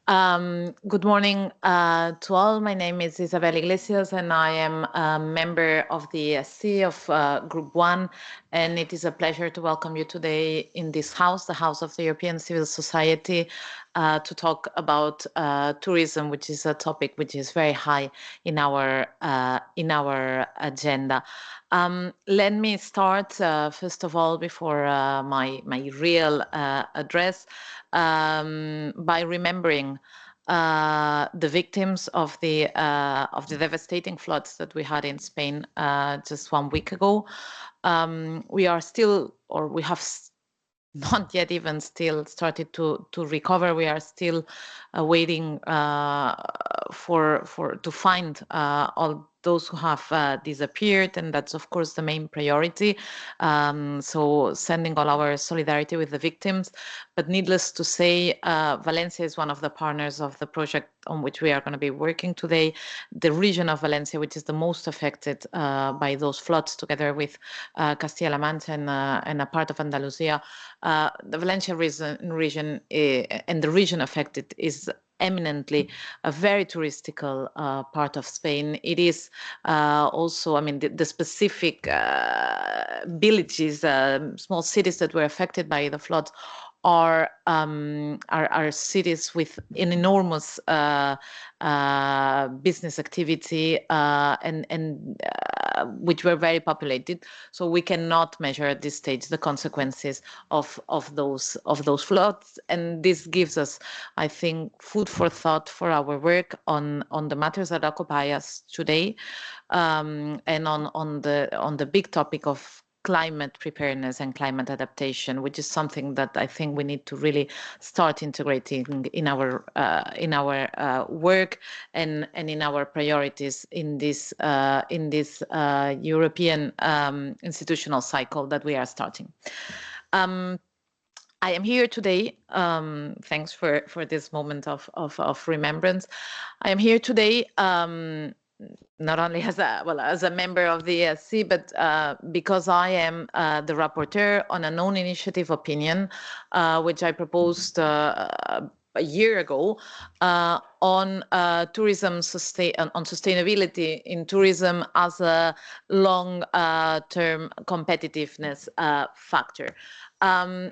Good morning to all. My name is Isabel Iglesias, and I am a member of the ESC of Group 1. And it is a pleasure to welcome you today in this house, the House of the European Civil Society, to talk about tourism, which is a topic which is very high in our agenda. Let me start, first of all, before my real address, by remembering the victims of the devastating floods that we had in Spain just 1 week ago. We are still, or we have not yet even still started to recover. We are still waiting for to find all those who have disappeared, and that's of course the main priority. So sending all our solidarity with the victims. But needless to say, Valencia is one of the partners of the project on which we are going to be working today. The region of Valencia, which is the most affected by those floods, together with Castilla-La Mancha and a part of Andalusia. The Valencia region and the region affected is eminently a very touristical part of Spain. It is also, I mean, the specific villages, small cities that were affected by the floods are cities with an enormous business activity and which were very populated. So we cannot measure at this stage the consequences of those floods, and this gives us, I think, food for thought for our work on the matters that occupy us today, and on the big topic of climate preparedness and climate adaptation, which is something that I think we need to really start integrating in our work and in our priorities in this European institutional cycle that we are starting. I am here today. Thanks for this moment of remembrance. I am here today. Not only as a member of the ESC, but because I am the rapporteur on a non-initiative opinion, which I proposed a year ago on tourism on sustainability in tourism as a long-term competitiveness factor.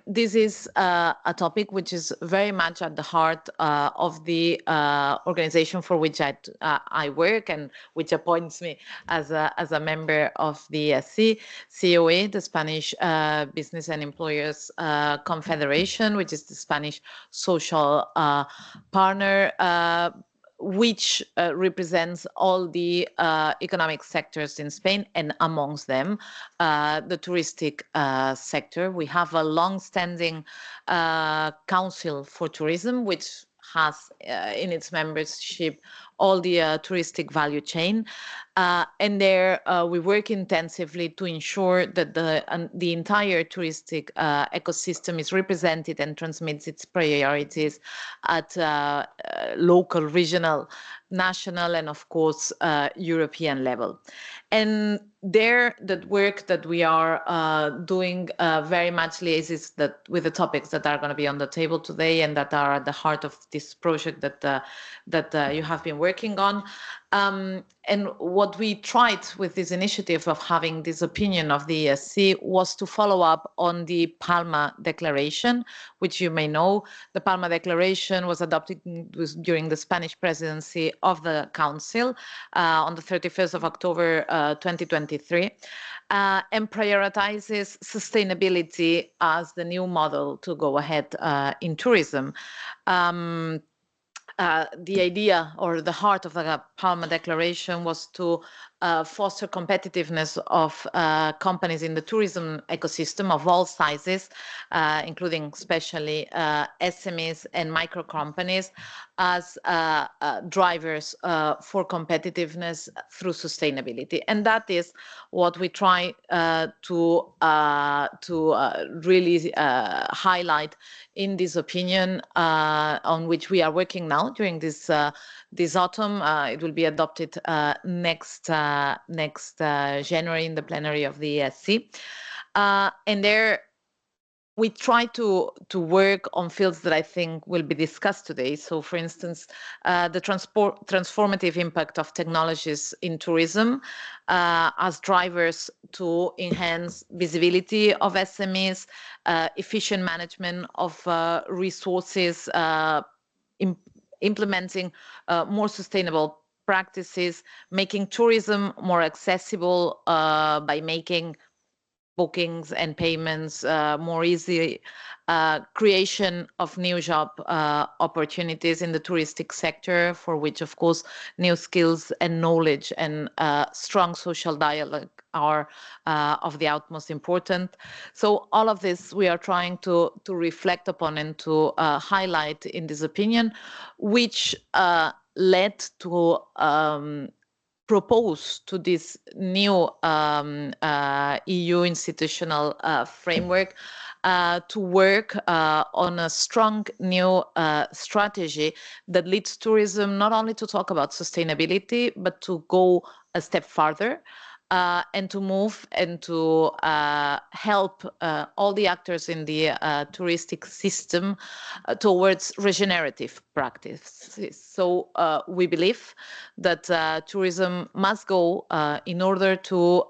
This is a topic which is very much at the heart of the organization for which I work, and which appoints me as a member of the COA, the Spanish Business and Employers Confederation, which is the Spanish social partner, which represents all the economic sectors in Spain, and amongst them the touristic sector. We have a long-standing council for tourism, which has in its membership all the touristic value chain. And there we work intensively to ensure that the entire touristic ecosystem is represented and transmits its priorities at local, regional, national, and of course European level. And there, that work that we are doing very much liaises with the topics that are going to be on the table today, and that are at the heart of this project that you have been working on. And what we tried with this initiative of having this opinion of the ESC was to follow up on the Palma Declaration, which you may know. The Palma Declaration was adopted during the Spanish presidency of the Council on the 31st of October 2023, and prioritizes sustainability as the new model to go ahead in tourism. The idea, or the heart of the Palma Declaration, was to foster competitiveness of companies in the tourism ecosystem of all sizes, including especially SMEs and micro companies, as drivers for competitiveness through sustainability. And that is what we try to really highlight in this opinion, on which we are working now during this autumn. It will be adopted next January in the plenary of the ESC. And there we try to work on fields that I think will be discussed today. So, for instance, the transformative impact of technologies in tourism as drivers to enhance visibility of SMEs, efficient management of resources, implementing more sustainable practices, making tourism more accessible by making bookings and payments more easy, creation of new job opportunities in the touristic sector, for which, of course, new skills and knowledge and strong social dialogue are of the utmost important. So all of this we are trying to reflect upon and to highlight in this opinion, which led to propose to this new EU institutional framework to work on a strong new strategy that leads tourism not only to talk about sustainability, but to go a step farther and to move and to help all the actors in the touristic system towards regenerative practices. So we believe that tourism must go in order to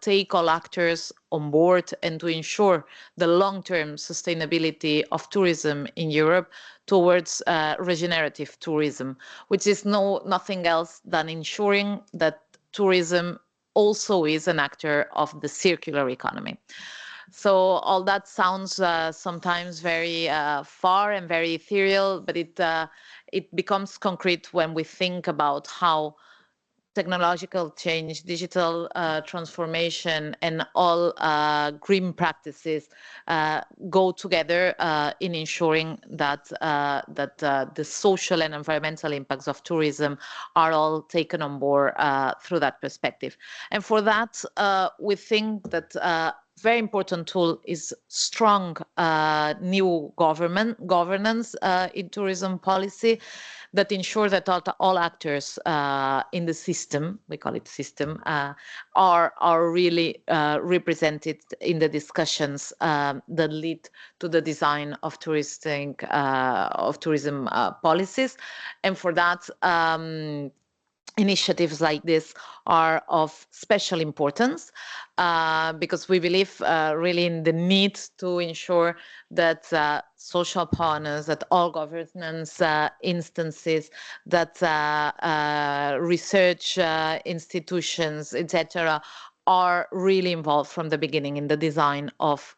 take all actors on board and to ensure the long-term sustainability of tourism in Europe towards regenerative tourism, which is nothing else than ensuring that tourism also is an actor of the circular economy. So all that sounds sometimes very far and very ethereal, but it becomes concrete when we think about how technological change, digital transformation, and all green practices go together in ensuring that the social and environmental impacts of tourism are all taken on board through that perspective. And for that, we think that very important tool is strong new governance in tourism policy that ensure that all actors in the system, we call it system, are really represented in the discussions that lead to the design of tourism policies. And for that, initiatives like this are of special importance because we believe really in the need to ensure that social partners, that all governance instances, that research institutions, etc., are really involved from the beginning in the design of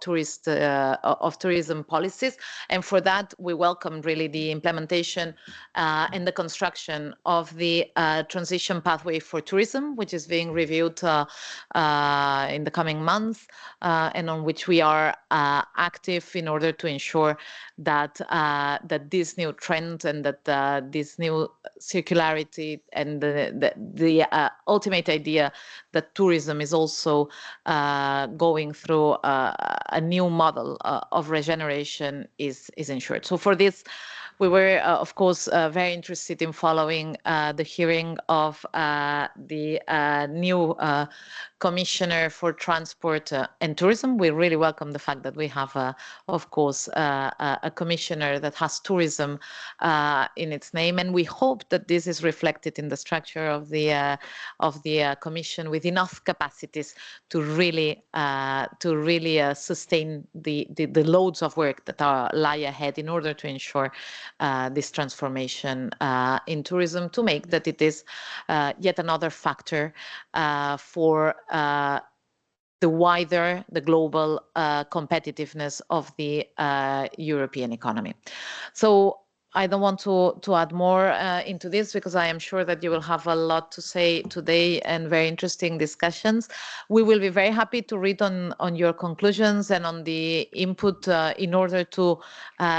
tourism policies. And for that, we welcome really the implementation and the construction of the transition pathway for tourism, which is being reviewed in the coming months, and on which we are active in order to ensure that that this new trend and that this new circularity and the ultimate idea that tourism is also going through a new model of regeneration is ensured. So for this, we were, of course, very interested in following the hearing of the new Commissioner for Transport and Tourism. We really welcome the fact that we have, of course, a commissioner that has tourism in its name, and we hope that this is reflected in the structure of the commission with enough capacities to really sustain the loads of work that lie ahead in order to ensure this transformation in tourism, to make that it is yet another factor for the global competitiveness of the European economy. So I don't want to add more into this because I am sure that you will have a lot to say today and very interesting discussions. We will be very happy to read on your conclusions and on the input in order to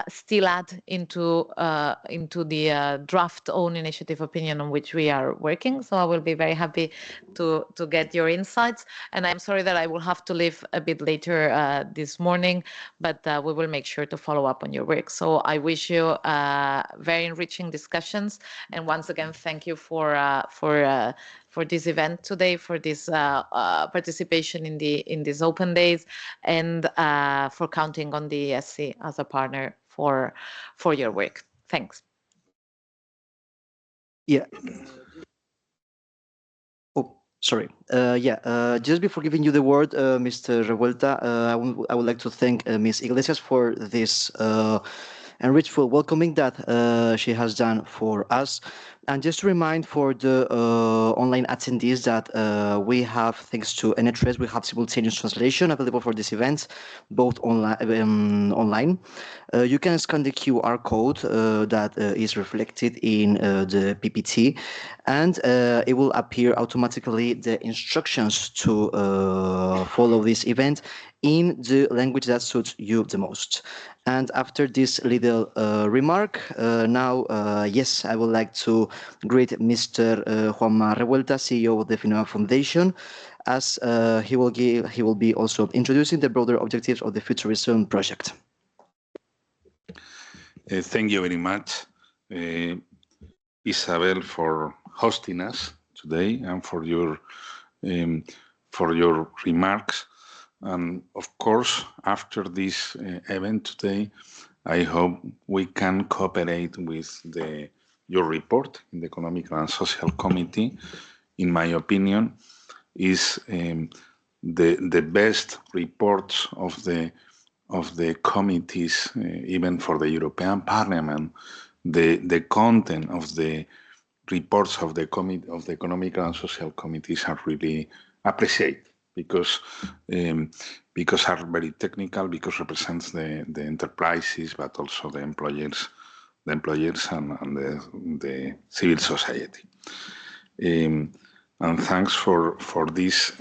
still add into the draft own initiative opinion on which we are working. So I will be very happy to get your insights. And I'm sorry that I will have to leave a bit later this morning, but we will make sure to follow up on your work. So I wish you very enriching discussions. And once again, thank you for this event today, for this participation in these open days, and for counting on the ESC as a partner for your work. Thanks. Yeah. Oh, sorry. Just before giving you the word, Mr. Revuelta, I would like to thank Ms. Iglesias for this enrichful welcoming that she has done for us. And just to remind for the online attendees that we have, thanks to NHS, we have simultaneous translation available for this event, both online. You can scan the QR code that is reflected in the PPT, and it will appear automatically the instructions to follow this event in the language that suits you the most. And after this little remark, yes, I would like to greet Mr. Juanma Revuelta, CEO of the Finova Foundation, as he will be also introducing the broader objectives of the Futurism project. Thank you very much, Isabel, for hosting us today and for your remarks. And of course, after this event today, I hope we can cooperate with your report in the Economic and Social Committee. In my opinion, is the best reports of the committees, even for the European Parliament. The content of the reports of the Economic and Social Committees are really appreciated, because are very technical, because represents the enterprises, but also the employers and the civil society. And thanks for this.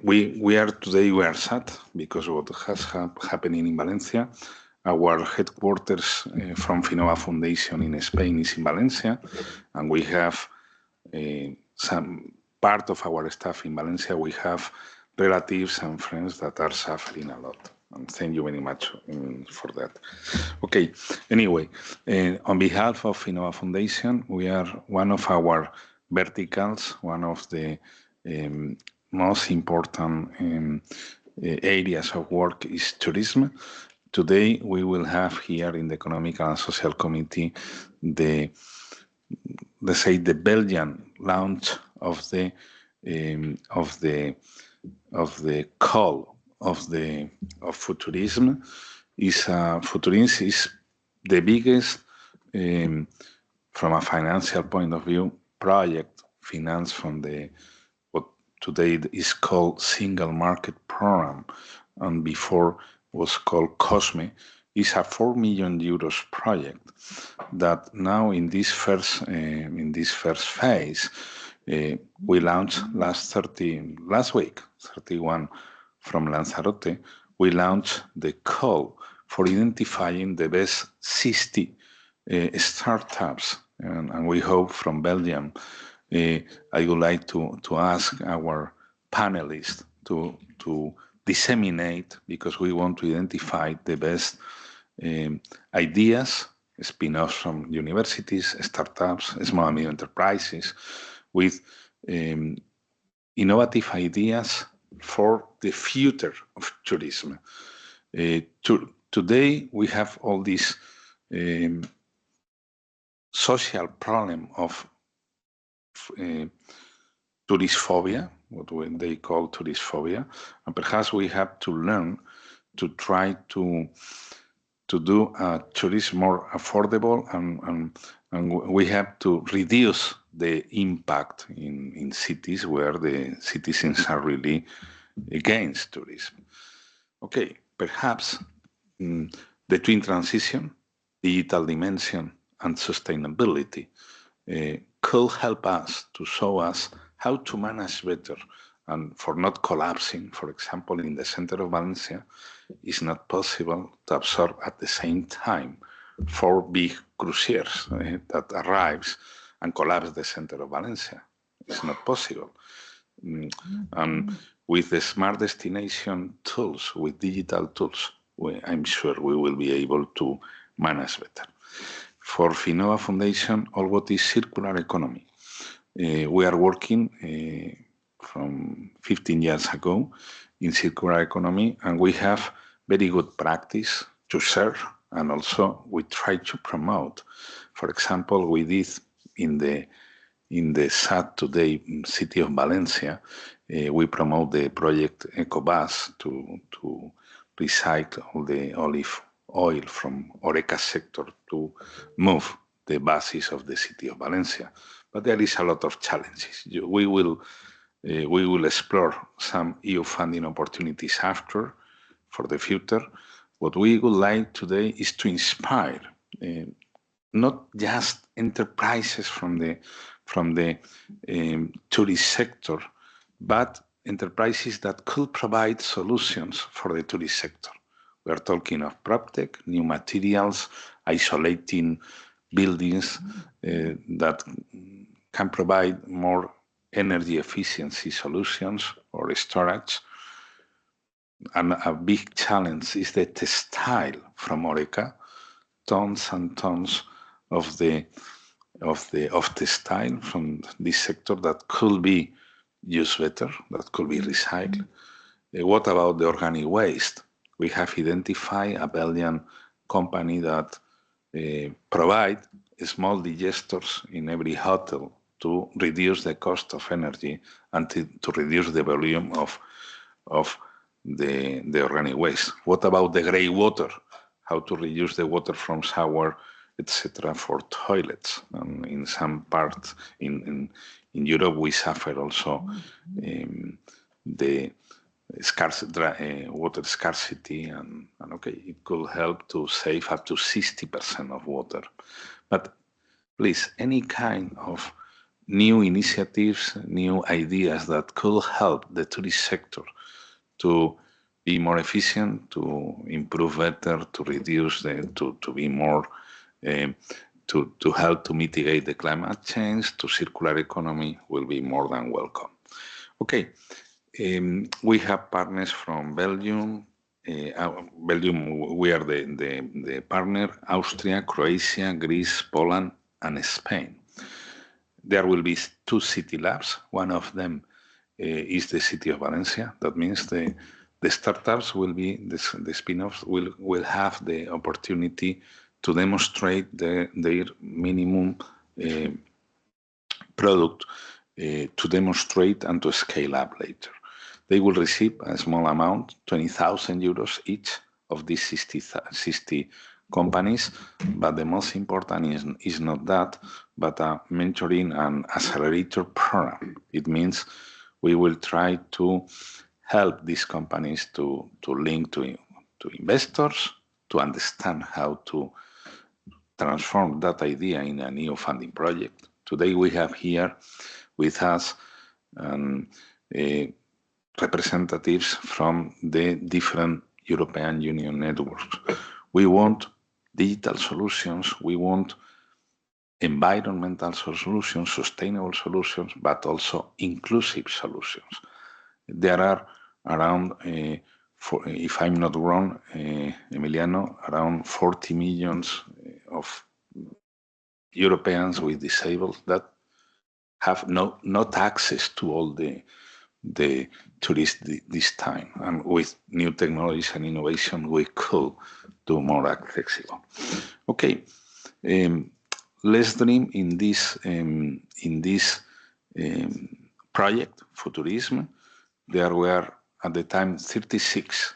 We are sad because what has happening in Valencia. Our headquarters from Finova Foundation in Spain is in Valencia, and we have some part of our staff in Valencia. We have relatives and friends that are suffering a lot. And thank you very much for that. Okay, anyway, on behalf of Finova Foundation, we are one of our verticals, one of the most important areas of work is tourism. Today, we will have here in the Economic and Social Committee the Belgian launch of the call of Futurism. Futurism is the biggest, from a financial point of view, project financed from what today is called Single Market Program, and before was called COSME. Is a 4 million euros project that now in this first phase we launched last week, 31 from Lanzarote. We launched the call for identifying the best 60 startups, and we hope from Belgium. I would like to ask our panelists to disseminate, because we want to identify the best ideas, spin-offs from universities, startups, small and medium enterprises, with innovative ideas for the future of tourism. Today, we have all this social problem of tourist phobia, what they call tourist phobia, and perhaps we have to learn to try to do tourism more affordable, and we have to reduce the impact in cities where the citizens are really against tourism. Okay, perhaps the twin transition, digital dimension, and sustainability could help us to show us how to manage better, and for not collapsing. For example, in the center of Valencia, it's not possible to absorb at the same time 4 big cruisers that arrives and collapse the center of Valencia. It's not possible. And with the smart destination tools, with digital tools, I'm sure we will be able to manage better. For Finova Foundation, all what is circular economy. We are working from 15 years ago in circular economy, and we have very good practice to share, and also we try to promote. For example, we did in the SAT today, city of Valencia, we promote the project EcoBus to recycle all the olive oil from Oreca sector to move the buses of the city of Valencia. But there is a lot of challenges. We will explore some EU funding opportunities after for the future. What we would like today is to inspire not just enterprises from the tourist sector, but enterprises that could provide solutions for the tourist sector. We are talking of PropTech, new materials, isolating buildings that can provide more energy efficiency solutions or storage. And a big challenge is the textile from Oreca, tons and tons of textile from this sector that could be used better, that could be recycled. What about the organic waste? We have identified a Belgian company that provide small digesters in every hotel to reduce the cost of energy and to reduce the volume of the organic waste. What about the grey water? How to reduce the water from shower, etc., for toilets? In some parts in Europe, we suffer also the water scarcity, and okay, it could help to save up to 60% of water. But please, any kind of new initiatives, new ideas that could help the tourist sector to be more efficient, to improve better, to reduce to be more, to help to mitigate the climate change, to circular economy will be more than welcome. Okay, we have partners from Belgium. Belgium, we are the partner, Austria, Croatia, Greece, Poland, and Spain. There will be 2 city labs. One of them is the city of Valencia. That means the startups will be, the spin-offs will have the opportunity to demonstrate their minimum product to demonstrate and to scale up later. They will receive a small amount, 20,000 euros each of these 60 companies, but the most important is not that, but a mentoring and accelerator program. It means we will try to help these companies to link to investors, to understand how to transform that idea in a new funding project. Today we have here with us representatives from the different European Union networks. We want digital solutions, we want environmental solutions, sustainable solutions, but also inclusive solutions. There are around, if I'm not wrong, Emiliano, around 40 million of Europeans with disabled that have not access to all the tourists this time. And with new technologies and innovation, we could do more accessible. Okay, let's dream in this project, Futurism. There were at the time 36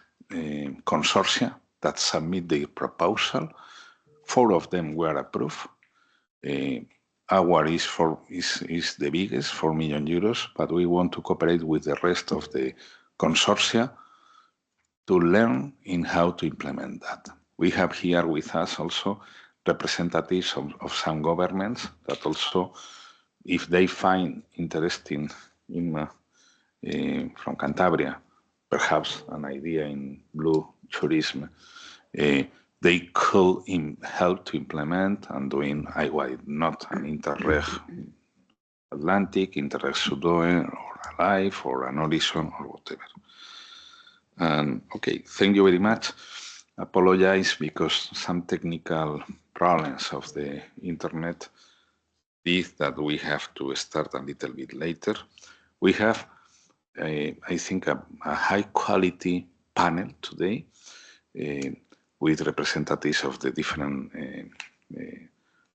consortia that submit their proposal. 4 of them were approved. Our is the biggest, 4 million euros, but we want to cooperate with the rest of the consortia to learn in how to implement that. We have here with us also representatives of some governments that also, if they find interesting from Cantabria, perhaps an idea in blue tourism, they could help to implement and doing not an Interreg Atlantic, Interreg Sudoe, or Alive, or an Horizon, or whatever. And okay, thank you very much. Apologize because some technical problems of the internet did that we have to start a little bit later. We have, I think, a high quality panel today with representatives of the different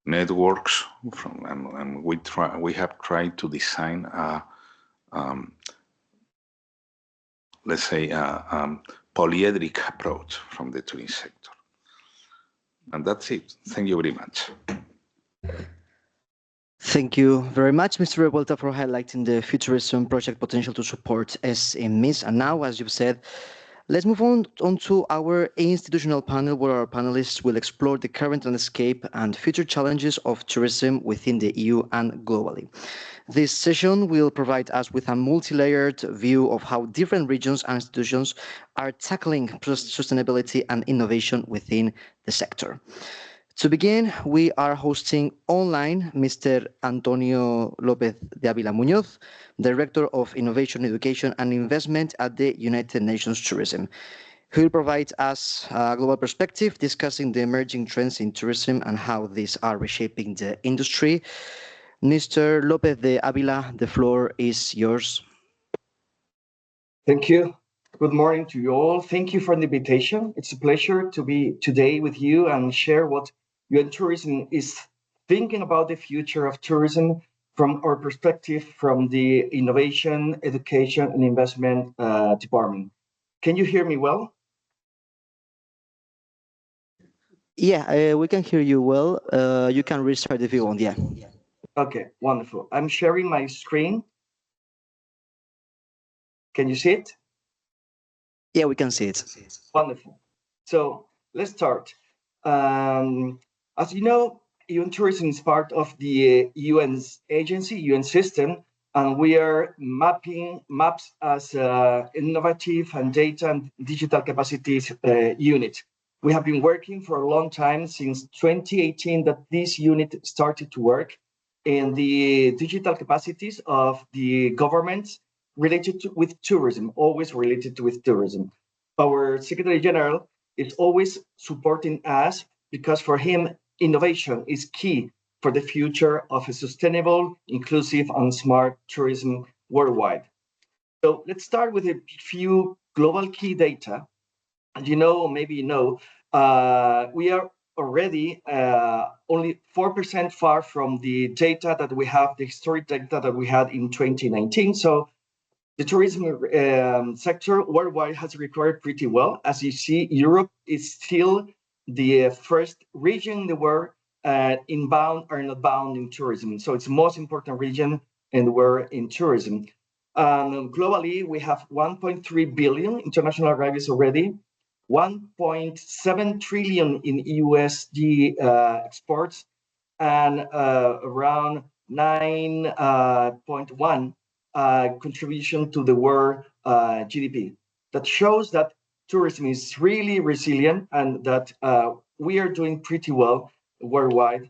networks and we have tried to design a let's say a polyedric approach from the tourism sector. And that's it. Thank you very much. Thank you very much, Mr. Revuelta, for highlighting the futurism project potential to support SMEs. And now, as you've said, let's move on to our institutional panel, where our panelists will explore the current landscape and future challenges of tourism within the EU and globally. This session will provide us with a multi-layered view of how different regions and institutions are tackling sustainability and innovation within the sector. To begin, we are hosting online Mr. Antonio López de Ávila Muñoz, Director of Innovation, Education and Investment at the United Nations Tourism. He will provide us a global perspective discussing the emerging trends in tourism and how these are reshaping the industry. Mr. López de Ávila, the floor is yours. Thank you. Good morning to you all. Thank you for the invitation. It's a pleasure to be today with you and share what UN Tourism is thinking about the future of tourism from our perspective from the Innovation, Education and Investment Department. Can you hear me well? Yeah, we can hear you well. You can restart the view on, yeah. Okay, wonderful. I'm sharing my screen. Can you see it? Yeah, we can see it. Wonderful. So let's start. As you know, UN Tourism is part of the UN's agency, UN system, and we are mapping maps as innovative and data and digital capacities unit. We have been working for a long time, since 2018, that this unit started to work in the digital capacities of the governments related with tourism, always related with tourism. Our Secretary General is always supporting us because for him, innovation is key for the future of a sustainable, inclusive, and smart tourism worldwide. So let's start with a few global key data. And you know, maybe you know, we are already only 4% far from the data that we have, the historic data that we had in 2019. So the tourism sector worldwide has recovered pretty well. As you see, Europe is still the first region in the world inbound or not bound in tourism. So it's the most important region in the world in tourism. Globally, we have 1.3 billion international arrivals already, 1.7 trillion in USD exports, and around 9.1 contribution to the world GDP. That shows that tourism is really resilient and that we are doing pretty well worldwide.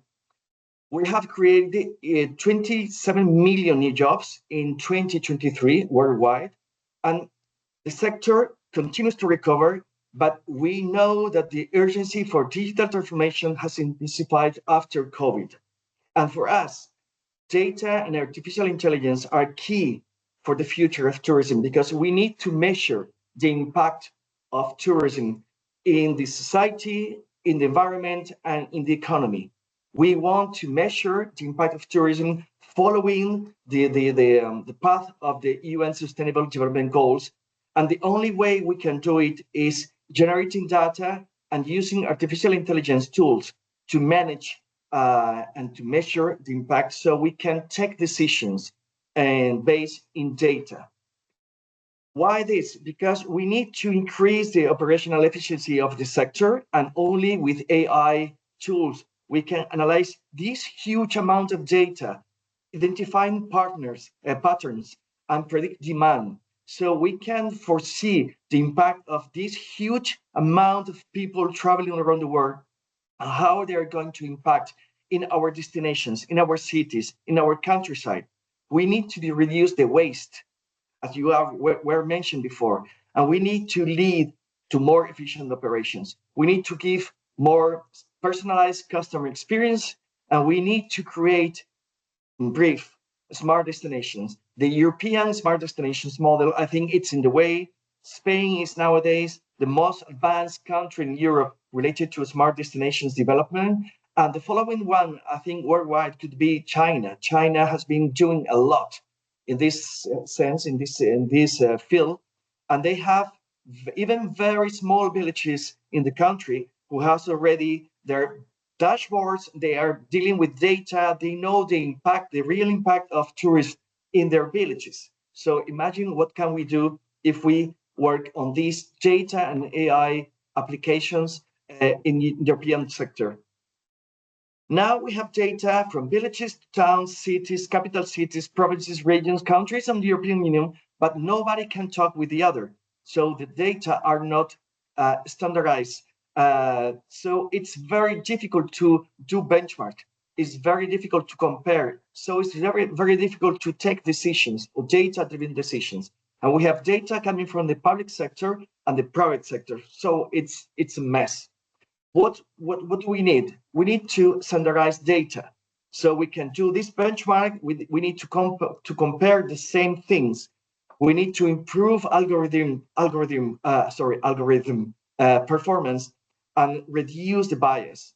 We have created 27 million new jobs in 2023 worldwide, and the sector continues to recover, but we know that the urgency for digital transformation has intensified after COVID. And for us, data and artificial intelligence are key for the future of tourism because we need to measure the impact of tourism in the society, in the environment, and in the economy. We want to measure the impact of tourism following the path of the UN Sustainable Development Goals. And the only way we can do it is generating data and using artificial intelligence tools to manage and to measure the impact so we can take decisions and based in data. Why this? Because we need to increase the operational efficiency of the sector, and only with AI tools we can analyze this huge amount of data, identifying patterns, and predict demand. So we can foresee the impact of this huge amount of people traveling around the world and how they are going to impact in our destinations, in our cities, in our countryside. We need to reduce the waste, as you were mentioned before, and we need to lead to more efficient operations. We need to give more personalized customer experience, and we need to create brief smart destinations. The European smart destinations model, I think it's in the way. Spain is nowadays the most advanced country in Europe related to smart destinations development. And the following one, I think worldwide, could be China. China has been doing a lot in this sense, in this field, and they have even very small villages in the country who has already their dashboards. They are dealing with data. They know the impact, the real impact of tourists in their villages. So imagine what can we do if we work on these data and AI applications in the European sector. Now we have data from villages to towns, cities, capital cities, provinces, regions, countries, and the European Union, but nobody can talk with the other. So the data are not standardized. So it's very difficult to do benchmark. It's very difficult to compare. So it's very, very difficult to take decisions or data-driven decisions. And we have data coming from the public sector and the private sector. So it's a mess. What do we need? We need to standardize data so we can do this benchmark. We need to compare the same things. We need to improve algorithm performance and reduce the bias.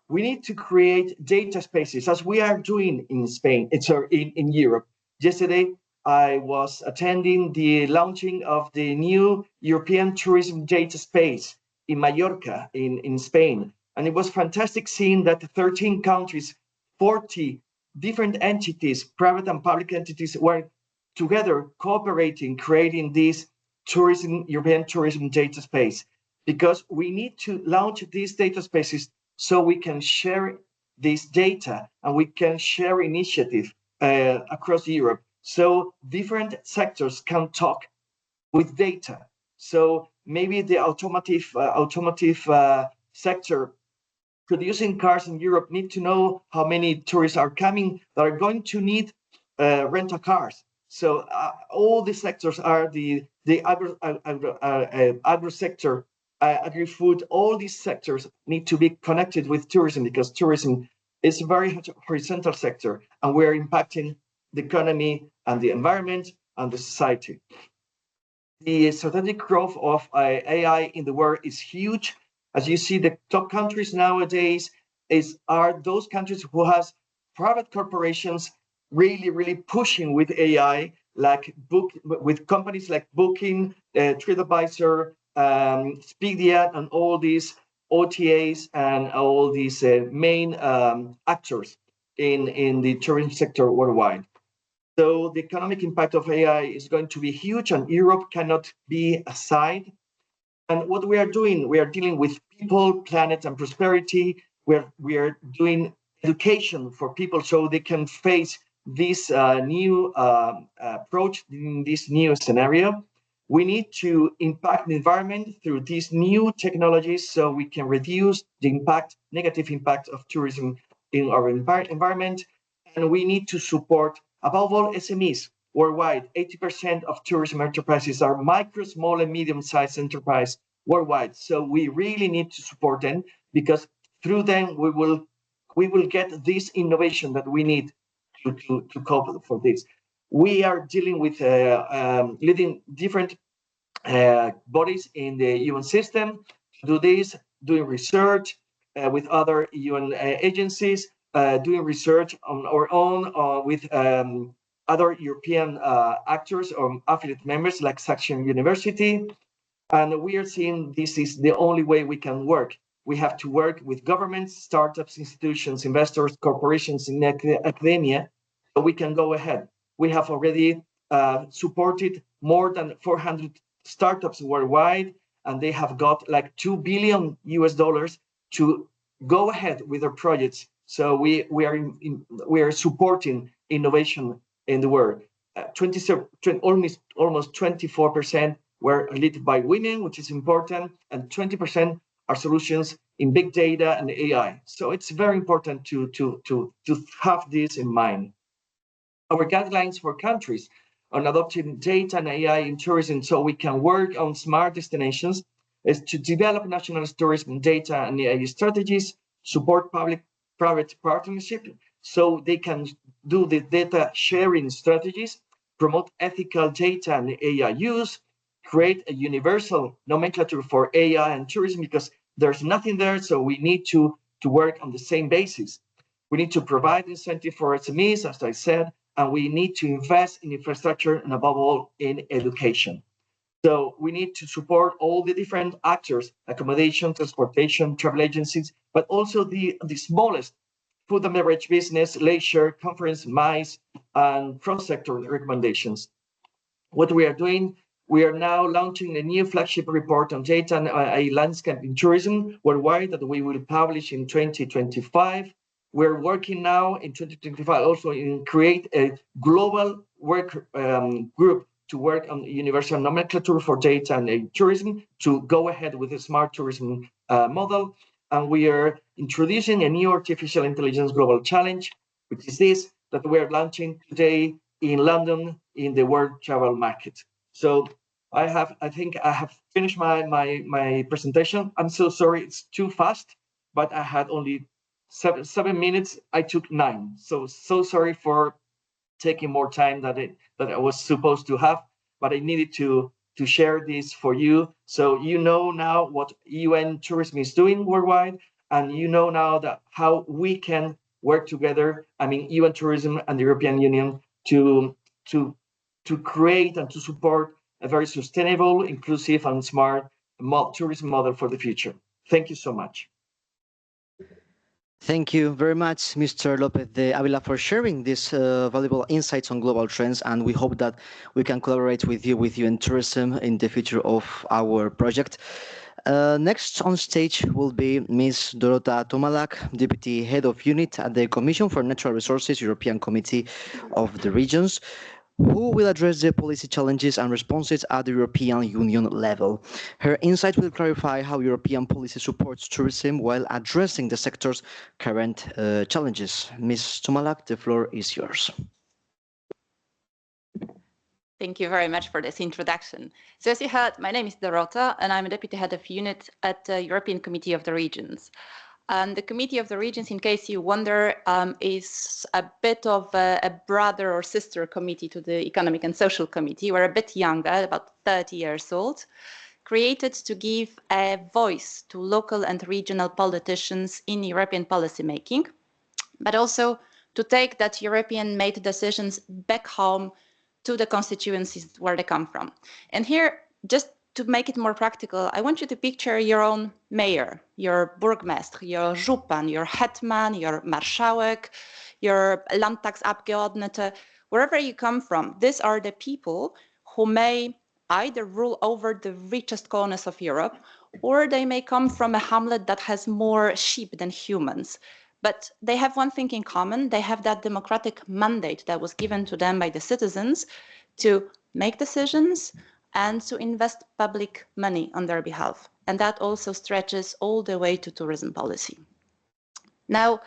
We need to create data spaces as we are doing in Spain. It's in Europe. Yesterday, I was attending the launching of the new European tourism data space in Mallorca, in Spain. And it was fantastic seeing that 13 countries, 40 different entities, private and public entities, were together cooperating, creating this European tourism data space. Because we need to launch these data spaces so we can share this data and we can share initiative across Europe. So different sectors can talk with data. So maybe the automotive sector producing cars in Europe need to know how many tourists are coming that are going to need rental cars. So all the sectors are the agro sector, agri-food. All these sectors need to be connected with tourism because tourism is a very horizontal sector, and we're impacting the economy and the environment and the society. The strategic growth of AI in the world is huge. As you see, the top countries nowadays are those countries who has private corporations really pushing with AI, like with companies like Booking, TripAdvisor, Expedia, and all these OTAs and all these main actors in the tourism sector worldwide. So the economic impact of AI is going to be huge, and Europe cannot be aside. And what we are doing, we are dealing with people, planet, and prosperity. We are doing education for people so they can face this new approach in this new scenario. We need to impact the environment through these new technologies so we can reduce the negative impact of tourism in our environment. And we need to support, above all, SMEs worldwide. 80% of tourism enterprises are micro, small, and medium-sized enterprise worldwide. So we really need to support them because through them we will get this innovation that we need to cope for this. We are dealing with leading different bodies in the UN system to do this, doing research with other UN agencies, doing research on our own with other European actors or affiliate members like Saxion University. And we are seeing this is the only way we can work. We have to work with governments, startups, institutions, investors, corporations in academia, so we can go ahead. We have already supported more than 400 startups worldwide, and they have got like $2 billion to go ahead with their projects. So we are supporting innovation in the world. Almost 24% were led by women, which is important, and 20% are solutions in big data and AI. So it's very important to have this in mind. Our guidelines for countries on adopting data and AI in tourism so we can work on smart destinations is to develop national tourism data and AI strategies support public-private partnership so they can do the data sharing strategies, promote ethical data and AI use, create a universal nomenclature for AI and tourism because there's nothing there, so we need to work on the same basis. We need to provide incentive for SMEs, as I said, and we need to invest in infrastructure and above all in education. So we need to support all the different actors, accommodation, transportation, travel agencies, but also the smallest food and beverage business, leisure, conference, MICE, and cross-sector recommendations. What we are doing, we are now launching a new flagship report on data and a landscape in tourism worldwide that we will publish in 2025. We're working now in 2025 also in create a global work group to work on universal nomenclature for data and tourism to go ahead with a smart tourism model. And we are introducing a new artificial intelligence global challenge, which is this that we are launching today in London in the world travel market. So I think I have finished my presentation. I'm so sorry, it's too fast, but I had only seven minutes. I took 9. So sorry for taking more time that I was supposed to have, but I needed to share this for you so you know now what UN tourism is doing worldwide, and you know now that how we can work together. I mean, UN tourism and the European Union to to to create and to support a very sustainable, inclusive, and smart tourism model for the future. Thank you so much. Thank you very much, Mr. Lopez de Avila, for sharing these valuable insights on global trends. And we hope that we can collaborate with you in tourism in the future of our project. Next on stage will be Ms. Dorota Tomalak, Deputy Head of Unit at the Commission for Natural Resources, European Committee of the Regions, who will address the policy challenges and responses at the European Union level. Her insight will clarify how European policy supports tourism while addressing the sector's current challenges. Ms. Tomalak, the floor is yours. Thank you very much for this introduction. So as you heard, my name is Dorota, and I'm a Deputy Head of Unit at the European Committee of the Regions. The Committee of the Regions, in case you wonder, is a bit of a brother or sister committee to the Economic and Social Committee. We're a bit younger, about 30 years old, created to give a voice to local and regional politicians in European policymaking, but also to take that European-made decisions back home to the constituencies where they come from. And here, just to make it more practical, I want you to picture your own mayor, your burgmestre, your żupan, your hetman, your marszałek, your Landtagsabgeordnete, wherever you come from. These are the people who may either rule over the richest corners of Europe, or they may come from a hamlet that has more sheep than humans. But they have one thing in common. They have that democratic mandate that was given to them by the citizens to make decisions and to invest public money on their behalf. And that also stretches all the way to tourism policy. Now,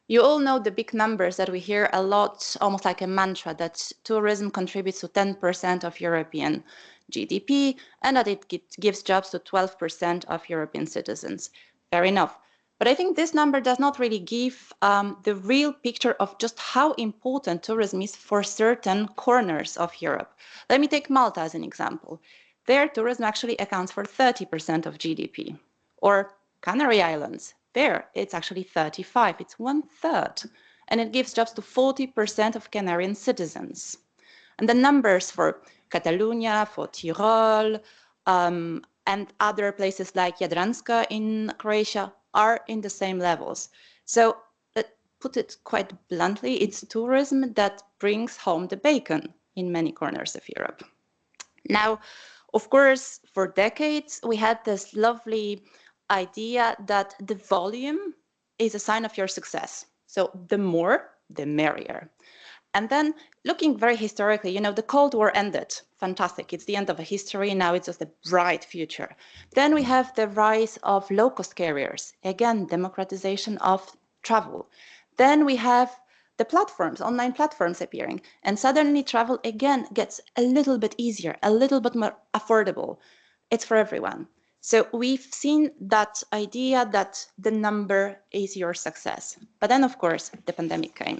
you all know the big numbers that we hear a lot, almost like a mantra, that tourism contributes to 10% of European GDP and that it gives jobs to 12% of European citizens. Fair enough. But I think this number does not really give the real picture of just how important tourism is for certain corners of Europe. Let me take Malta as an example. There, tourism actually accounts for 30% of GDP. Or Canary Islands. There, it's actually 35. It's 1/3. And it gives jobs to 40% of Canarian citizens. And the numbers for Catalonia, for Tyrol, and other places like Jadranska in Croatia are in the same levels. So put it quite bluntly, it's tourism that brings home the bacon in many corners of Europe. Now, of course, for decades, we had this lovely idea that the volume is a sign of your success. So the more, the merrier. And then looking very historically, you know, the Cold War ended. Fantastic. It's the end of a history. Now it's just a bright future. Then we have the rise of low-cost carriers. Again, democratization of travel. Then we have the platforms, online platforms appearing. And suddenly travel again gets a little bit easier, a little bit more affordable. It's for everyone. So we've seen that idea that the number is your success. But then, of course, the pandemic came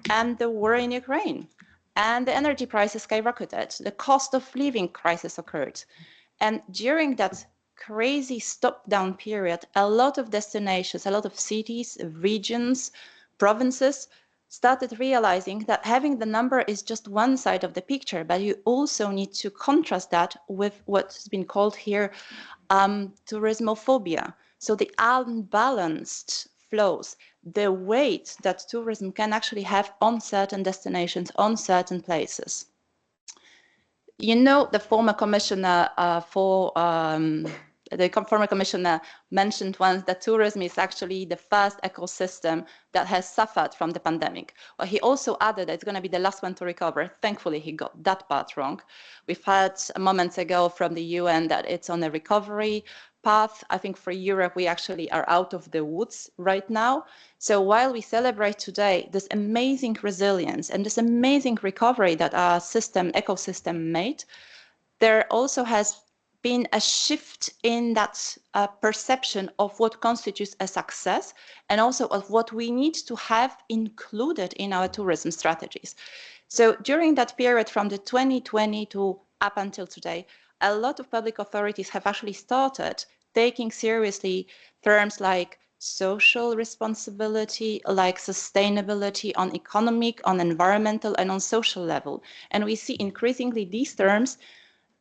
and the war in Ukraine and the energy prices skyrocketed. The cost of living crisis occurred. And during that crazy stop down period, a lot of destinations, a lot of cities, regions, provinces started realizing that having the number is just one side of the picture, but you also need to contrast that with what's been called here tourismophobia. So the unbalanced flows, the weight that tourism can actually have on certain destinations, on certain places. You know, the former commissioner former commissioner mentioned once that tourism is actually the first ecosystem that has suffered from the pandemic. Well, he also added that it's going to be the last one to recover. Thankfully, he got that part wrong. We've heard moments ago from the UN that it's on a recovery path. I think for Europe, we actually are out of the woods right now. So while we celebrate today this amazing resilience and this amazing recovery that our ecosystem made, there also has been a shift in that perception of what constitutes a success and also of what we need to have included in our tourism strategies. So during that period from the 2020 to up until today, a lot of public authorities have actually started taking seriously terms like social responsibility, like sustainability on economic, on environmental, and on social level. And we see increasingly these terms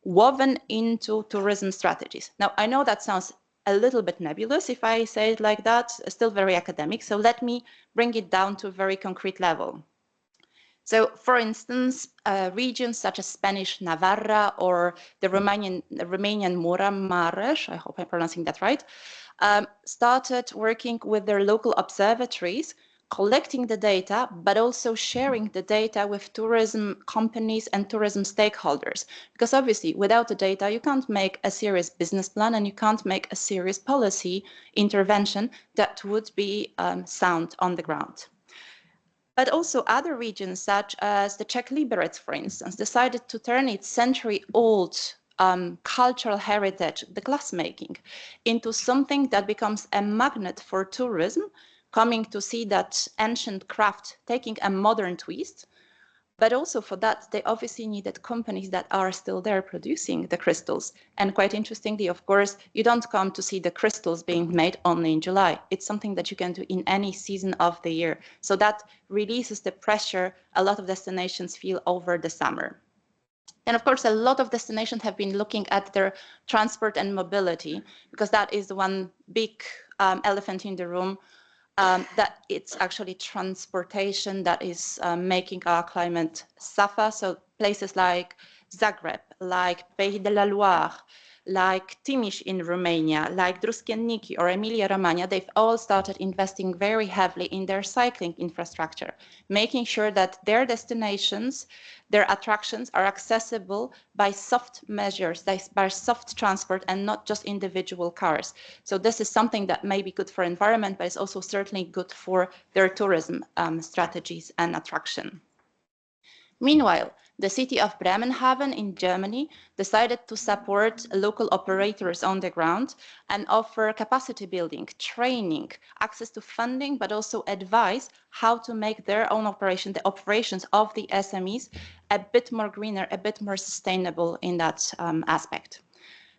woven into tourism strategies. Now, I know that sounds a little bit nebulous if I say it like that, still very academic. So let me bring it down to a very concrete level. So, for instance, regions such as Spanish Navarra or the Romanian Mura-Mareș, I hope I'm pronouncing that right, started working with their local observatories, collecting the data, but also sharing the data with tourism companies and tourism stakeholders. Because obviously, without the data, you can't make a serious business plan and you can't make a serious policy intervention that would be sound on the ground. But also other regions, such as the Czech Liberec, for instance, decided to turn its century-old cultural heritage, the glassmaking, into something that becomes a magnet for tourism, coming to see that ancient craft taking a modern twist. But also for that, they obviously needed companies that are still there producing the crystals. And quite interestingly, of course, you don't come to see the crystals being made only in July. It's something that you can do in any season of the year. So that releases the pressure a lot of destinations feel over the summer. And of course, a lot of destinations have been looking at their transport and mobility, because that is the one big elephant in the room. That it's actually transportation that is making our climate suffer. So places like Zagreb, like Pays de la Loire, like Timiș in Romania, like Druskienniki or Emilia-Romagna, they've all started investing very heavily in their cycling infrastructure, making sure that their destinations, their attractions are accessible by soft measures, by soft transport and not just individual cars. So this is something that may be good for environment, but it's also certainly good for their tourism strategies and attraction. Meanwhile, the city of Bremenhaven in Germany decided to support local operators on the ground and offer capacity building, training, access to funding, but also advice how to make their own operation, the operations of the SMEs, a bit more greener, a bit more sustainable in that aspect.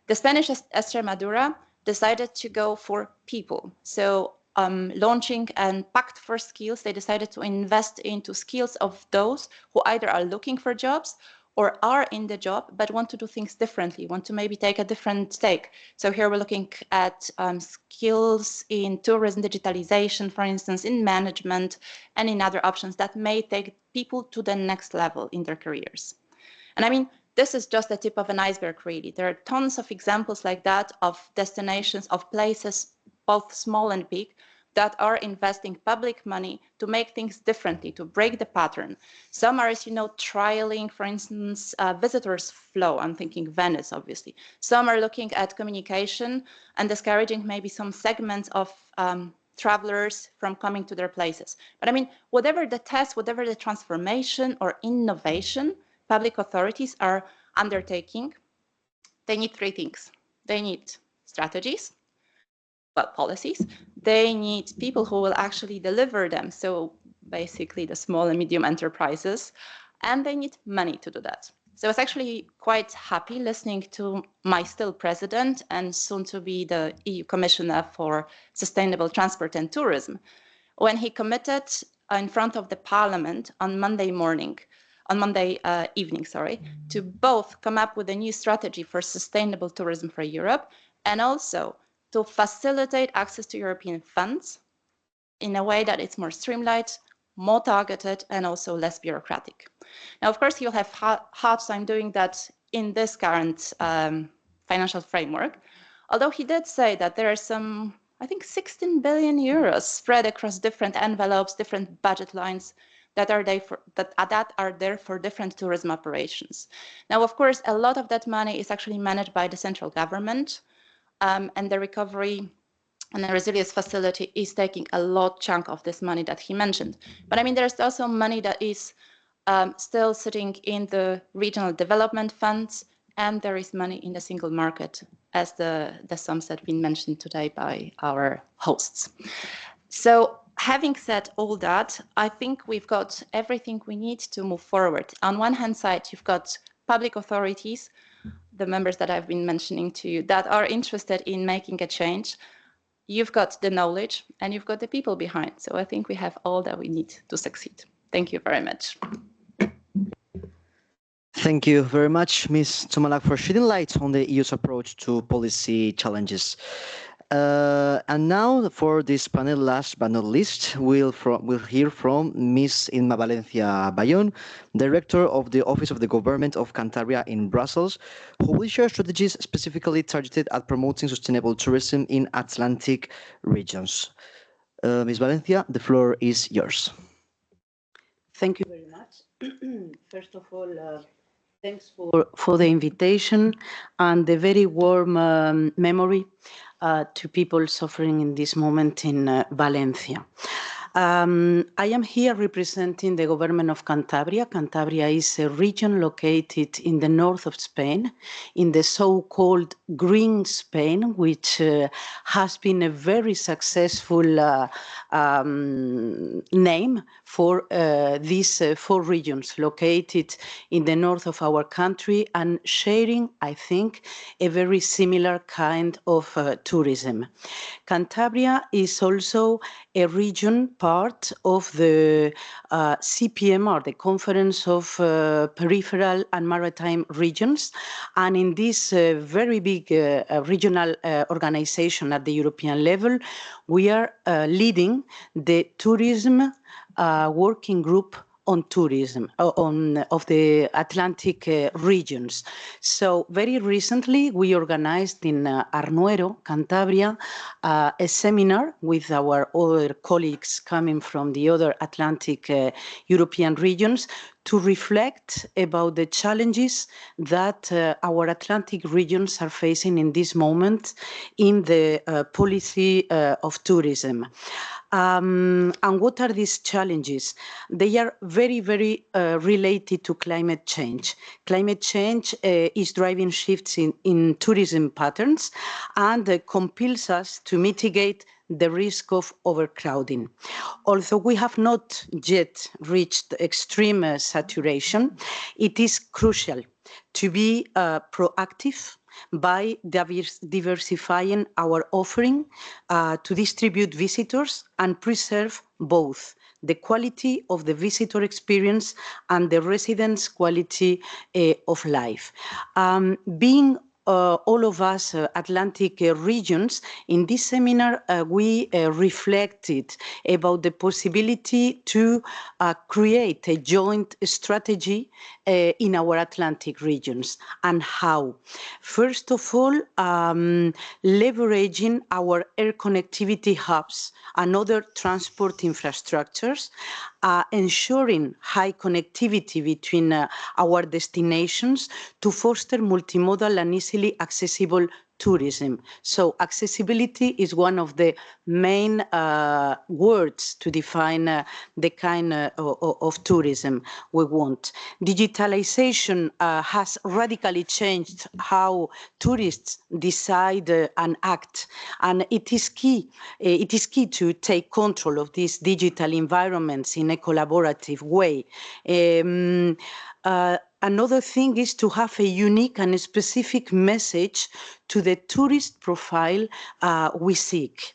The Spanish Extremadura decided to go for people. So launching a pact for skills, they decided to invest into skills of those who either are looking for jobs or are in the job but want to do things differently, want to maybe take a different take. So here we're looking at skills in tourism, digitalization, for instance, in management, and in other options that may take people to the next level in their careers. And I mean, this is just the tip of an iceberg, really. There are tons of examples like that of destinations, of places, both small and big, that are investing public money to make things differently, to break the pattern. Some are, as you know, trialing, for instance, visitors flow. I'm thinking Venice, obviously. Some are looking at communication and discouraging maybe some segments of travelers from coming to their places. But I mean, whatever the test, whatever the transformation or innovation public authorities are undertaking, they need three things. They need strategies, policies. They need people who will actually deliver them. So basically the small and medium enterprises, and they need money to do that. So I was actually quite happy listening to my still president and soon to be the EU Commissioner for Sustainable Transport and Tourism, when he committed in front of the Parliament on Monday evening, to both come up with a new strategy for sustainable tourism for Europe and also to facilitate access to European funds in a way that it's more streamlined, more targeted, and also less bureaucratic. Now, of course, you'll have hard time doing that in this current financial framework, although he did say that there are some, I think, 16 billion euros spread across different envelopes, different budget lines that are there for different tourism operations. Now, of course, a lot of that money is actually managed by the central government, and the recovery and the resilience facility is taking a large chunk of this money that he mentioned. But I mean, there's also money that is still sitting in the regional development funds, and there is money in the single market, as the sums that have been mentioned today by our hosts. So having said all that, I think we've got everything we need to move forward. On one hand side, you've got public authorities, the members that I've been mentioning to you, that are interested in making a change. You've got the knowledge and you've got the people behind. So I think we have all that we need to succeed. Thank you very much. Thank you very much, Ms. Tomalak, for shedding light on the EU's approach to policy challenges. And now, for this panel, last but not least, we'll hear from Ms. Inma Valencia Bayón, Director of the Office of the Government of Cantabria in Brussels, who will share strategies specifically targeted at promoting sustainable tourism in Atlantic regions. Ms. Valencia, the floor is yours. Thank you very much. First of all, thanks for the invitation and the very warm memory to people suffering in this moment in Valencia. I am here representing the government of Cantabria. Cantabria is a region located in the north of Spain, in the so-called Green Spain, which has been a very successful name for these 4 regions located in the north of our country and sharing, I think, a very similar kind of tourism. Cantabria is also a region part of the CPMR, the Conference of Peripheral and Maritime Regions. And in this very big regional organization at the European level, we are leading the tourism working group on tourism of the Atlantic regions. So very recently we organized in Arnuero, Cantabria, a seminar with our other colleagues coming from the other Atlantic European regions to reflect about the challenges that our Atlantic regions are facing in this moment in the policy of tourism. And what are these challenges? They are very, very related to climate change. Climate change is driving shifts in tourism patterns and compels us to mitigate the risk of overcrowding. Although we have not yet reached extreme saturation, it is crucial to be proactive by diversifying our offering to distribute visitors and preserve both the quality of the visitor experience and the residents' quality of life. Being all of us Atlantic regions, in this seminar we reflected about the possibility to create a joint strategy in our Atlantic regions. And how? First of all, leveraging our air connectivity hubs and other transport infrastructures, ensuring high connectivity between our destinations to foster multimodal and easily accessible tourism. So accessibility is one of the main words to define the kind of tourism we want. Digitalization has radically changed how tourists decide and act, and it is key. It is key to take control of these digital environments in a collaborative way. Another thing is to have a unique and a specific message to the tourist profile we seek.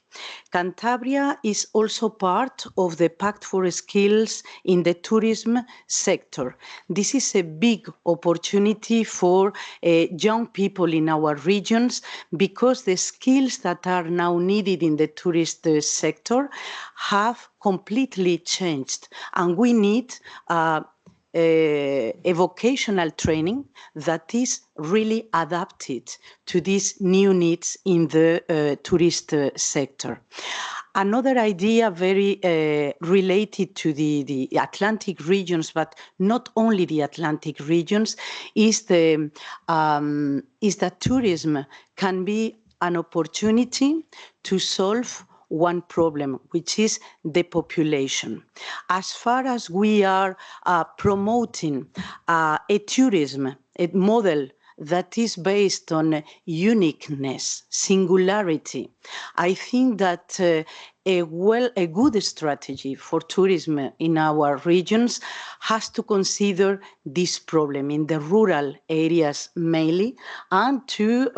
Cantabria is also part of the Pact for Skills in the tourism sector. This is a big opportunity for young people in our regions because the skills that are now needed in the tourist sector have completely changed, and we need a vocational training that is really adapted to these new needs in the tourist sector. Another idea very related to the Atlantic regions, but not only the Atlantic regions, is that tourism can be an opportunity to solve one problem, which is the population. As far as we are promoting a tourism, a model that is based on uniqueness, singularity, I think that a good strategy for tourism in our regions has to consider this problem in the rural areas mainly, and to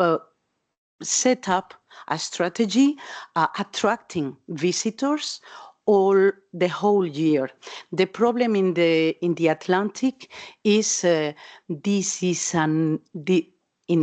set up a strategy attracting visitors all the whole year. The problem in the Atlantic is in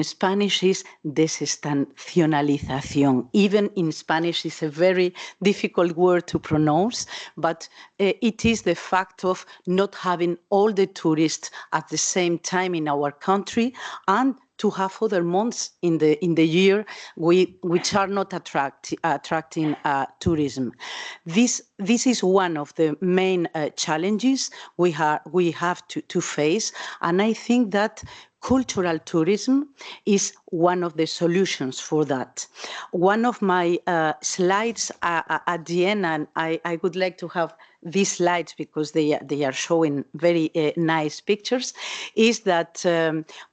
Spanish is desestacionalización. Even in Spanish is a very difficult word to pronounce, but it is the fact of not having all the tourists at the same time in our country, and to have other months in the year which are not attracting tourism. This is one of the main challenges we have to face, and I think that cultural tourism is one of the solutions for that. One of my slides at the end, and I would like to have these slides because they are showing very nice pictures, is that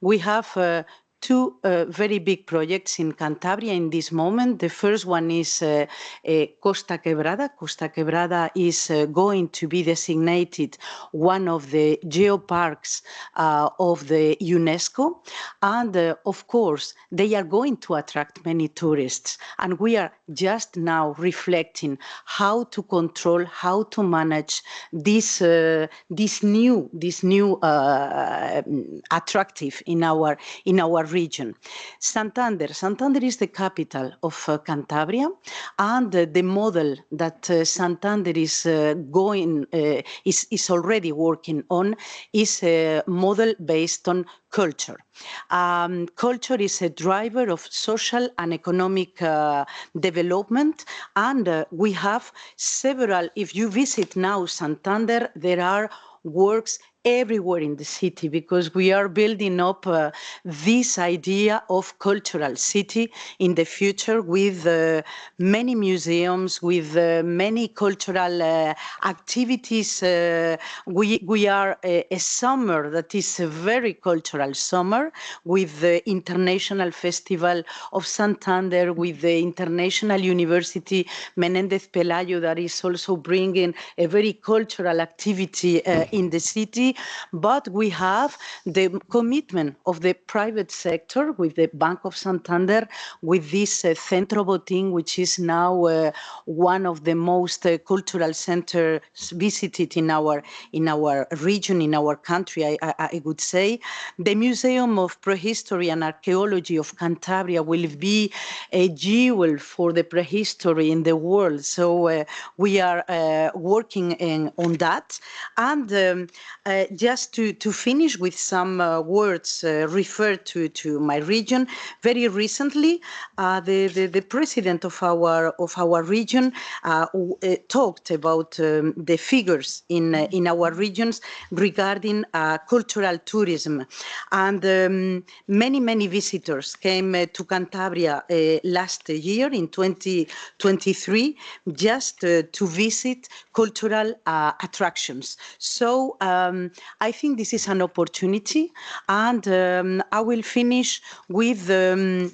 we have two very big projects in Cantabria in this moment. The first one is Costa Quebrada. Costa Quebrada is going to be designated one of the geoparks of the UNESCO. And of course, they are going to attract many tourists. And we are just now reflecting how to control, how to manage this new attractive in our region. Santander is the capital of Cantabria, and the model that Santander is already working on is a model based on culture. Culture is a driver of social and economic development, and we have several. If you visit now Santander, there are works everywhere in the city because we are building up this idea of cultural city in the future with many museums, with many cultural activities. We are a summer that is a very cultural summer with the International Festival of Santander, with the International University Menéndez Pelayo that is also bringing a very cultural activity in the city. But we have the commitment of the private sector with the Bank of Santander, with this Centro Botín, which is now one of the most cultural centers visited in our region, in our country, I would say. The Museum of Prehistory and Archaeology of Cantabria will be a jewel for the prehistory in the world. So we are working on that. And just to finish with some words referred to my region, very recently, the president of our region talked about the figures in our regions regarding cultural tourism, and many visitors came to Cantabria last year in 2023 just to visit cultural attractions. So I think this is an opportunity, and I will finish with 3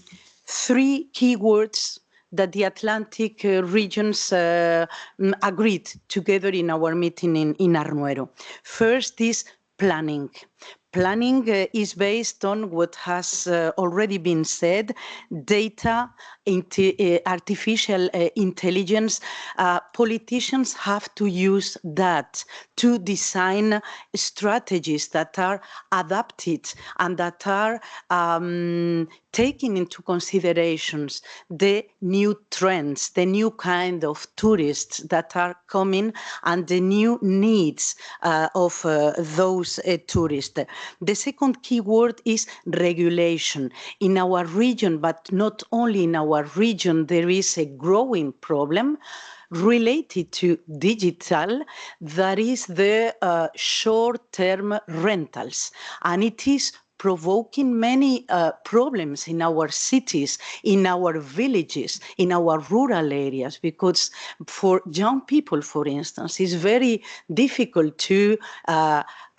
keywords that the Atlantic regions agreed together in our meeting in Arnuero. First is planning. Planning is based on what has already been said, data, artificial intelligence. Politicians have to use that to design strategies that are adapted and that are taking into considerations the new trends, the new kind of tourists that are coming, and the new needs of those tourists. The second keyword is regulation. In our region, but not only in our region, there is a growing problem related to digital, that is the short-term rentals, and it is provoking many problems in our cities, in our villages, in our rural areas, because for young people, for instance, it's very difficult to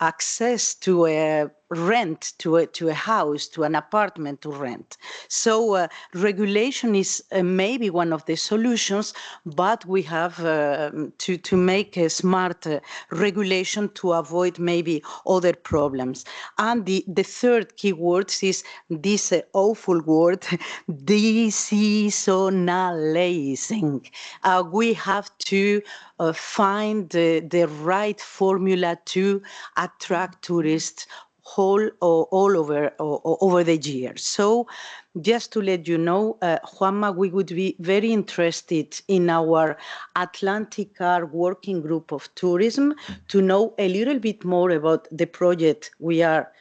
access to a rent, to a house, to an apartment to rent. So regulation is maybe one of the solutions, but we have to make a smart regulation to avoid maybe other problems. And the third keyword is this awful word, deseasonalizing. We have to find the right formula to attract tourists all over the year. So just to let you know, Juanma, we would be very interested in our Atlantic Car Working Group of Tourism to know a little bit more about the project you are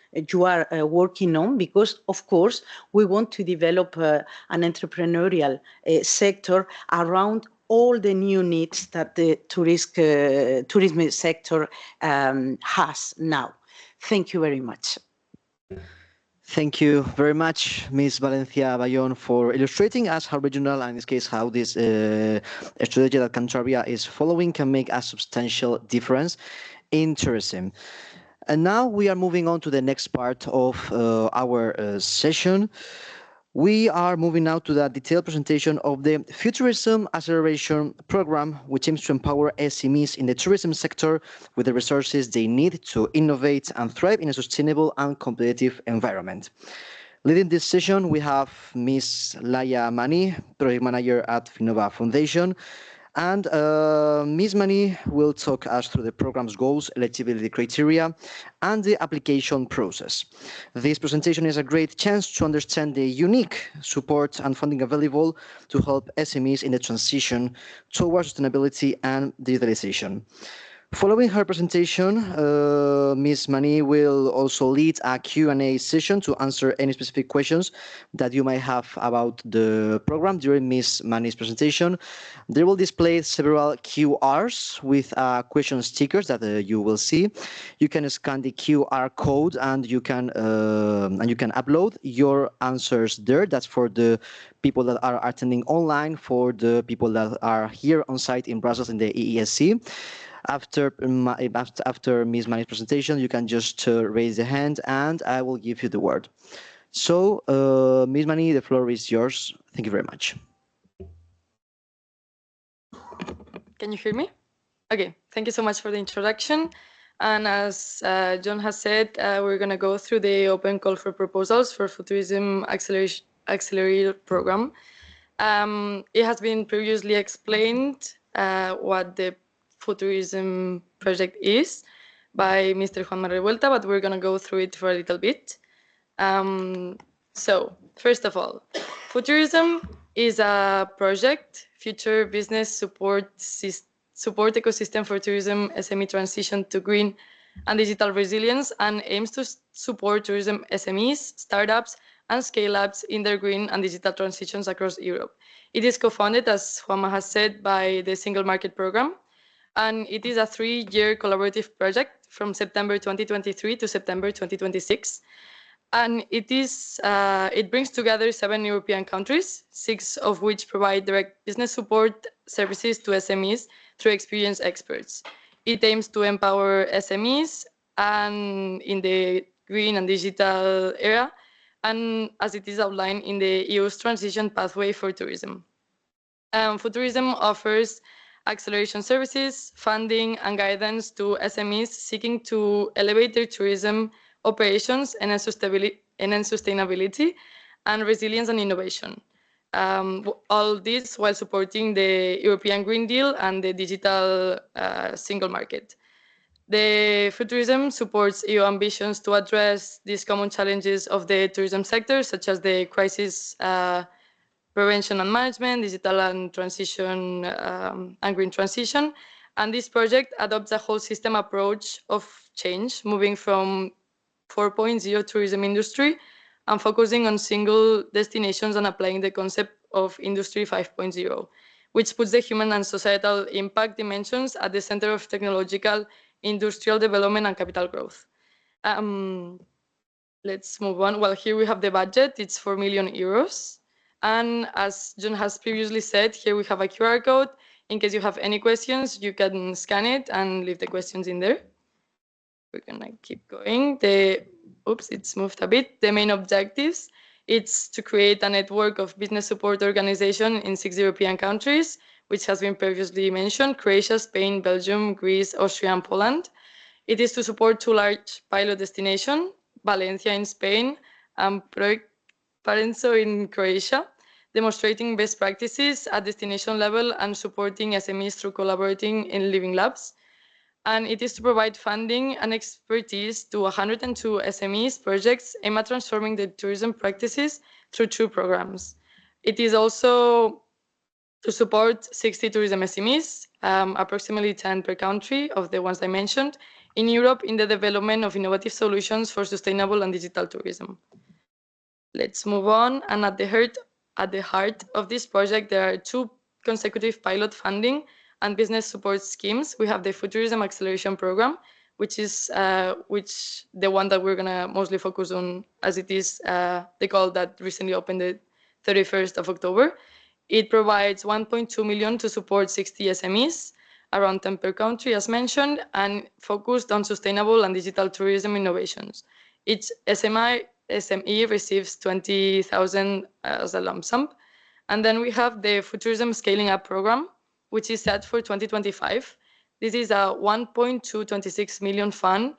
working on, because of course we want to develop an entrepreneurial sector around all the new needs that the tourism sector has now. Thank you very much. Thank you very much, Ms. Valencia Bayón, for illustrating us how regional, and in this case, how this strategy that Cantabria is following can make a substantial difference in tourism. And now we are moving on to the next part of our session. We are moving now to the detailed presentation of the Futurism Acceleration Program, which aims to empower SMEs in the tourism sector with the resources they need to innovate and thrive in a sustainable and competitive environment. Leading this session, we have Ms. Laia Mani, Project Manager at Finova Foundation. And Ms. Mani will talk us through the program's goals, eligibility criteria, and the application process. This presentation is a great chance to understand the unique support and funding available to help SMEs in the transition towards sustainability and digitalization. Following her presentation, Ms. Mani will also lead a Q&A session to answer any specific questions that you might have about the program during Ms. Mani's presentation. They will display several QRs with question stickers that you will see. You can scan the QR code and you can upload your answers there. That's for the people that are attending online, for the people that are here on site in Brussels in the EESC. After Ms. Mani's presentation, you can just raise the hand and I will give you the word. So, Ms. Mani, the floor is yours. Thank you very much. Can you hear me? Okay, thank you so much for the introduction. And as John has said, we're going to go through the open call for proposals for Futurism Accelerator Program. It has been previously explained what the Futurism project is by Mr. Juanma Revuelta, but we're going to go through it for a little bit. So, first of all, Futurism is a project, future business support ecosystem for tourism SME transition to green and digital resilience, and aims to support tourism SMEs, startups, and scale-ups in their green and digital transitions across Europe. It is co-founded, as Juanma has said, by the Single Market Program, and it is a 3-year collaborative project from September 2023 to September 2026. And it brings together 7 European countries, 6 of which provide direct business support services to SMEs through experienced experts. It aims to empower SMEs and in the green and digital era, and as it is outlined in the EU's transition pathway for tourism. Food tourism offers acceleration services, funding, and guidance to SMEs seeking to elevate their tourism operations and sustainability and resilience and innovation. All this while supporting the European Green Deal and the digital single market. The food tourism supports EU ambitions to address these common challenges of the tourism sector, such as the crisis prevention and management, digital and transition, and green transition. And this project adopts a whole system approach of change, moving from 4.0 tourism industry and focusing on single destinations and applying the concept of Industry 5.0, which puts the human and societal impact dimensions at the center of technological, industrial development and capital growth. Let's move on. Well, here we have the budget. It's 4 million euros. And as John has previously said, here we have a QR code. In case you have any questions, you can scan it and leave the questions in there. We're gonna keep going. Oops, it's moved a bit. The main objectives, it's to create a network of business support organization in 6 European countries, which has been previously mentioned: Croatia, Spain, Belgium, Greece, Austria, and Poland. It is to support 2 large pilot destinations, Valencia in Spain and Project Parenzo in Croatia, demonstrating best practices at destination level and supporting SMEs through collaborating in living labs. And it is to provide funding and expertise to 102 SMEs projects aimed at transforming the tourism practices through 2 programs. It is also to support 60 tourism SMEs, approximately 10 per country of the ones I mentioned, in Europe in the development of innovative solutions for sustainable and digital tourism. Let's move on. And at the heart of this project, there are 2 consecutive pilot funding and business support schemes. We have the Food Tourism Acceleration Program, which is the one that we're gonna mostly focus on, as it is the call that recently opened the 31st of October. It provides 1.2 million to support 60 SMEs, around 10 per country, as mentioned, and focused on sustainable and digital tourism innovations. Each SME receives 20,000 as a lump sum. And then we have the Food Tourism Scaling Up Program, which is set for 2025. This is a 1.226 million fund,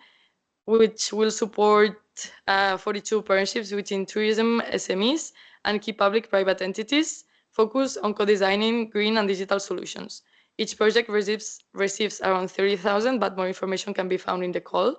which will support 42 partnerships within tourism SMEs and key public-private entities focused on co-designing green and digital solutions. Each project receives around 30,000, but more information can be found in the call.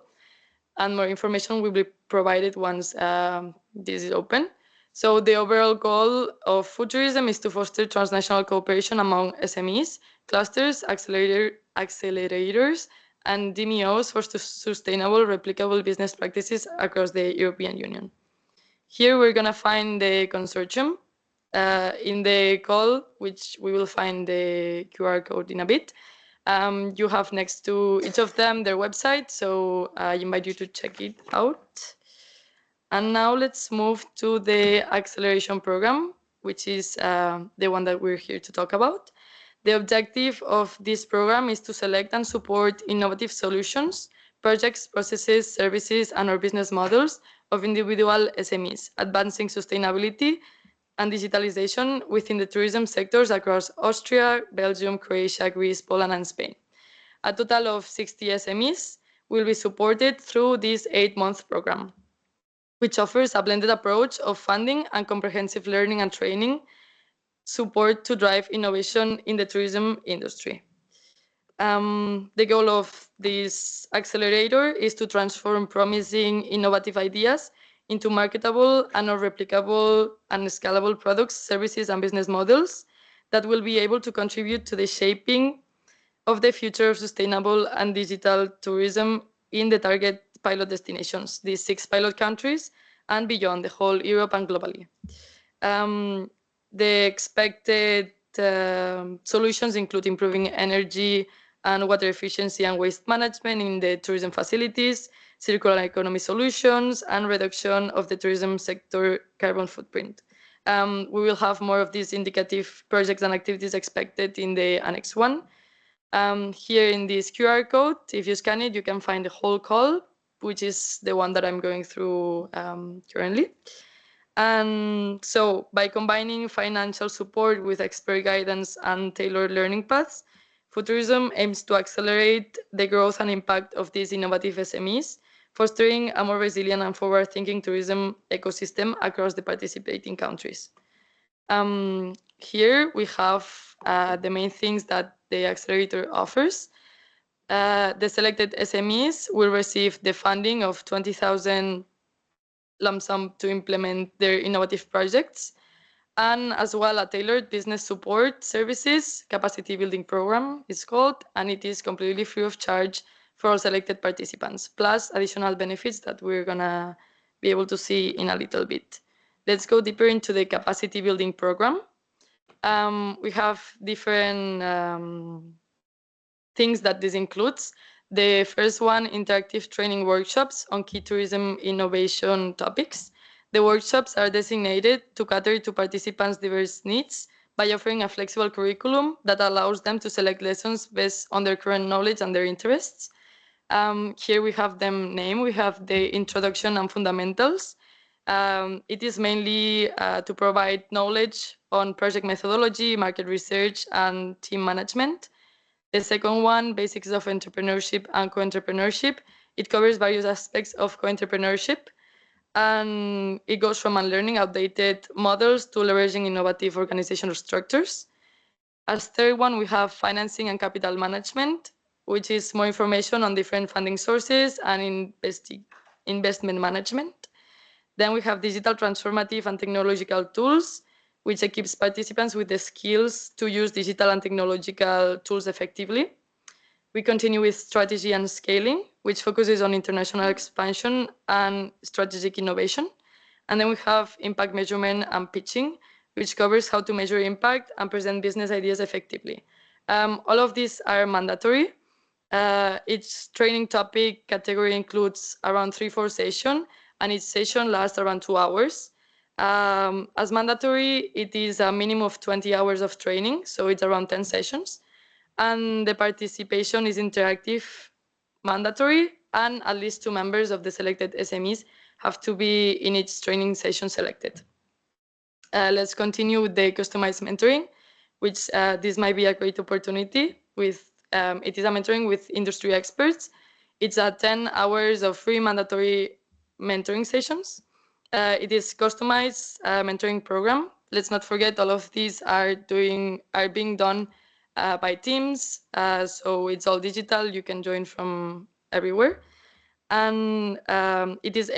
And more information will be provided once this is open. So the overall goal of food tourism is to foster transnational cooperation among SMEs, clusters, accelerators, and DMOs for sustainable, replicable business practices across the European Union. Here we're gonna find the consortium in the call, which we will find the QR code in a bit. You have next to each of them their website, so I invite you to check it out. And now let's move to the acceleration program, which is the one that we're here to talk about. The objective of this program is to select and support innovative solutions, projects, processes, services, and/or business models of individual SMEs, advancing sustainability and digitalization within the tourism sectors across Austria, Belgium, Croatia, Greece, Poland, and Spain. A total of 60 SMEs will be supported through this 8-month program, which offers a blended approach of funding and comprehensive learning and training support to drive innovation in the tourism industry. The goal of this accelerator is to transform promising innovative ideas into marketable and replicable and scalable products, services, and business models that will be able to contribute to the shaping of the future of sustainable and digital tourism in the target pilot destinations, these 6 pilot countries, and beyond the whole Europe and globally. The expected solutions include improving energy and water efficiency and waste management in the tourism facilities, circular economy solutions, and reduction of the tourism sector carbon footprint. We will have more of these indicative projects and activities expected in the Annex 1. Here in this QR code, if you scan it, you can find the whole call, which is the one that I'm going through currently. And so by combining financial support with expert guidance and tailored learning paths, Futurism aims to accelerate the growth and impact of these innovative SMEs, fostering a more resilient and forward-thinking tourism ecosystem across the participating countries. Here we have the main things that the accelerator offers. The selected SMEs will receive the funding of 20,000 lump sum to implement their innovative projects, and as well a tailored business support services capacity building program is called, and it is completely free of charge for all selected participants, plus additional benefits that we're gonna be able to see in a little bit. Let's go deeper into the capacity building program. We have different things that this includes. The first one, interactive training workshops on key tourism innovation topics. The workshops are designated to cater to participants' diverse needs by offering a flexible curriculum that allows them to select lessons based on their current knowledge and their interests. Here we have them named. We have the introduction and fundamentals. It is mainly to provide knowledge on project methodology, market research, and team management. The second one, basics of entrepreneurship and co-entrepreneurship. It covers various aspects of co-entrepreneurship, and it goes from unlearning outdated models to leveraging innovative organizational structures. As third one, we have financing and capital management, which is more information on different funding sources and investment management. Then we have digital transformative and technological tools, which equips participants with the skills to use digital and technological tools effectively. We continue with strategy and scaling, which focuses on international expansion and strategic innovation. And then we have impact measurement and pitching, which covers how to measure impact and present business ideas effectively. All of these are mandatory. Each training topic category includes around 3-4 sessions, and each session lasts around 2 hours. As mandatory, it is a minimum of 20 hours of training, so it's around 10 sessions. And the participation is interactive, mandatory, and at least 2 members of the selected SMEs have to be in each training session selected. Let's continue with the customized mentoring, which this might be a great opportunity. It is a mentoring with industry experts. It's 10 hours of free mandatory mentoring sessions. It is customized mentoring program. Let's not forget all of these are being done by teams. So it's all digital. You can join from everywhere. And it is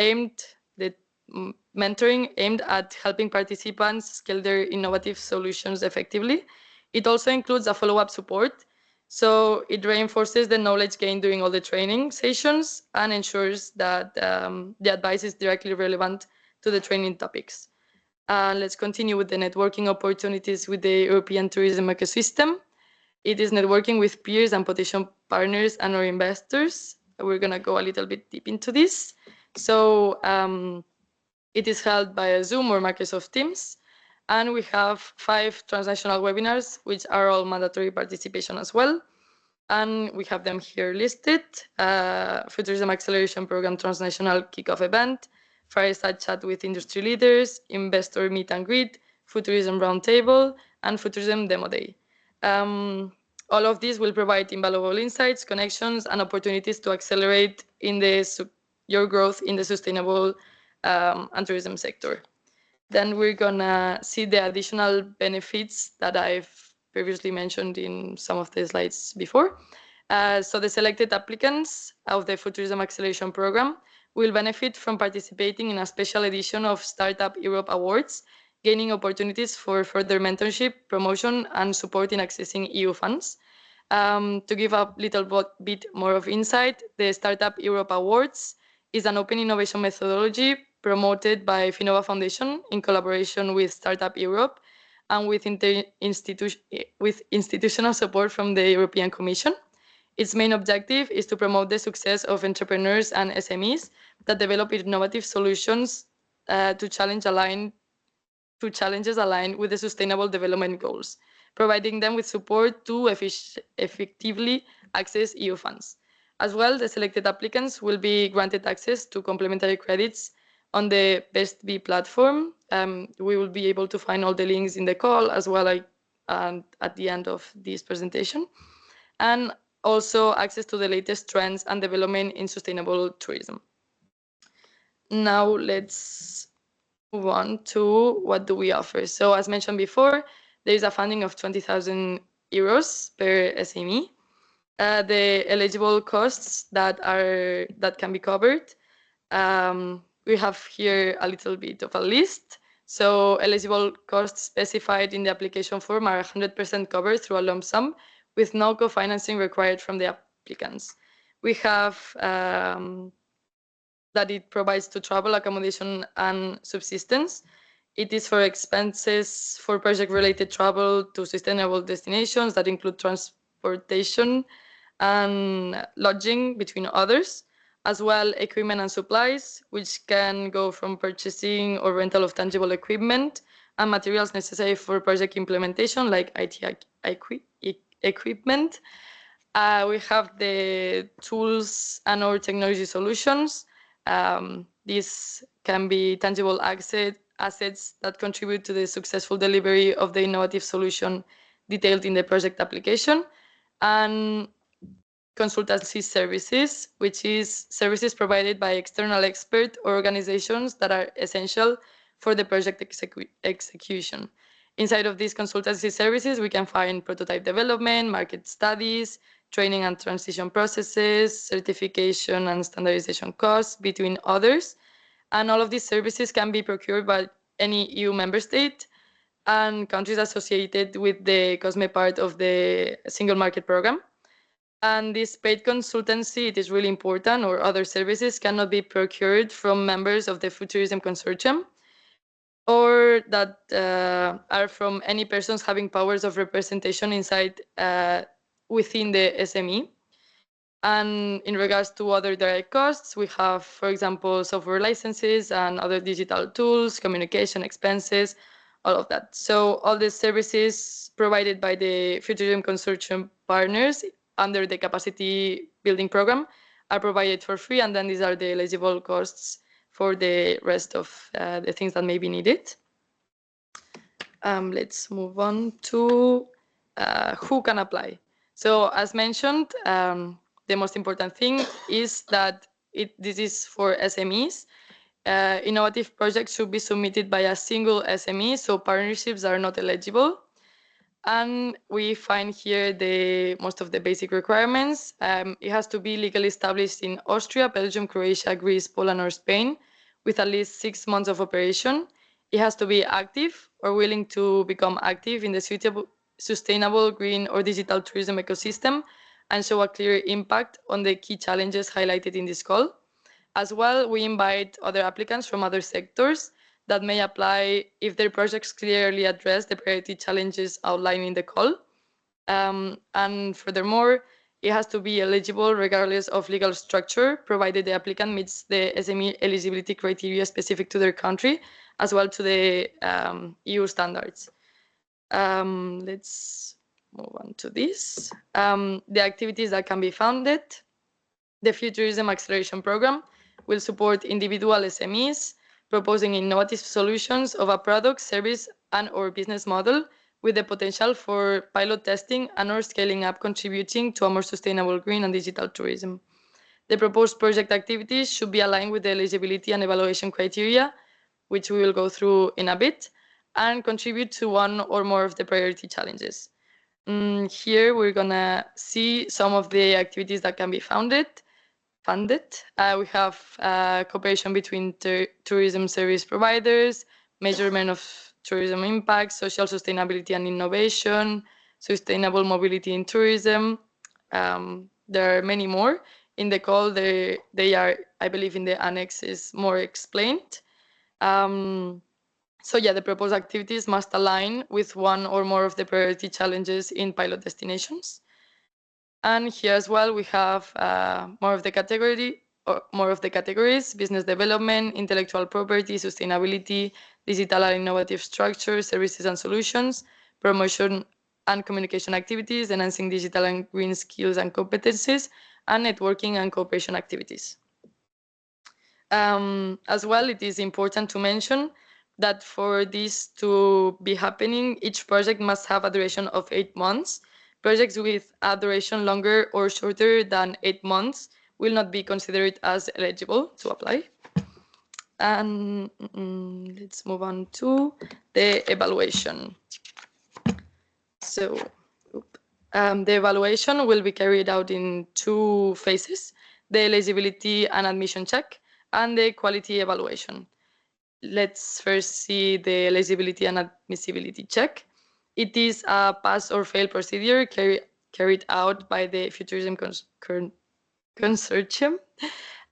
mentoring aimed at helping participants scale their innovative solutions effectively. It also includes a follow-up support. So it reinforces the knowledge gained during all the training sessions and ensures that the advice is directly relevant to the training topics. Let's continue with the networking opportunities with the European tourism ecosystem. It is networking with peers and potential partners and our investors. We're going to go a little bit deep into this. So it is held by Zoom or Microsoft Teams. And we have 5 transnational webinars, which are all mandatory participation as well. And we have them here listed. Futurism Acceleration Program Transnational Kickoff Event, Fireside Chat with Industry Leaders, Investor Meet and Greet, Futurism Roundtable, and Futurism Demo Day. All of these will provide invaluable insights, connections, and opportunities to accelerate your growth in the sustainable and tourism sector. Then we're gonna see the additional benefits that I've previously mentioned in some of the slides before. So the selected applicants of the Futurism Acceleration Program will benefit from participating in a special edition of Startup Europe Awards, gaining opportunities for further mentorship, promotion, and support in accessing EU funds. To give a little bit more of insight, the Startup Europe Awards is an open innovation methodology promoted by Finova Foundation in collaboration with Startup Europe and with institutional support from the European Commission. Its main objective is to promote the success of entrepreneurs and SMEs that develop innovative solutions to challenges aligned with the Sustainable Development Goals, providing them with support to effectively access EU funds. As well, the selected applicants will be granted access to complementary credits on the Best B platform. We will be able to find all the links in the call as well at the end of this presentation. And also access to the latest trends and development in sustainable tourism. Now let's move on to what do we offer. So as mentioned before, there is a funding of 20,000 euros per SME. The eligible costs that can be covered. We have here a little bit of a list. So eligible costs specified in the application form are 100% covered through a lump sum with no co-financing required from the applicants. We have that it provides to travel, accommodation, and subsistence. It is for expenses for project-related travel to sustainable destinations that include transportation and lodging, between others, as well equipment and supplies, which can go from purchasing or rental of tangible equipment and materials necessary for project implementation, like IT equipment. We have the tools and or technology solutions. These can be tangible assets that contribute to the successful delivery of the innovative solution detailed in the project application, and consultancy services, which is services provided by external expert or organizations that are essential for the project execution. Inside of these consultancy services, we can find prototype development, market studies, training and transition processes, certification and standardization costs, between others. And all of these services can be procured by any EU member state and countries associated with the COSME part of the Single Market Program. And this paid consultancy, it is really important, or other services cannot be procured from members of the Food Tourism Consortium, or that are from any persons having powers of representation inside within the SME. And in regards to other direct costs, we have, for example, software licenses and other digital tools, communication expenses, all of that. So all the services provided by the Futurism Consortium partners under the capacity building program are provided for free, and then these are the eligible costs for the rest of the things that may be needed. Let's move on to who can apply. So as mentioned, the most important thing is that this is for SMEs. Innovative projects should be submitted by a single SME, so partnerships are not eligible. And we find here most of the basic requirements. It has to be legally established in Austria, Belgium, Croatia, Greece, Poland, or Spain, with at least 6 months of operation. It has to be active or willing to become active in the sustainable, green, or digital tourism ecosystem and show a clear impact on the key challenges highlighted in this call. As well, we invite other applicants from other sectors that may apply if their projects clearly address the priority challenges outlined in the call. And furthermore, it has to be eligible regardless of legal structure, provided the applicant meets the SME eligibility criteria specific to their country, as well to the EU standards. Let's move on to this. The activities that can be funded. The Futurism Acceleration Program will support individual SMEs proposing innovative solutions of a product, service, and or business model with the potential for pilot testing and or scaling up, contributing to a more sustainable green and digital tourism. The proposed project activities should be aligned with the eligibility and evaluation criteria, which we will go through in a bit, and contribute to one or more of the priority challenges. Here we're gonna see some of the activities that can be funded. We have cooperation between tourism service providers, measurement of tourism impact, social sustainability and innovation, sustainable mobility in tourism. There are many more. In the call, they are, I believe, in the annexes more explained. So yeah, the proposed activities must align with one or more of the priority challenges in pilot destinations. And here as well, we have more of the categories: business development, intellectual property, sustainability, digital and innovative structures, services and solutions, promotion and communication activities, enhancing digital and green skills and competencies, and networking and cooperation activities. As well, it is important to mention that for this to be happening, each project must have a duration of 8 months. Projects with a duration longer or shorter than 8 months will not be considered as eligible to apply. And let's move on to the evaluation. So the evaluation will be carried out in 2 phases: the eligibility and admission check and the quality evaluation. Let's first see the eligibility and admissibility check. It is a pass or fail procedure carried out by the Futurism Consortium,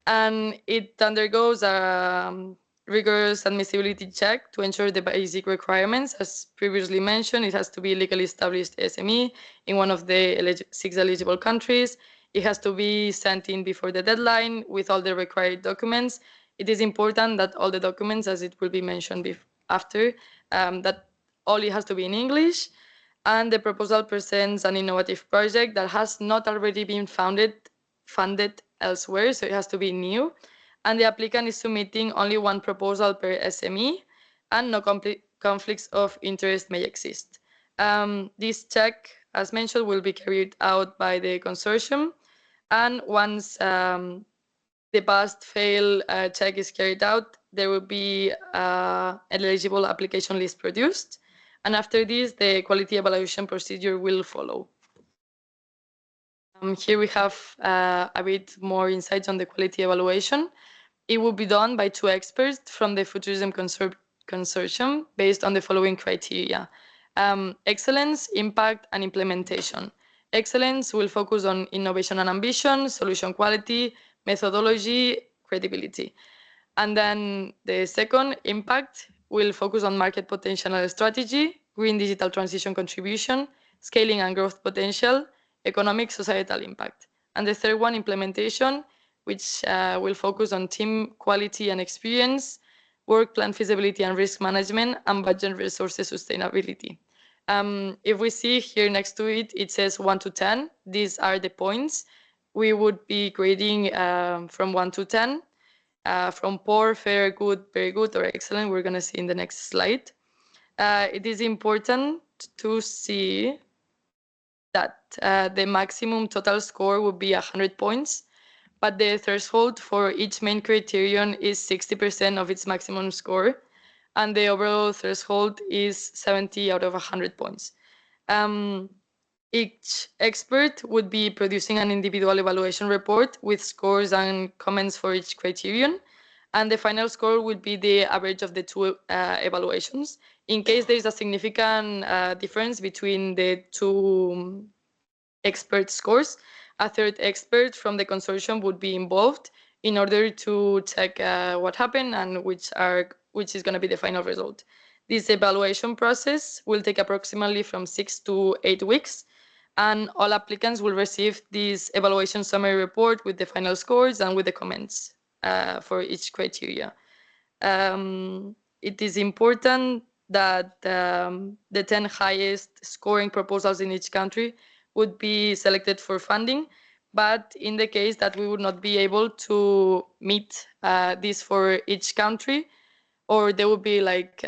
and it undergoes a rigorous admissibility check to ensure the basic requirements. As previously mentioned, it has to be legally established SME in one of the 6 eligible countries. It has to be sent in before the deadline with all the required documents. It is important that all the documents, as it will be mentioned after, that all it has to be in English, and the proposal presents an innovative project that has not already been funded elsewhere, so it has to be new, and the applicant is submitting only 1 proposal per SME, and no conflicts of interest may exist. This check, as mentioned, will be carried out by the consortium, and once the pass-fail check is carried out, there will be an eligible application list produced, and after this, the quality evaluation procedure will follow. Here we have a bit more insights on the quality evaluation. It will be done by 2 experts from the Futurism Consortium based on the following criteria: excellence, impact, and implementation. Excellence will focus on innovation and ambition, solution quality, methodology, credibility. And then the second, impact, will focus on market potential and strategy, green digital transition contribution, scaling and growth potential, economic societal impact. And the third one, implementation, which will focus on team quality and experience, work plan feasibility and risk management, and budget resources sustainability. If we see here next to it, it says 1 to 10. These are the points. We would be grading from 1 to 10. From poor, fair, good, very good, or excellent, we're going to see in the next slide. It is important to see that the maximum total score would be 100 points, but the threshold for each main criterion is 60% of its maximum score, and the overall threshold is 70 out of 100 points. Each expert would be producing an individual evaluation report with scores and comments for each criterion, and the final score would be the average of the 2 evaluations. In case there is a significant difference between the 2 expert scores, a third expert from the consortium would be involved in order to check what happened and which is going to be the final result. This evaluation process will take approximately from 6 to 8 weeks, and all applicants will receive this evaluation summary report with the final scores and with the comments for each criteria. It is important that the 10 highest scoring proposals in each country would be selected for funding, but in the case that we would not be able to meet this for each country, or there would be like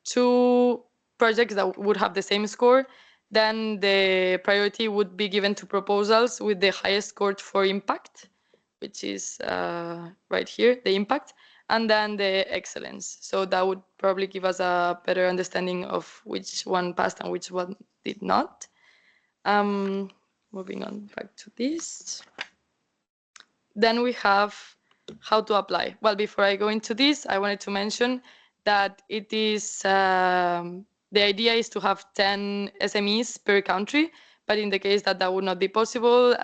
2 projects that would have the same score, then the priority would be given to proposals with the highest score for impact, which is right here, the impact, and then the excellence. So that would probably give us a better understanding of which one passed and which one did not. Moving on back to this. Then we have how to apply. Well, before I go into this, I wanted to mention that it is The idea is to have 10 SMEs per country, but in the case that that would not be possible,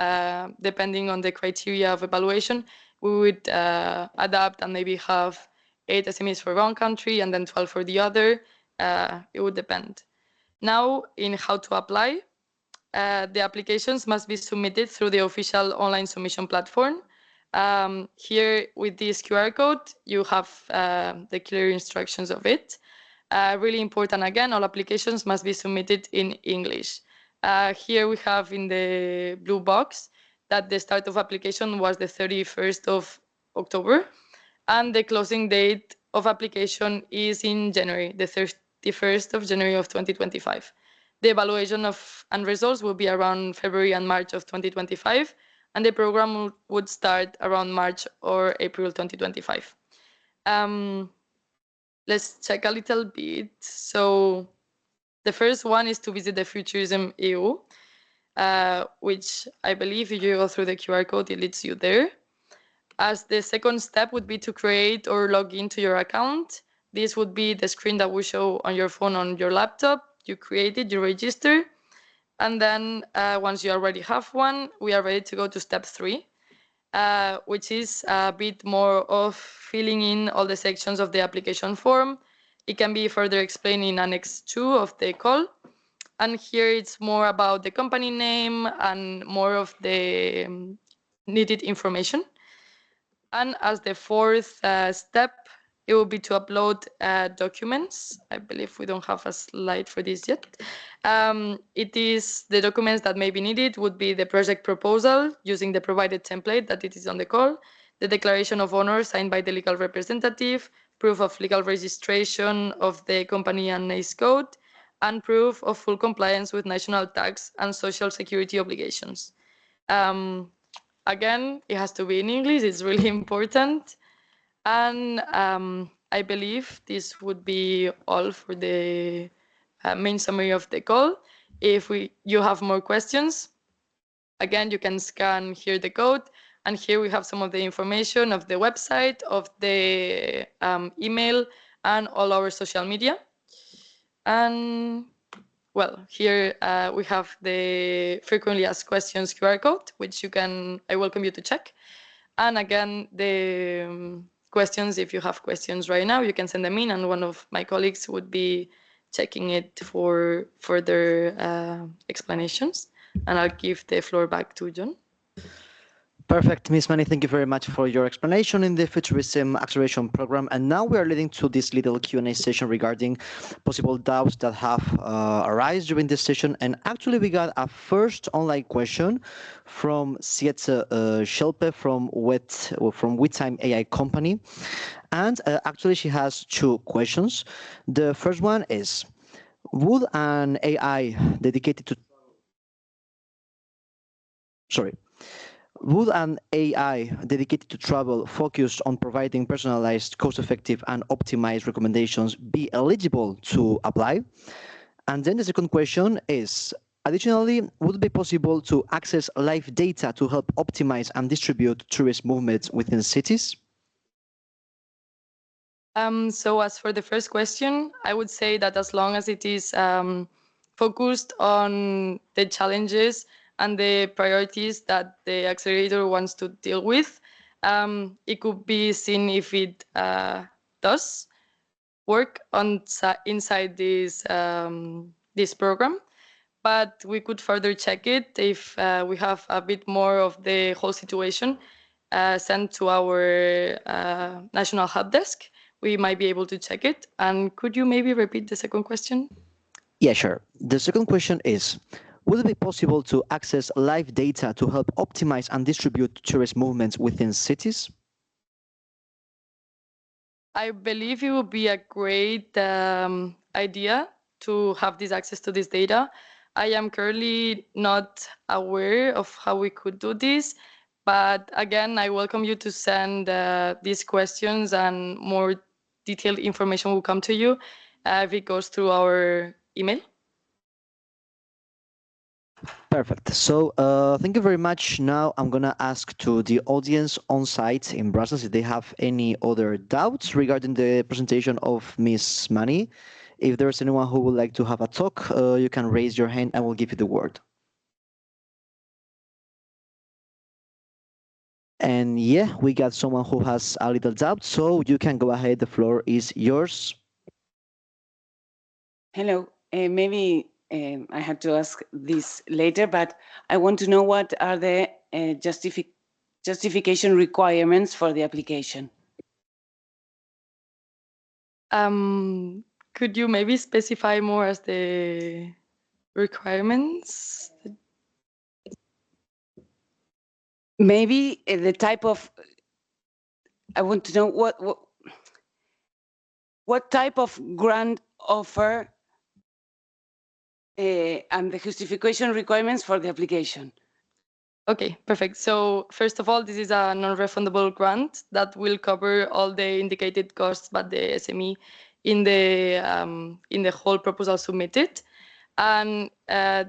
depending on the criteria of evaluation, we would adapt and maybe have 8 SMEs for one country and then 12 for the other. It would depend. Now, in how to apply, the applications must be submitted through the official online submission platform. Here, with this QR code, you have the clear instructions of it. Really important, again, all applications must be submitted in English. Here we have in the blue box that the start of application was the 31st of October, and the closing date of application is in January, the 31st of January of 2025. The evaluation and results will be around February and March of 2025, and the program would start around March or April 2025. Let's check a little bit. So the first one is to visit the Futurism EU, which I believe if you go through the QR code, it leads you there. As the second step would be to create or log into your account. This would be the screen that will show on your phone, on your laptop. You create it, you register, and then once you already have one, we are ready to go to step 3, which is a bit more of filling in all the sections of the application form. It can be further explained in Annex 2 of the call. And here it's more about the company name and more of the needed information. And as the fourth step, it will be to upload documents. I believe we don't have a slide for this yet. It is the documents that may be needed would be the project proposal using the provided template that it is on the call, the declaration of honor signed by the legal representative, proof of legal registration of the company and NACE code, and proof of full compliance with national tax and social security obligations. Again, it has to be in English. It's really important. And I believe this would be all for the main summary of the call. If you have more questions, again, you can scan here the code. And here we have some of the information of the website, of the email, and all our social media. And well, here we have the frequently asked questions QR code, which I welcome you to check. And again, the questions, if you have questions right now, you can send them in, and one of my colleagues would be checking it for further explanations. And I'll give the floor back to John. Perfect, Ms. Mani, thank you very much for your explanation in the Futurism Acceleration Program. And now we are leading to this little Q&A session regarding possible doubts that have arisen during this session. And actually, we got a first online question from Sietse Schelpe from WeTime AI Company. And actually, she has 2 questions. The first one is, would an AI dedicated to... Sorry. Would an AI dedicated to travel focused on providing personalized, cost-effective, and optimized recommendations be eligible to apply? And then the second question is, additionally, would it be possible to access live data to help optimize and distribute tourist movements within cities? So as for the first question, I would say that as long as it is focused on the challenges and the priorities that the accelerator wants to deal with, it could be seen if it does work inside this program. But we could further check it if we have a bit more of the whole situation sent to our national help desk. We might be able to check it. And could you maybe repeat the second question? Yeah, sure. The second question is, would it be possible to access live data to help optimize and distribute tourist movements within cities? I believe it would be a great idea to have this access to this data. I am currently not aware of how we could do this, but again, I welcome you to send these questions, and more detailed information will come to you if it goes through our email. Perfect. So thank you very much. Now I'm going to ask to the audience on site in Brussels if they have any other doubts regarding the presentation of Ms. Mani. If there's anyone who would like to have a talk, you can raise your hand and we'll give you the word. And yeah, we got someone who has a little doubt, so you can go ahead. The floor is yours. Hello. Maybe I had to ask this later, but I want to know what are the justification requirements for the application. Could you maybe specify more as the requirements? Maybe the type of, I want to know what type of grant offer and the justification requirements for the application. Okay, perfect. So first of all, this is a non-refundable grant that will cover all the indicated costs by the SME in the whole proposal submitted. And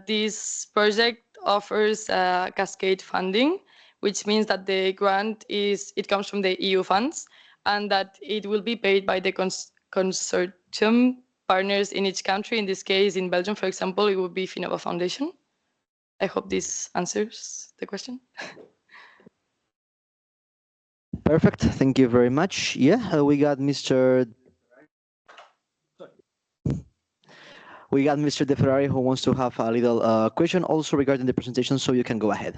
this project offers cascade funding, which means that the grant comes from the EU funds and that it will be paid by the consortium partners in each country. In this case, in Belgium, for example, it would be Finova Foundation. I hope this answers the question. Perfect. Thank you very much. Yeah, we got Mr. De Ferrari who wants to have a little question also regarding the presentation, so you can go ahead.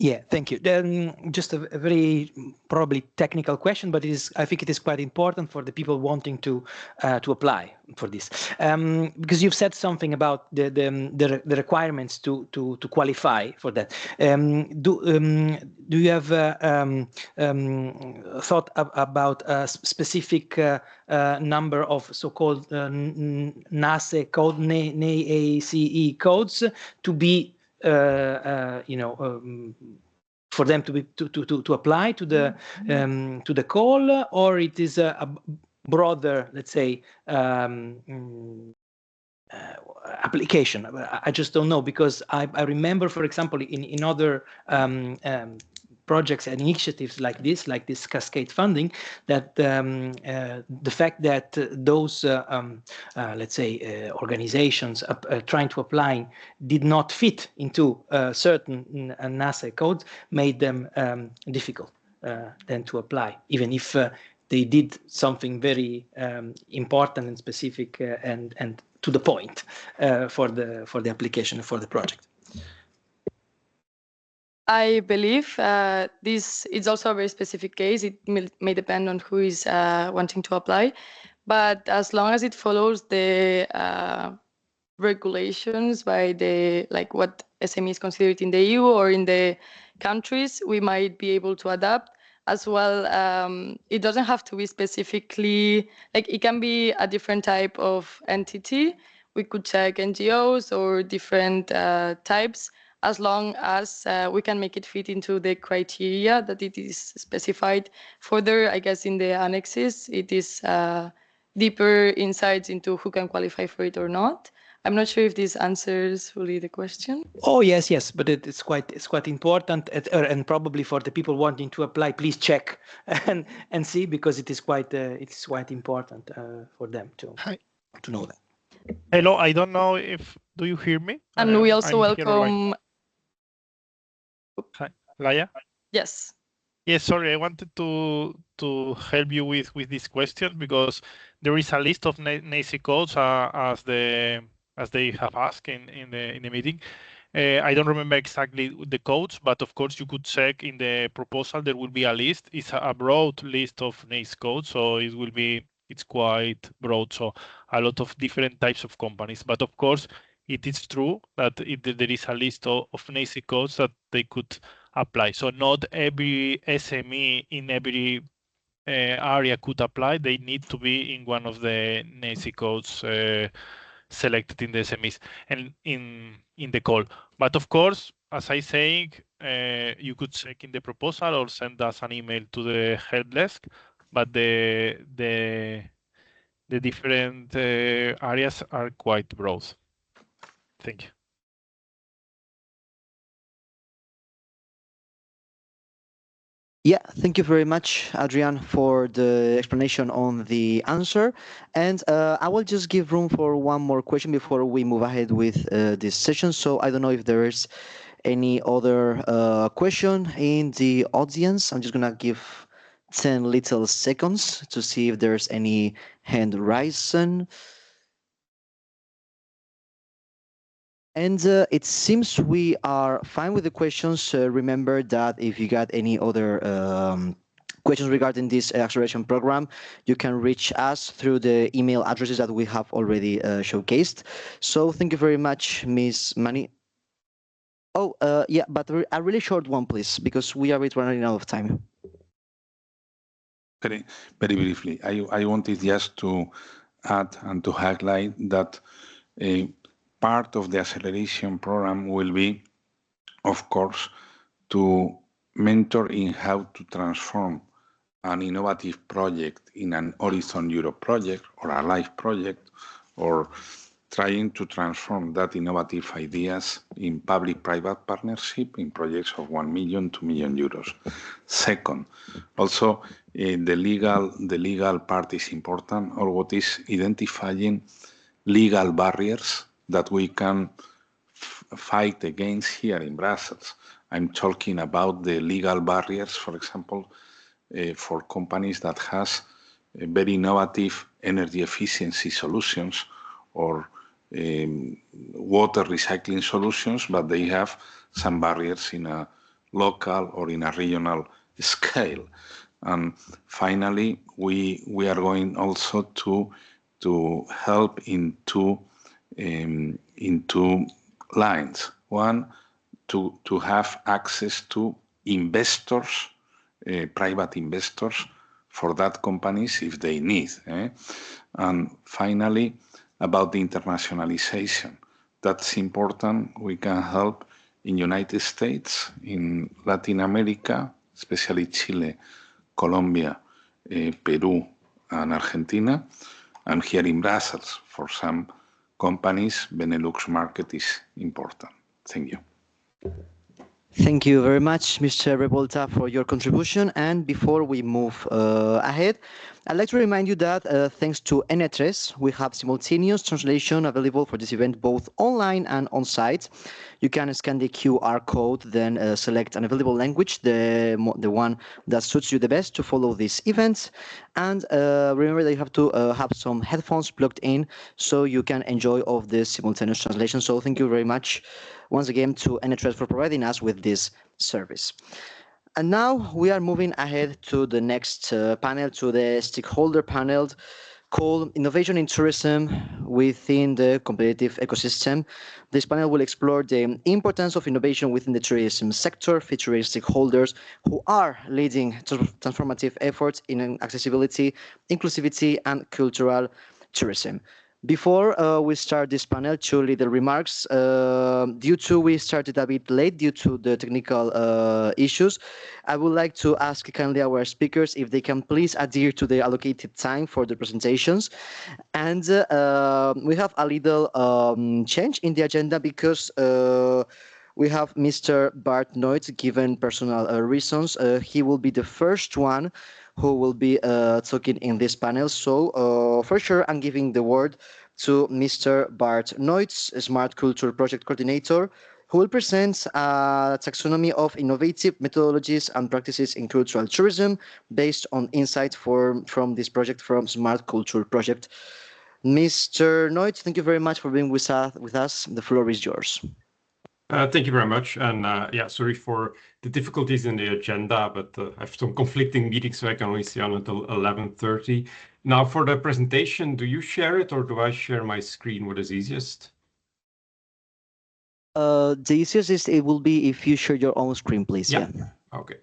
Yeah, thank you. Then just a very probably technical question, but I think it is quite important for the people wanting to apply for this, because you've said something about the requirements to qualify for that. Do you have thought about a specific number of so-called NACE code, NACE codes to be for them to apply to the call, or it is a broader, let's say, application? I just don't know, because I remember, for example, in other projects and initiatives like this cascade funding, that the fact that those let's say organizations trying to apply did not fit into certain NACE codes made them difficult then to apply, even if they did something very important and specific and to the point for the application, for the project. I believe this is also a very specific case. It may depend on who is wanting to apply, but as long as it follows the regulations by what SME is considered in the EU or in the countries, we might be able to adapt as well. It doesn't have to be specifically, it can be a different type of entity. We could check NGOs or different types, as long as we can make it fit into the criteria that it is specified. Further, I guess in the annexes, it is deeper insights into who can qualify for it or not. I'm not sure if this answers fully the question. Oh yes, but it's quite important, and probably for the people wanting to apply, please check and see, because it is quite important for them to know that. Hello, I don't know if do you hear me? And we also welcome. Hi, Laia? Yes. Yes, sorry, I wanted to help you with this question, because there is a list of NACE codes as they have asked in the meeting. I don't remember exactly the codes, but of course you could check in the proposal. There will be a list. It's a broad list of NACE codes, so it's quite broad. So a lot of different types of companies. But of course, it is true that there is a list of NACE codes that they could apply. So not every SME in every area could apply. They need to be in one of the NACE codes selected in the SMEs and in the call. But of course, as I saying, you could check in the proposal or send us an email to the help desk. But the different areas are quite broad. Thank you. Yeah, thank you very much, Adrian, for the explanation on the answer. And I will just give room for one more question before we move ahead with this session. So I don't know if there is any other question in the audience. I'm just gonna give 10 little seconds to see if there's any hand risen. And it seems we are fine with the questions. Remember that if you got any other questions regarding this acceleration program, you can reach us through the email addresses that we have already showcased. So thank you very much, Miss Mani. Oh, yeah, but a really short one, please, because we are running out of time. Very, very briefly, I wanted just to add and to highlight that a part of the acceleration program will be, of course, to mentor in how to transform an innovative project in an Horizon Europe project or a LIFE project, or trying to transform that innovative ideas in public-private partnership in projects of 1 million, 2 million euros. Second, also the legal part is important, or what is identifying legal barriers that we can fight against here in Brussels. I'm talking about the legal barriers, for example, for companies that has very innovative energy efficiency solutions or water recycling solutions, but they have some barriers in a local or in a regional scale. And finally, we are going also to help in two lines. One, to have access to investors, private investors for that companies if they need. And finally, about the internationalization. That's important. We can help in United States, in Latin America, especially Chile, Colombia, Peru, and Argentina, and here in Brussels for some companies, Benelux market is important. Thank you. Thank you very much, Mr. Revolta, for your contribution. And before we move ahead, I'd like to remind you that thanks to N3, we have simultaneous translation available for this event both online and on site. You can scan the QR code, then select an available language, the one that suits you the best to follow this event. And remember that you have to have some headphones plugged in so you can enjoy of this simultaneous translation. So thank you very much once again to N3 for providing us with this service. And now we are moving ahead to the next panel, to the stakeholder panel called Innovation in Tourism within the Competitive Ecosystem. This panel will explore the importance of innovation within the tourism sector, featuring stakeholders who are leading transformative efforts in accessibility, inclusivity, and cultural tourism. Before we start this panel, two little remarks. Due to we started a bit late due to the technical issues, I would like to ask kindly our speakers if they can please adhere to the allocated time for the presentations. And we have a little change in the agenda because we have Mr. Bart Noit, given personal reasons. He will be the first one who will be talking in this panel. So for sure, I'm giving the word to Mr. Bart Noitz, Smart Culture Project Coordinator, who will present a taxonomy of innovative methodologies and practices in cultural tourism based on insights from this project from Smart Culture Project. Mr. Noitz, thank you very much for being with us. The floor is yours. Thank you very much. And yeah, sorry for the difficulties in the agenda, but I have some conflicting meetings, so I can only stay on until 11:30. Now, for the presentation, do you share it or do I share my screen? What is easiest? The easiest is it will be if you share your own screen, please. Yeah. Okay.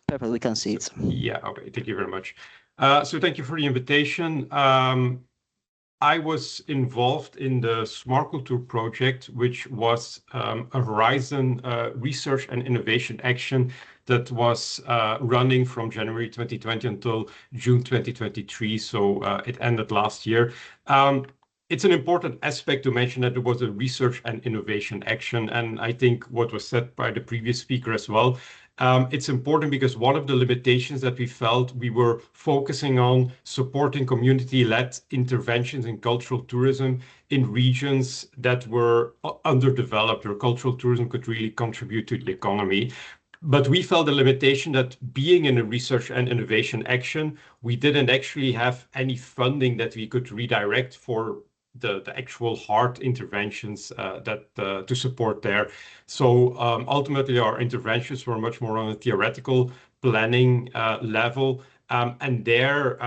Perfect. We can see it. Yeah. Okay. Thank you very much. So thank you for the invitation. I was involved in the Smart Culture project, which was a Horizon research and innovation action that was running from January 2020 until June 2023. So it ended last year. it's an important aspect to mention that there was a research and innovation action. And I think what was said by the previous speaker as well, it's important because one of the limitations that we felt, we were focusing on supporting community-led interventions in cultural tourism in regions that were underdeveloped, where cultural tourism could really contribute to the economy. But we felt the limitation that being in a research and innovation action, we didn't actually have any funding that we could redirect for the actual hard interventions to support there. So ultimately, our interventions were much more on a theoretical planning level. And there,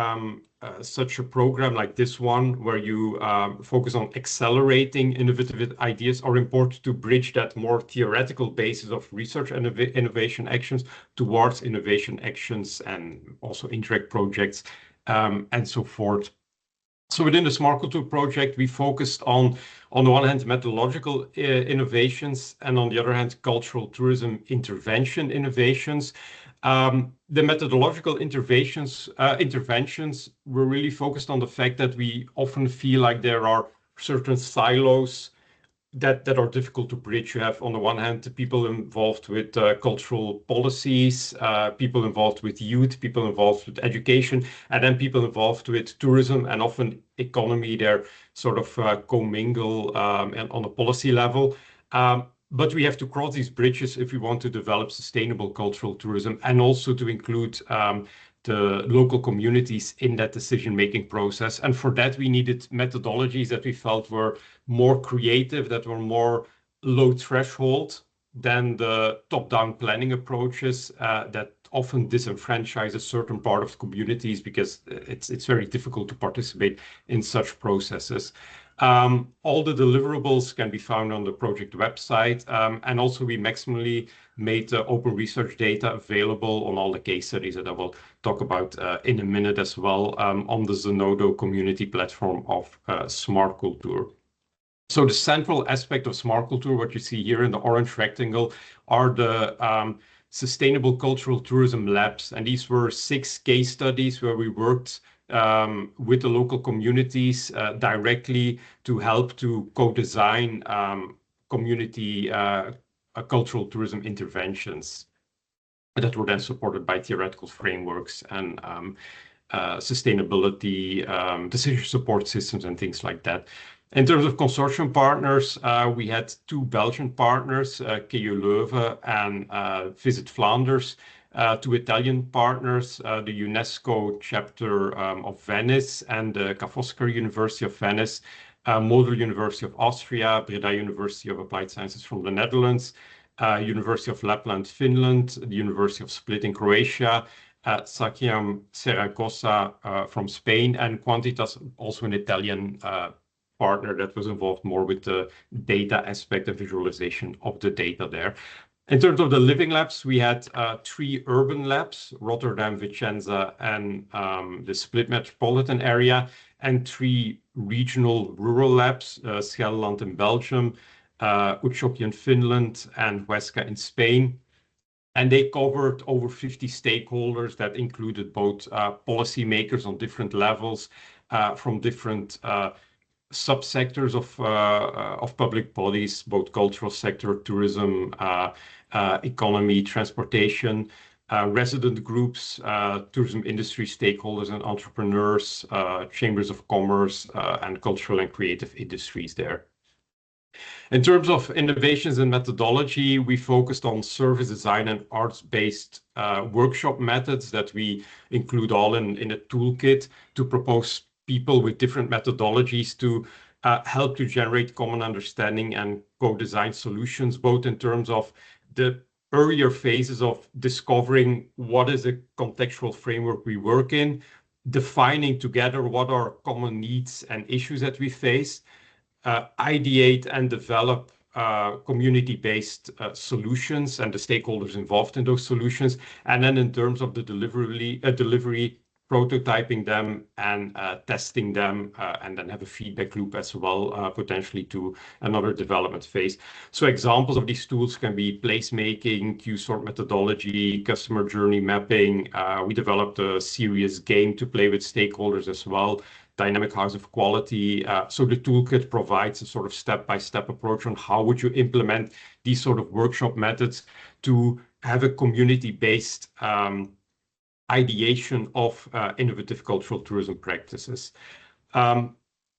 such a program like this one, where you focus on accelerating innovative ideas, are important to bridge that more theoretical basis of research and innovation actions towards innovation actions and also indirect projects and so forth. So within the Smart Culture project, we focused on the one hand, methodological innovations, and on the other hand, cultural tourism intervention innovations. The methodological interventions were really focused on the fact that we often feel like there are certain silos that are difficult to bridge. You have, on the one hand, the people involved with cultural policies, people involved with youth, people involved with education, and then people involved with tourism and often economy. They're sort of commingle and on a policy level. But we have to cross these bridges if we want to develop sustainable cultural tourism, and also to include the local communities in that decision-making process. And for that, we needed methodologies that we felt were more creative, that were more low threshold than the top-down planning approaches that often disenfranchise a certain part of communities because it's very difficult to participate in such processes. All the deliverables can be found on the project website, and also we maximally made open research data available on all the case studies that I will talk about in a minute as well on the Zenodo community platform of Smart Culture. So the central aspect of Smart Culture, what you see here in the orange rectangle, are the sustainable cultural tourism labs. And these were 6 case studies where we worked with the local communities directly to help to co-design community cultural tourism interventions that were then supported by theoretical frameworks and sustainability, decision support systems and things like that. In terms of consortium partners, we had 2 Belgian partners, KU Leuven and Visit Flanders, 2 Italian partners, the UNESCO chapter of Venice and the Ca' Foscari University of Venice, Model University of Austria, Breda University of Applied Sciences from the Netherlands, University of Lapland, Finland, the University of Split in Croatia, Sachiam Saragossa from Spain, and Quantitas, also an Italian partner that was involved more with the data aspect and visualization of the data there. In terms of the living labs, we had 3 urban labs, Rotterdam, Vicenza, and the Split metropolitan area, and 3 regional rural labs, Schelleland in Belgium, Ucciocchi in Finland, and Huesca in Spain. And they covered over 50 stakeholders that included both policymakers on different levels from different subsectors of public bodies, both cultural sector, tourism, economy, transportation, resident groups, tourism industry stakeholders and entrepreneurs, chambers of commerce, and cultural and creative industries there. In terms of innovations and methodology, we focused on service design and arts-based workshop methods that we include all in a toolkit to propose people with different methodologies to help to generate common understanding and co-design solutions, both in terms of the earlier phases of discovering what is a contextual framework we work in, defining together what are common needs and issues that we face, ideate and develop community-based solutions and the stakeholders involved in those solutions. And then in terms of the delivery, prototyping them and testing them, and then have a feedback loop as well, potentially to another development phase. So examples of these tools can be placemaking, Q-sort methodology, customer journey mapping. We developed a serious game to play with stakeholders as well dynamic house of quality. So the toolkit provides a sort of step-by-step approach on how would you implement these sort of workshop methods to have a community-based ideation of innovative cultural tourism practices.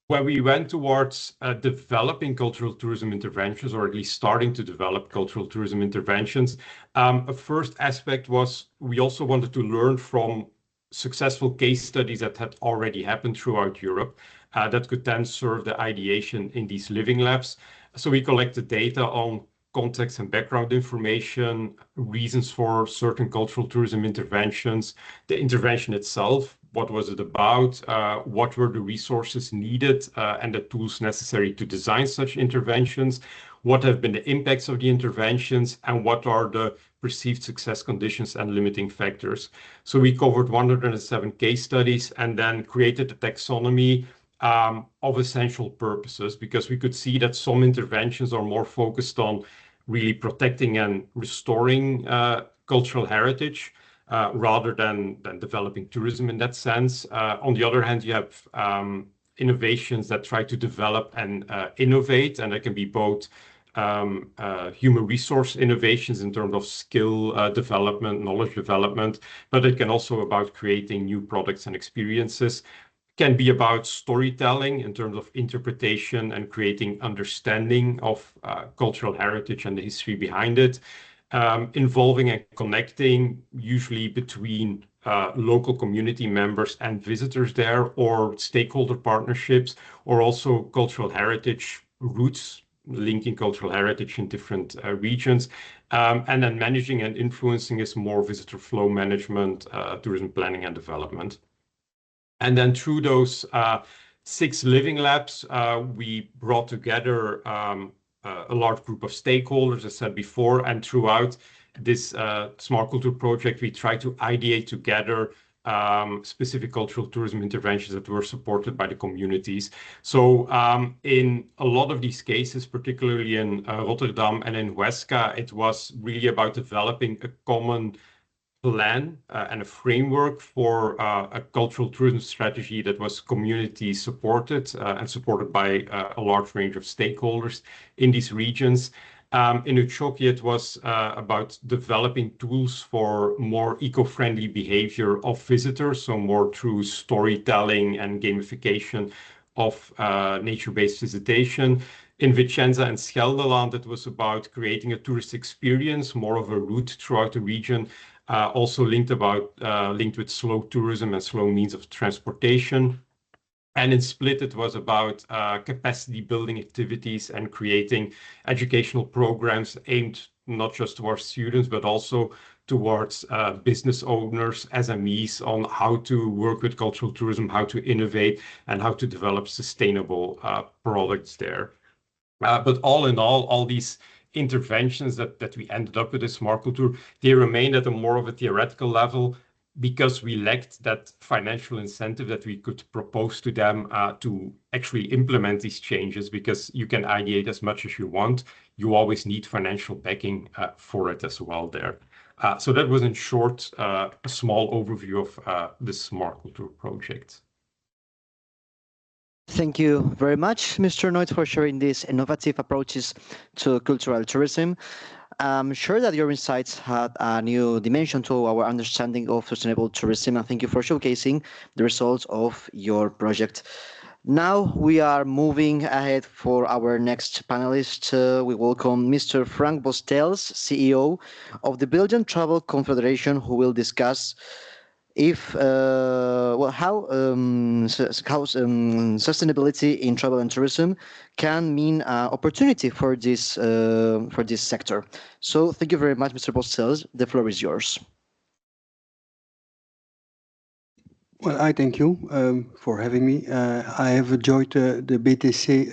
When we went towards developing cultural tourism interventions, or at least starting to develop cultural tourism interventions, a first aspect was we also wanted to learn from successful case studies that had already happened throughout Europe that could then serve the ideation in these living labs. So we collected data on context and background information, reasons for certain cultural tourism interventions, the intervention itself, what was it about, what were the resources needed and the tools necessary to design such interventions, what have been the impacts of the interventions, and what are the perceived success conditions and limiting factors. So we covered 107 case studies and then created a taxonomy of essential purposes, because we could see that some interventions are more focused on really protecting and restoring cultural heritage rather than developing tourism in that sense. On the other hand, you have innovations that try to develop and innovate, and that can be both human resource innovations in terms of skill development, knowledge development, but it can also about creating new products and experiences. Can be about storytelling in terms of interpretation and creating understanding of cultural heritage and the history behind it, involving and connecting usually between local community members and visitors there, or stakeholder partnerships, or also cultural heritage routes, linking cultural heritage in different regions. And then managing and influencing is more visitor flow management, tourism planning and development. And then through those 6 living labs, we brought together a large group of stakeholders, as I said before, and throughout this Smart Culture project, we try to ideate together specific cultural tourism interventions that were supported by the communities. So in a lot of these cases, particularly in Rotterdam and in Huesca, it was really about developing a common plan and a framework for a cultural tourism strategy that was community supported and supported by a large range of stakeholders in these regions. In Utsjoki, it was about developing tools for more eco-friendly behavior of visitors, so more through storytelling and gamification of nature-based visitation. In Vicenza and Scheldeland, it was about creating a tourist experience, more of a route throughout the region, also linked with slow tourism and slow means of transportation. And in Split, it was about capacity building activities and creating educational programs aimed not just towards students, but also towards business owners, SMEs, on how to work with cultural tourism, how to innovate, and how to develop sustainable products there. But all in all these interventions that we ended up with this Smart Culture, they remained at a more of a theoretical level, because we lacked that financial incentive that we could propose to them to actually implement these changes, because you can ideate as much as you want. You always need financial backing for it as well there. So that was in short a small overview of the Smart Culture project. Thank you very much, Mr. Noit, for sharing these innovative approaches to cultural tourism. I'm sure that your insights had a new dimension to our understanding of sustainable tourism, and thank you for showcasing the results of your project. Now we are moving ahead for our next panelist. We welcome Mr. Frank Bostels, CEO of the Belgian Travel Confederation, who will discuss how sustainability in travel and tourism can mean opportunity for this sector. So thank you very much, Mr. Bostels. The floor is yours. Well, I thank you for having me. I have joined the BTC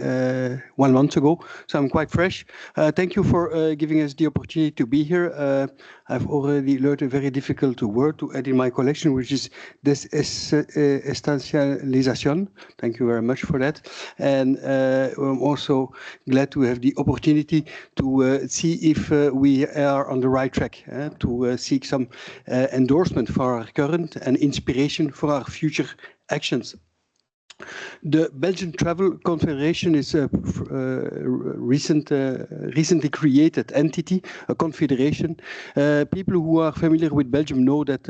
1 month ago, so I'm quite fresh. Thank you for giving us the opportunity to be here. I've already learned a very difficult word to add in my collection, which is desessentialisation. Thank you very much for that. And I'm also glad to have the opportunity to see if we are on the right track, to seek some endorsement for our current and inspiration for our future actions. The Belgian Travel Confederation is a recently created entity, a confederation. People who are familiar with Belgium know that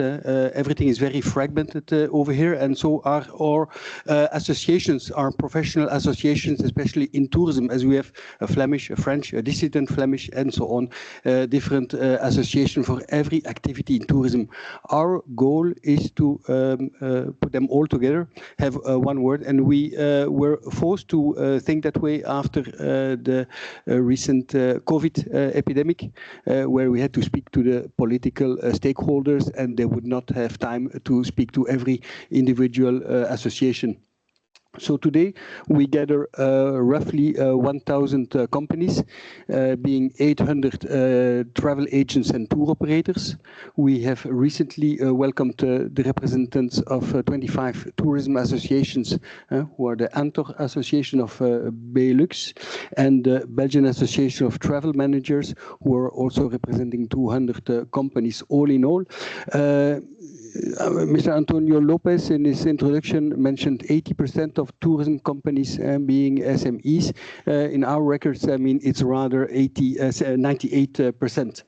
everything is very fragmented over here, and so are our associations, our professional associations, especially in tourism, as we have a Flemish, a French, a dissident Flemish, and so on, different association for every activity in tourism. Our goal is to put them all together, have one word, and we were forced to think that way after the recent COVID epidemic, where we had to speak to the political stakeholders, and they would not have time to speak to every individual association. So today we gather roughly 1,000 companies, being 800 travel agents and tour operators. We have recently welcomed the representatives of 25 tourism associations, who are the Antor Association of Benelux and the Belgian Association of Travel Managers, who are also representing 200 companies. All in all, Mr. Antonio Lopez, in his introduction, mentioned 80% of tourism companies being SMEs. In our records, I mean, it's rather 98%.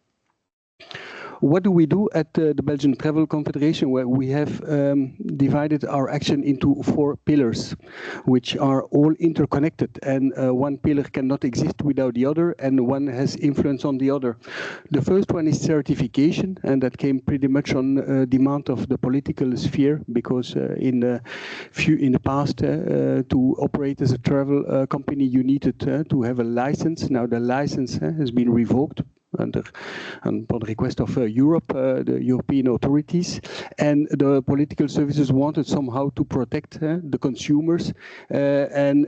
What do we do at the Belgian Travel Confederation? Well, we have divided our action into 4 pillars, which are all interconnected, and one pillar cannot exist without the other, and one has influence on the other. The first one is certification, and that came pretty much on demand of the political sphere, because in the past, to operate as a travel company, you needed to have a license. Now the license has been revoked upon request of Europe, the European authorities, and the political services wanted somehow to protect the consumers, and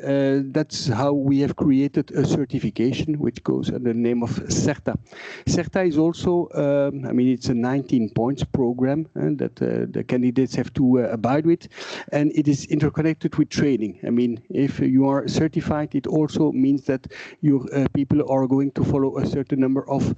that's how we have created a certification which goes under the name of CERTA. CERTA is also, I mean, it's a 19 points program that the candidates have to abide with, and it is interconnected with training. I mean, if you are certified, it also means that your people are going to follow a certain number of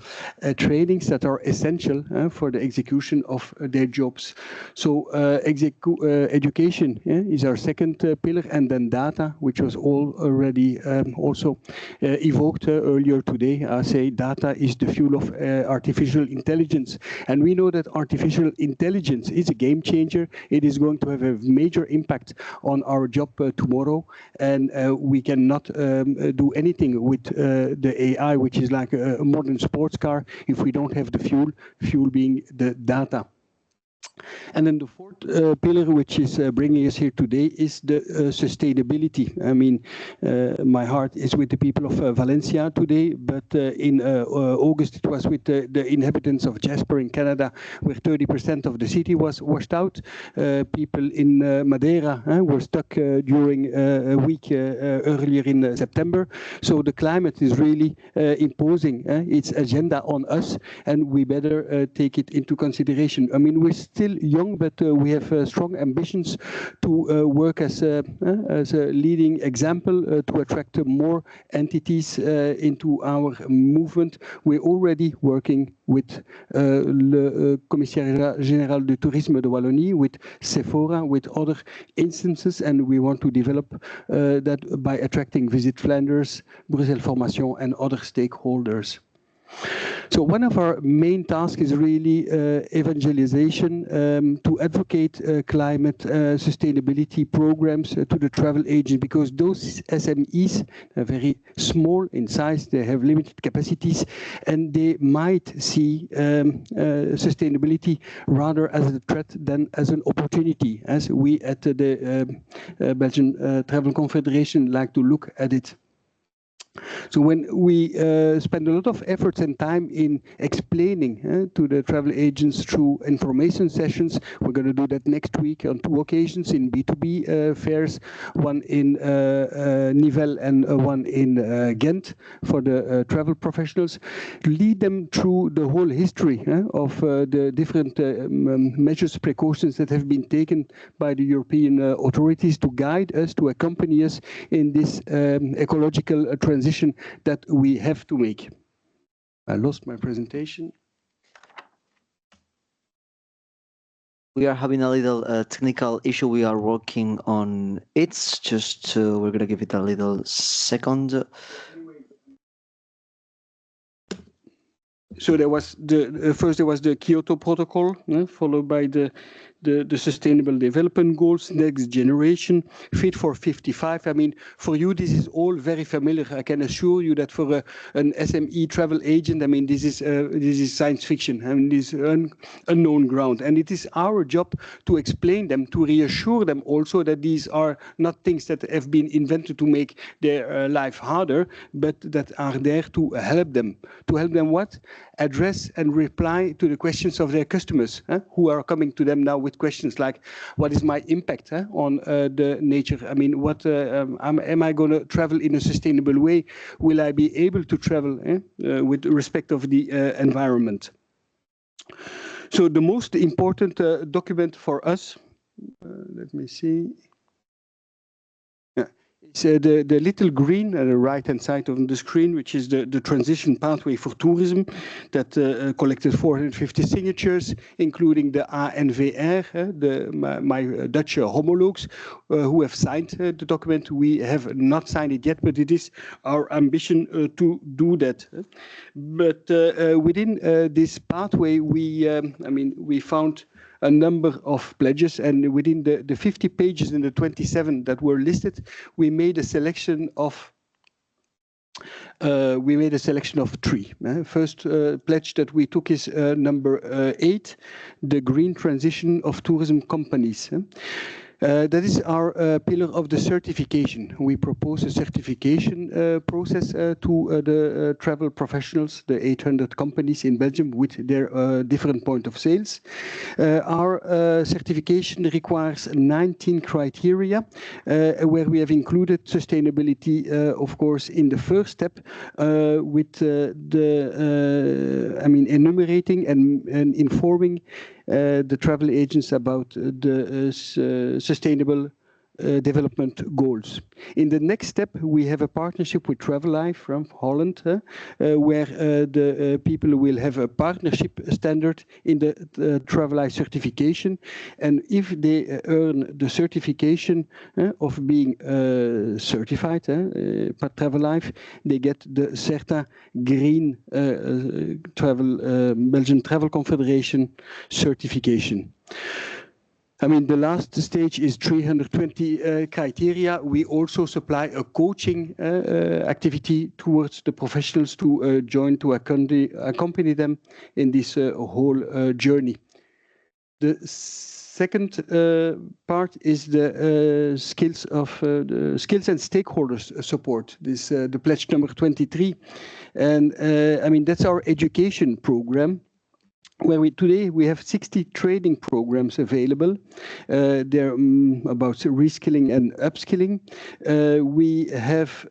trainings that are essential for the execution of their jobs. So education is our second pillar, and then data, which was already also evoked earlier today. I say data is the fuel of artificial intelligence, and we know that artificial intelligence is a game changer. It is going to have a major impact on our job tomorrow, and we cannot do anything with the AI, which is like a modern sports car, if we don't have the fuel being the data. And then the fourth pillar, which is bringing us here today, is the sustainability. I mean, my heart is with the people of Valencia today, but in August it was with the inhabitants of Jasper in Canada, where 30% of the city was washed out. People in Madeira were stuck during a week earlier in September. So the climate is really imposing its agenda on us, and we better take it into consideration. I mean, we're still young, but we have strong ambitions to work as a leading example to attract more entities into our movement. We're already working with le Commissariat Général du Tourisme de Wallonie, with Sephora, with other instances, and we want to develop that by attracting Visit Flanders, Bruxelles Formation, and other stakeholders. So one of our main tasks is really evangelization, to advocate climate sustainability programs to the travel agents, because those SMEs are very small in size, they have limited capacities, and they might see sustainability rather as a threat than as an opportunity, as we at the Belgian Travel Confederation like to look at it. So when we spend a lot of efforts and time in explaining to the travel agents through information sessions, we're going to do that next week on 2 occasions in B2B fairs, one in Nivelles and one in Ghent for the travel professionals, lead them through the whole history of the different measures, precautions that have been taken by the European authorities to guide us, to accompany us in this ecological transition that we have to make. I lost my presentation. We are having a little technical issue. We are working on it. Just we're gonna give it a little second. So there was first there was the Kyoto Protocol, followed by the Sustainable Development Goals, next generation, Fit for 55. I mean, for you, this is all very familiar. I can assure you that for an SME travel agent, I mean, this is science fiction. I mean, this is unknown ground. And it is our job to explain them, to reassure them also that these are not things that have been invented to make their life harder, but that are there to help them. To help them what? Address and reply to the questions of their customers who are coming to them now with questions like, what is my impact on the nature? I mean, what am I going to travel in a sustainable way? Will I be able to travel with respect of the environment? So the most important document for us, let me see. It's the little green at the right-hand side of the screen, which is the transition pathway for tourism that collected 450 signatures, including the ANVR, my Dutch homologues, who have signed the document. We have not signed it yet, but it is our ambition to do that. But within this pathway, we found a number of pledges, and within the 50 pages in the 27 that were listed, we made a selection of three. First pledge that we took is number 8, the green transition of tourism companies. That is our pillar of the certification. We propose a certification process to the travel professionals, the 800 companies in Belgium with their different point of sales. Our certification requires 19 criteria, where we have included sustainability, of course, in the first step, with enumerating and informing the travel agents about the sustainable development goals. In the next step, we have a partnership with Travel Life from Holland, where the people will have a partnership standard in the Travel Life certification. And if they earn the certification of being certified by Travel Life, they get the CERTA Green Belgian Travel Confederation certification. I mean, the last stage is 320 criteria. We also supply a coaching activity towards the professionals to join, to accompany them in this whole journey. The second part is the skills and stakeholders support. This the pledge number 23, and that's our education program, where today we have 60 training programs available. They're about reskilling and upskilling. We have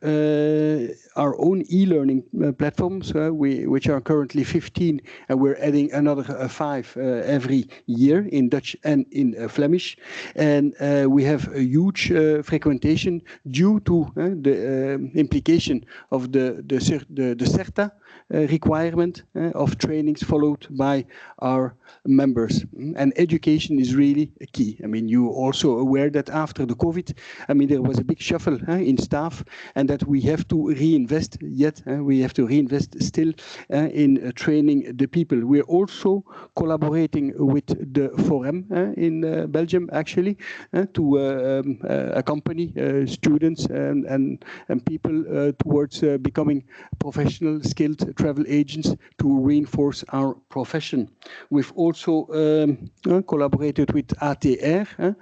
our own e-learning platforms, which are currently 15, and we're adding another 5 every year in Dutch and in Flemish. And we have a huge frequentation due to the implication of the CERTA requirement of trainings followed by our members. And education is really key. I mean, you're also aware that after the COVID, there was a big shuffle in staff, and that we have to reinvest we have to reinvest still in training the people. We're also collaborating with the Forum in Belgium, actually, to accompany students and people towards becoming professional, skilled travel agents to reinforce our profession. We've also collaborated with ATR,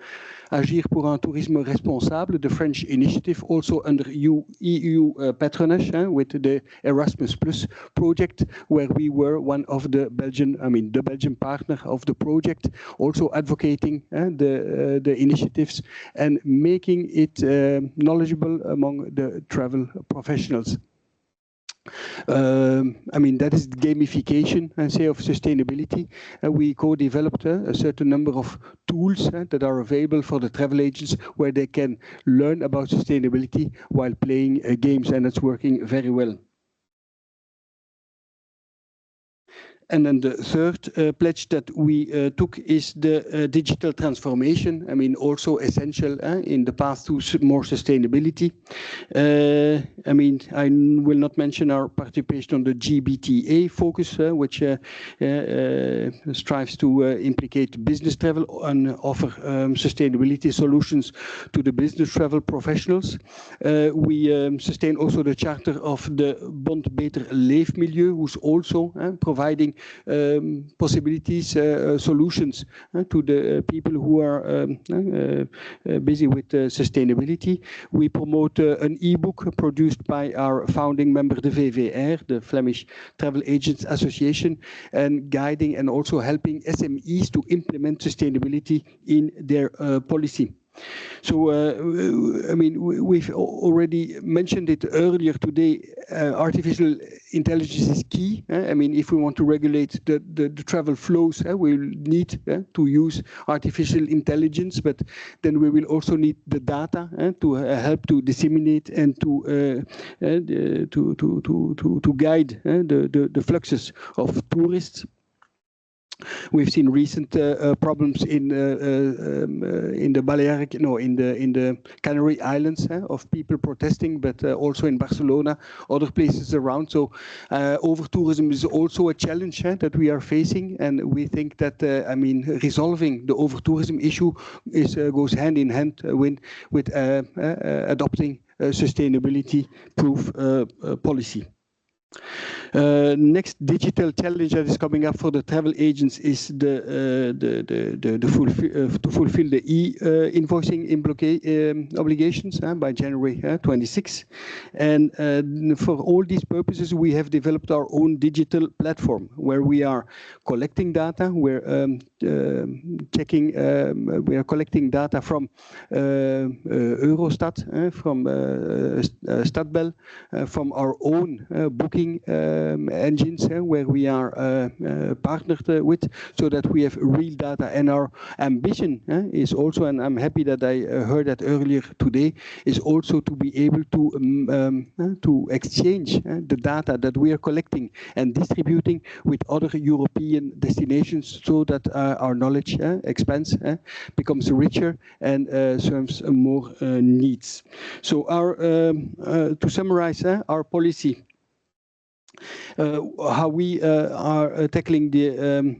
Agir pour un tourisme responsable, the French initiative, also under EU patronage, with the Erasmus Plus project, where we were one of the Belgian partner of the project, also advocating the initiatives and making it knowledgeable among the travel professionals. That is gamification, I say, of sustainability. We co-developed a certain number of tools that are available for the travel agents, where they can learn about sustainability while playing games, and it's working very well. And then the third pledge that we took is the digital transformation. I mean, also essential in the path to more sustainability. I mean, I will not mention our participation on the GBTA focus, which strives to implicate business travel and offer sustainability solutions to the business travel professionals. We sustain also the charter of the Bond Beter Leefmilieu, who's also providing possibilities, solutions to the people who are busy with sustainability. We promote an e-book produced by our founding member, the VVR, the Flemish Travel Agents Association, and guiding and also helping SMEs to implement sustainability in their policy. So, I mean, we've already mentioned it earlier today. Artificial intelligence is key. I mean, if we want to regulate the travel flows, we will need to use artificial intelligence, but then we will also need the data to help to disseminate and to guide the fluxes of tourists. We've seen recent problems in the Balearic, no, in the Canary Islands of people protesting, but also in Barcelona, other places around. So over-tourism is also a challenge that we are facing, and we think that I mean, resolving the over-tourism issue goes hand in hand with adopting sustainability-proof policy. Next digital challenge that is coming up for the travel agents is to fulfill the e-invoicing obligations by January 26. And for all these purposes, we have developed our own digital platform where we are collecting data. We're checking. We are collecting data from Eurostat, from Stadbel, from our own booking engines where we are partnered with, so that we have real data. And our ambition is also, and I'm happy that I heard that earlier today, is also to be able to exchange the data that we are collecting and distributing with other European destinations, so that our knowledge expands, becomes richer, and serves more needs. So our to summarize our policy. How we are tackling the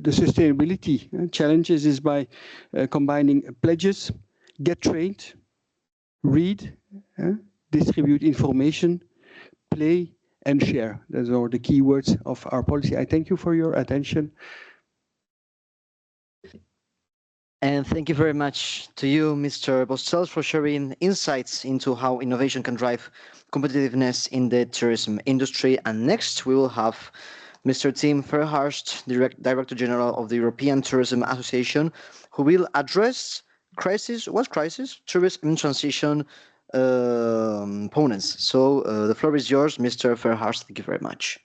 sustainability challenges is by combining pledges, get trained, read, distribute information, play, and share. Those are the key words of our policy. I thank you for your attention. And thank you very much to you, Mr. Bostels, for sharing insights into how innovation can drive competitiveness in the tourism industry. And next, we will have Mr. Tim Verharst, Director General of the European Tourism Association, who will address tourism in transition components. So the floor is yours, Mr. Verharst. Thank you very much.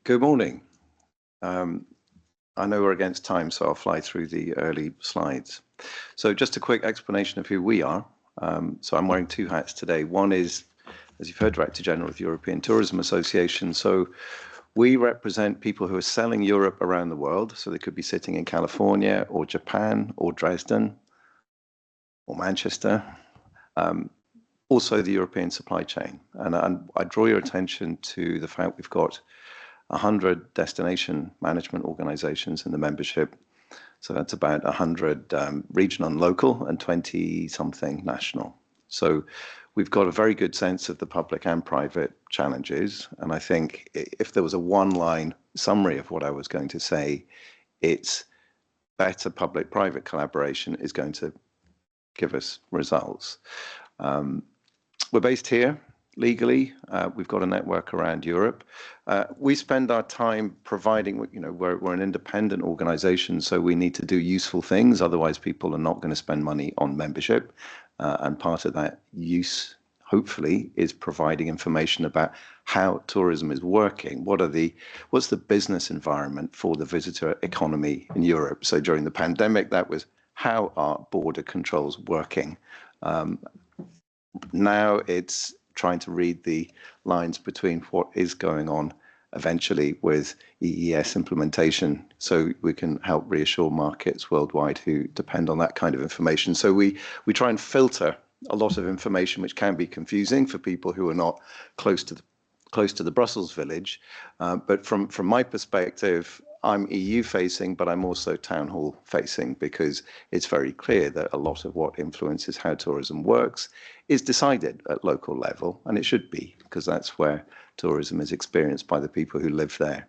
Good morning. I know we're against time, so I'll fly through the early slides. So just a quick explanation of who we are. So I'm wearing two hats today. One is, as you've heard, Director General of the European Tourism Association. So we represent people who are selling Europe around the world. So they could be sitting in California or Japan or Dresden or Manchester. Also the European supply chain. And I draw your attention to the fact we've got 100 destination management organizations in the membership. So that's about 100 regional and local and 20-something national. So we've got a very good sense of the public and private challenges. And I think if there was a one-line summary of what I was going to say, it's better public-private collaboration is going to give us results. We're based here. Legally, we've got a network around Europe. We spend our time providing, we're an independent organization, so we need to do useful things. Otherwise, people are not going to spend money on membership. And part of that use, hopefully, is providing information about how tourism is working. What's the business environment for the visitor economy in Europe? So during the pandemic, that was how are border controls working? Now it's trying to read the lines between what is going on eventually with EES implementation, so we can help reassure markets worldwide who depend on that kind of information. So we try and filter a lot of information which can be confusing for people who are not close to the Brussels village. But from my perspective, I'm EU facing, but I'm also town hall facing, because it's very clear that a lot of what influences how tourism works is decided at local level, and it should be, because that's where tourism is experienced by the people who live there,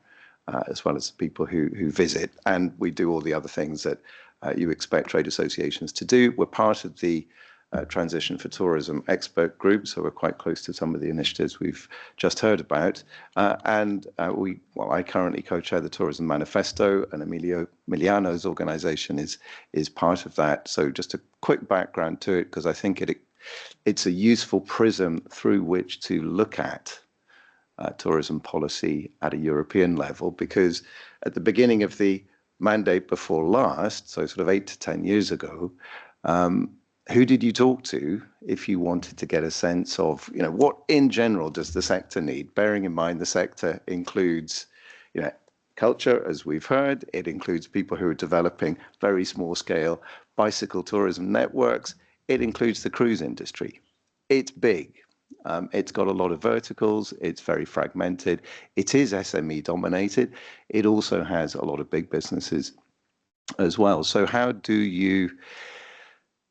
as well as the people who visit. And we do all the other things that you expect trade associations to do. We're part of the Transition for Tourism expert group, so we're quite close to some of the initiatives we've just heard about. I currently co-chair the Tourism Manifesto, and Emiliano's organization is part of that. So just a quick background to it, because I think it's a useful prism through which to look at tourism policy at a European level, because at the beginning of the mandate before last, so sort of 8 to 10 years ago, who did you talk to if you wanted to get a sense of, what in general does the sector need? Bearing in mind the sector includes, culture, as we've heard. It includes people who are developing very small scale bicycle tourism networks. It includes the cruise industry. It's big. It's got a lot of verticals. It's very fragmented. It is SME dominated. It also has a lot of big businesses as well. So how do you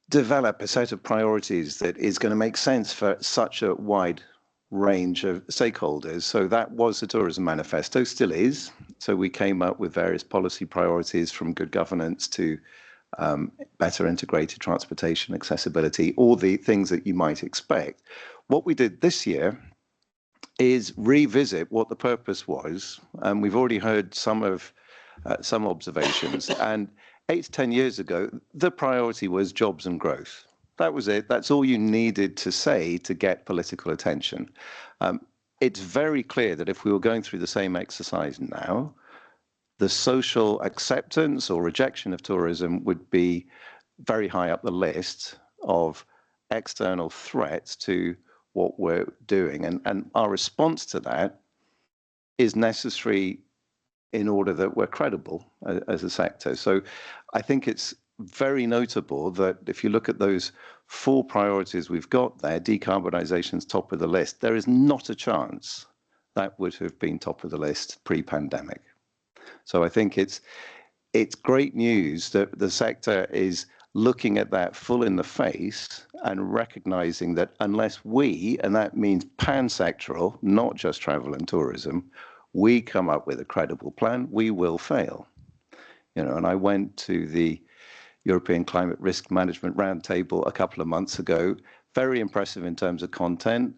develop a set of priorities that is going to make sense for such a wide range of stakeholders? So that was the Tourism Manifesto, still is. So we came up with various policy priorities, from good governance to better integrated transportation, accessibility, all the things that you might expect. What we did this year is revisit what the purpose was. We've already heard some observations, and 8 to 10 years ago, the priority was jobs and growth. That was it. That's all you needed to say to get political attention. It's very clear that if we were going through the same exercise now, the social acceptance or rejection of tourism would be very high up the list of external threats to what we're doing. And our response to that is necessary in order that we're credible as a sector. So I think it's very notable that if you look at those 4 priorities we've got there, decarbonization's top of the list. There is not a chance that would have been top of the list pre-pandemic. So I think it's great news that the sector is looking at that full in the face and recognizing that unless we, and that means pan-sectoral, not just travel and tourism, we come up with a credible plan, we will fail. And I went to the European Climate Risk Management Roundtable a couple of months ago, very impressive in terms of content.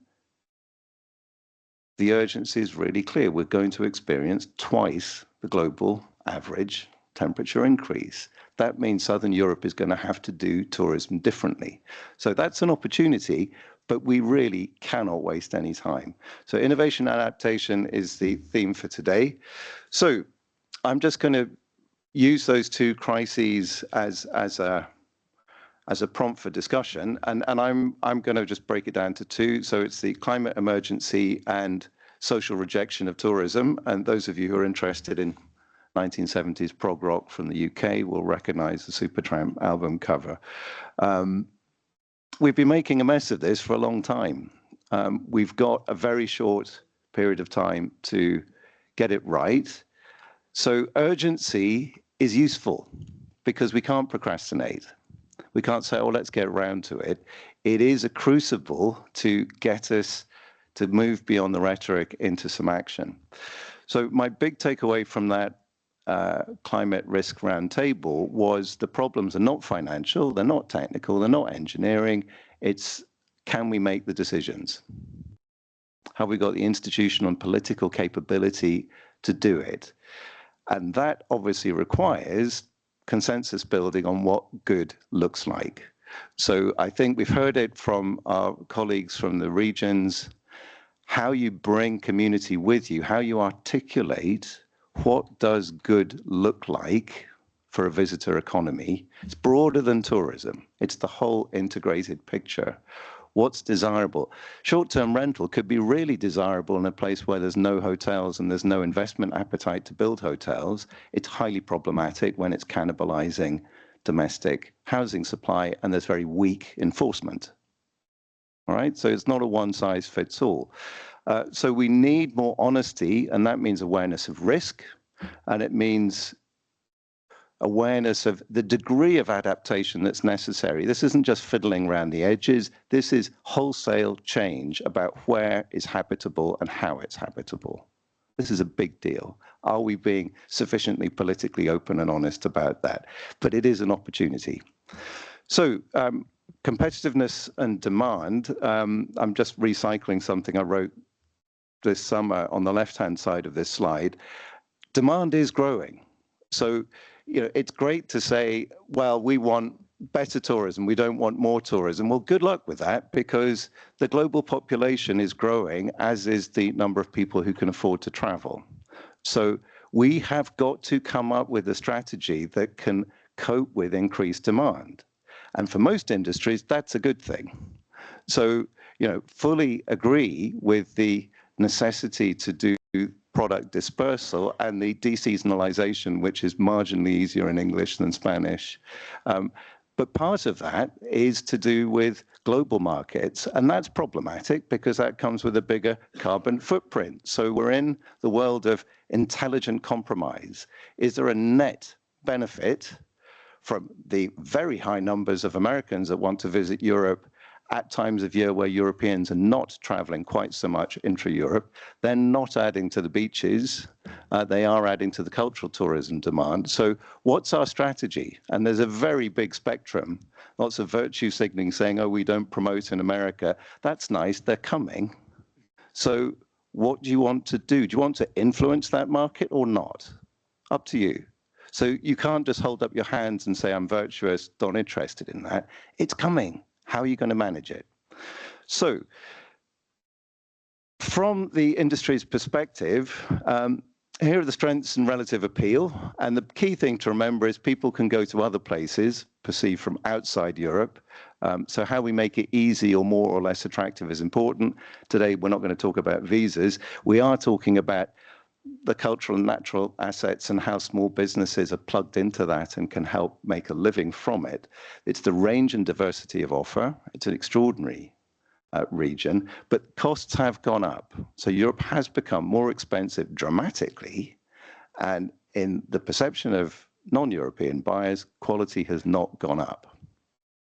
The urgency is really clear. We're going to experience twice the global average temperature increase. That means Southern Europe is going to have to do tourism differently. So that's an opportunity, but we really cannot waste any time. So innovation adaptation is the theme for today. So I'm just going to use those 2 crises as a prompt for discussion, and I'm going to just break it down to 2. So it's the climate emergency and social rejection of tourism. And those of you who are interested in 1970s prog rock from the UK will recognize the Supertramp album cover. We've been making a mess of this for a long time. We've got a very short period of time to get it right. So urgency is useful because we can't procrastinate. We can't say, oh, let's get around to it. It is a crucible to get us to move beyond the rhetoric into some action. So my big takeaway from that climate risk roundtable was the problems are not financial, they're not technical, they're not engineering. It's, can we make the decisions? Have we got the institutional and political capability to do it? And that obviously requires consensus building on what good looks like. So I think we've heard it from our colleagues from the regions, how you bring community with you, how you articulate what does good look like for a visitor economy. It's broader than tourism. It's the whole integrated picture. What's desirable? Short-term rental could be really desirable in a place where there's no hotels and there's no investment appetite to build hotels. It's highly problematic when it's cannibalizing domestic housing supply and there's very weak enforcement. All right, so it's not a one-size-fits-all. So we need more honesty, and that means awareness of risk, and it means awareness of the degree of adaptation that's necessary. This isn't just fiddling around the edges. This is wholesale change about where is habitable and how it's habitable. This is a big deal. Are we being sufficiently politically open and honest about that? But it is an opportunity. So competitiveness and demand, I'm just recycling something I wrote this summer on the left-hand side of this slide. Demand is growing. So, you know, it's great to say, well, we want better tourism, we don't want more tourism. Well, good luck with that, because the global population is growing, as is the number of people who can afford to travel. So we have got to come up with a strategy that can cope with increased demand. And for most industries, that's a good thing. So, you know, fully agree with the necessity to do product dispersal and the deseasonalization, which is marginally easier in English than Spanish. But part of that is to do with global markets, and that's problematic because that comes with a bigger carbon footprint. So we're in the world of intelligent compromise. Is there a net benefit from the very high numbers of Americans that want to visit Europe at times of year where Europeans are not traveling quite so much intra-Europe? They're not adding to the beaches, they are adding to the cultural tourism demand. So what's our strategy? And there's a very big spectrum, lots of virtue signaling saying, oh, we don't promote in America. That's nice, they're coming. So what do you want to do? Do you want to influence that market or not? Up to you. So you can't just hold up your hands and say, I'm virtuous, not interested in that. It's coming. How are you going to manage it? So from the industry's perspective, here are the strengths and relative appeal. And the key thing to remember is people can go to other places perceived from outside Europe. So how we make it easy or more or less attractive is important. Today, we're not going to talk about visas. We are talking about the cultural and natural assets and how small businesses are plugged into that and can help make a living from it. It's the range and diversity of offer. It's an extraordinary region, but costs have gone up. So Europe has become more expensive dramatically, and in the perception of non-European buyers, quality has not gone up.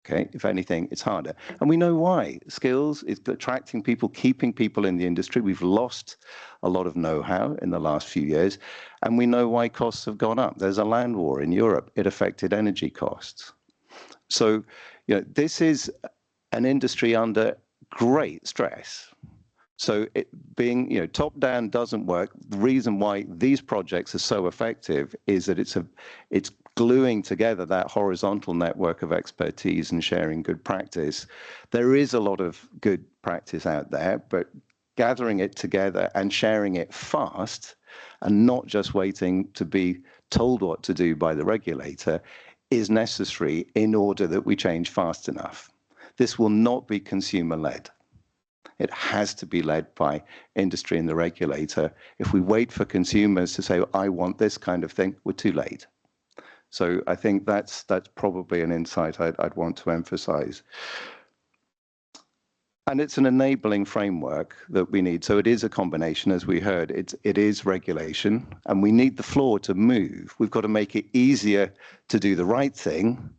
Okay, if anything, it's harder. And we know why. Skills is attracting people, keeping people in the industry. We've lost a lot of know-how in the last few years, and we know why costs have gone up. There's a land war in Europe. It affected energy costs. So, you know, this is an industry under great stress. So it being, you know, top-down doesn't work. The reason why these projects are so effective is that it's gluing together that horizontal network of expertise and sharing good practice. There is a lot of good practice out there, but gathering it together and sharing it fast and not just waiting to be told what to do by the regulator is necessary in order that we change fast enough. This will not be consumer-led. It has to be led by industry and the regulator. If we wait for consumers to say, I want this kind of thing, we're too late. So I think that's probably an insight I'd want to emphasize. And it's an enabling framework that we need. So it is a combination, as we heard. It is regulation, and we need the floor to move. We've got to make it easier to do the right thing,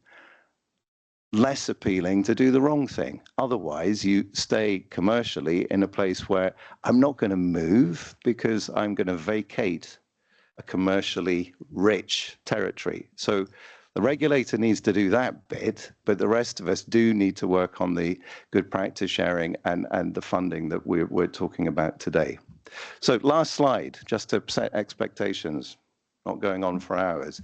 less appealing to do the wrong thing. Otherwise, you stay commercially in a place where I'm not going to move because I'm going to vacate a commercially rich territory. So the regulator needs to do that bit, but the rest of us do need to work on the good practice sharing and the funding that we're talking about today. So last slide, just to set expectations, not going on for hours.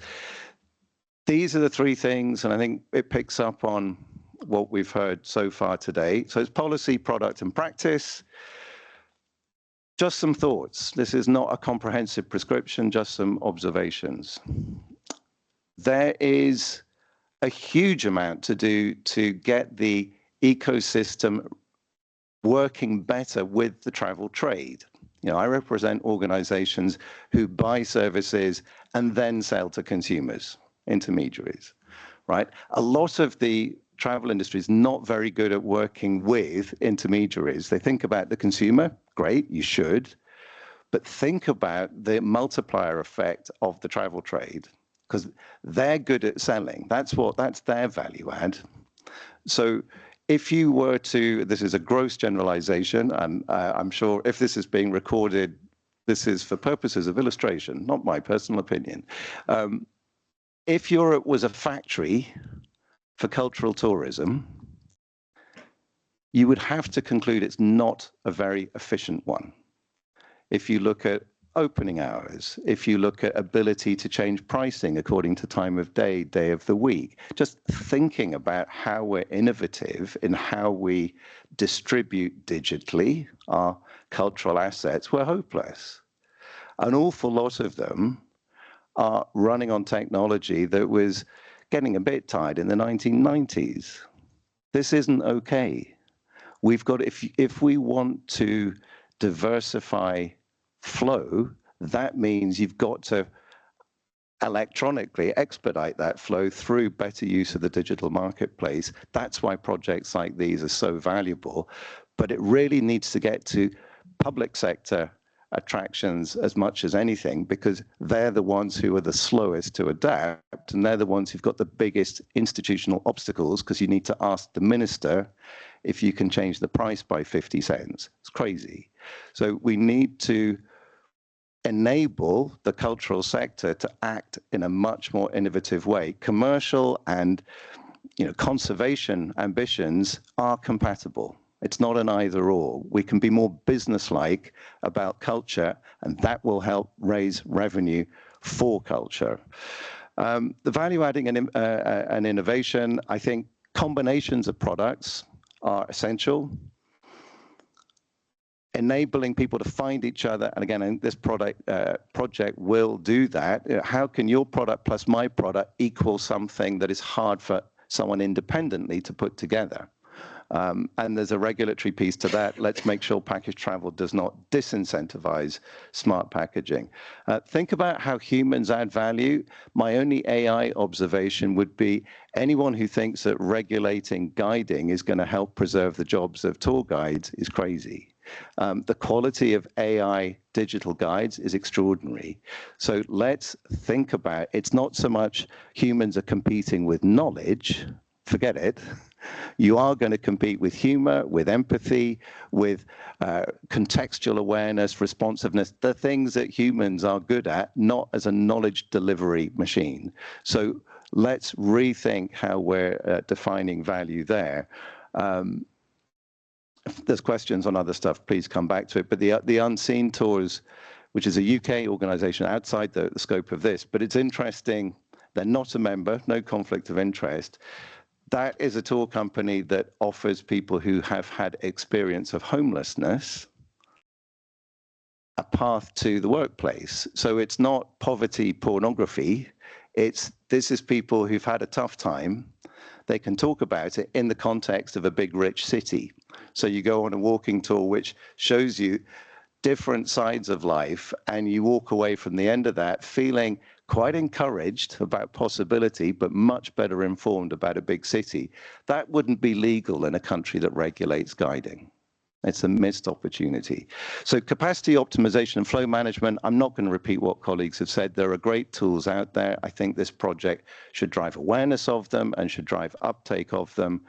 These are the three things, and I think it picks up on what we've heard so far today. So it's policy, product, and practice. Just some thoughts. This is not a comprehensive prescription, just some observations. There is a huge amount to do to get the ecosystem working better with the travel trade. You know, I represent organizations who buy services and then sell to consumers, intermediaries, right? A lot of the travel industry is not very good at working with intermediaries. They think about the consumer, great, you should, but think about the multiplier effect of the travel trade, because they're good at selling. That's their value add. So if you were to, this is a gross generalization, and I'm sure if this is being recorded, this is for purposes of illustration, not my personal opinion. If Europe was a factory for cultural tourism, you would have to conclude it's not a very efficient one. If you look at opening hours, if you look at ability to change pricing according to time of day, day of the week, just thinking about how we're innovative in how we distribute digitally our cultural assets, we're hopeless. An awful lot of them are running on technology that was getting a bit tired in the 1990s. This isn't okay. We've got, if we want to diversify flow, that means you've got to electronically expedite that flow through better use of the digital marketplace. That's why projects like these are so valuable. But it really needs to get to public sector attractions as much as anything, because they're the ones who are the slowest to adapt, and they're the ones who've got the biggest institutional obstacles, because you need to ask the minister if you can change the price by 50 cents. It's crazy. So we need to enable the cultural sector to act in a much more innovative way. Commercial and conservation ambitions are compatible. It's not an either or. We can be more businesslike about culture, and that will help raise revenue for culture. The value adding and innovation, I think combinations of products are essential. Enabling people to find each other, and again, this project will do that. How can your product plus my product equal something that is hard for someone independently to put together? And there's a regulatory piece to that. Let's make sure package travel does not disincentivize smart packaging. Think about how humans add value. My only AI observation would be anyone who thinks that regulating guiding is going to help preserve the jobs of tour guides is crazy. The quality of AI digital guides is extraordinary. So let's think about, it's not so much humans are competing with knowledge, forget it. You are going to compete with humor, with empathy, with contextual awareness, responsiveness, the things that humans are good at, not as a knowledge delivery machine. So let's rethink how we're defining value there. If there's questions on other stuff, please come back to it. But the Unseen Tours, which is a UK organization outside the scope of this, but it's interesting. They're not a member, no conflict of interest. That is a tour company that offers people who have had experience of homelessness a path to the workplace. So it's not poverty pornography. This is people who've had a tough time. They can talk about it in the context of a big, rich city. So you go on a walking tour, which shows you different sides of life, and you walk away from the end of that feeling quite encouraged about possibility, but much better informed about a big city. That wouldn't be legal in a country that regulates guiding. It's a missed opportunity. So capacity optimization and flow management, I'm not going to repeat what colleagues have said. There are great tools out there. I think this project should drive awareness of them and should drive uptake of them.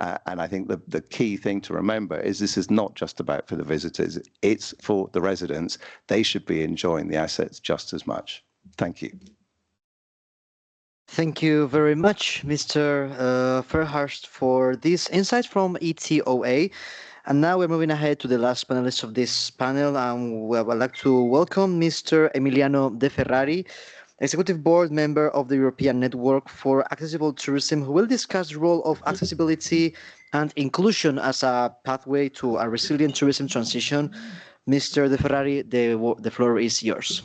And I think the key thing to remember is this is not just about for the visitors. It's for the residents. They should be enjoying the assets just as much. Thank you. Thank you very much, Mr. Fairhurst, for this insight from ETOA. And now we're moving ahead to the last panelist of this panel. And I would like to welcome Mr. Emiliano De Ferrari, Executive Board Member of the European Network for Accessible Tourism, who will discuss the role of accessibility and inclusion as a pathway to a resilient tourism transition. Mr. De Ferrari, the floor is yours.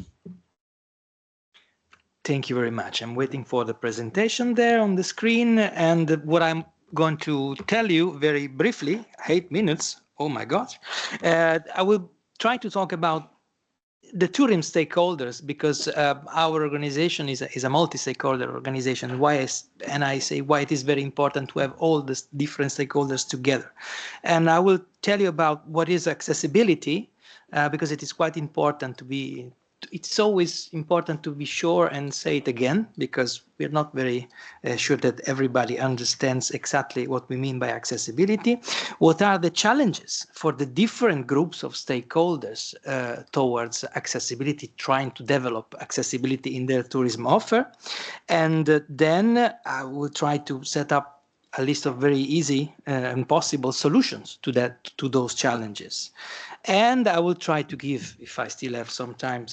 Thank you very much. I'm waiting for the presentation there on the screen. And what I'm going to tell you very briefly, 8 minutes Oh my God. I will try to talk about the tourism stakeholders, because our organization is a multi-stakeholder organization. And I say why it is very important to have all the different stakeholders together. And I will tell you about what is accessibility, because it is quite important to be. It's always important to be sure and say it again, because we're not very sure that everybody understands exactly what we mean by accessibility. What are the challenges for the different groups of stakeholders towards accessibility, trying to develop accessibility in their tourism offer? And then I will try to set up a list of very easy and possible solutions to those challenges. And I will try to give, if I still have some time,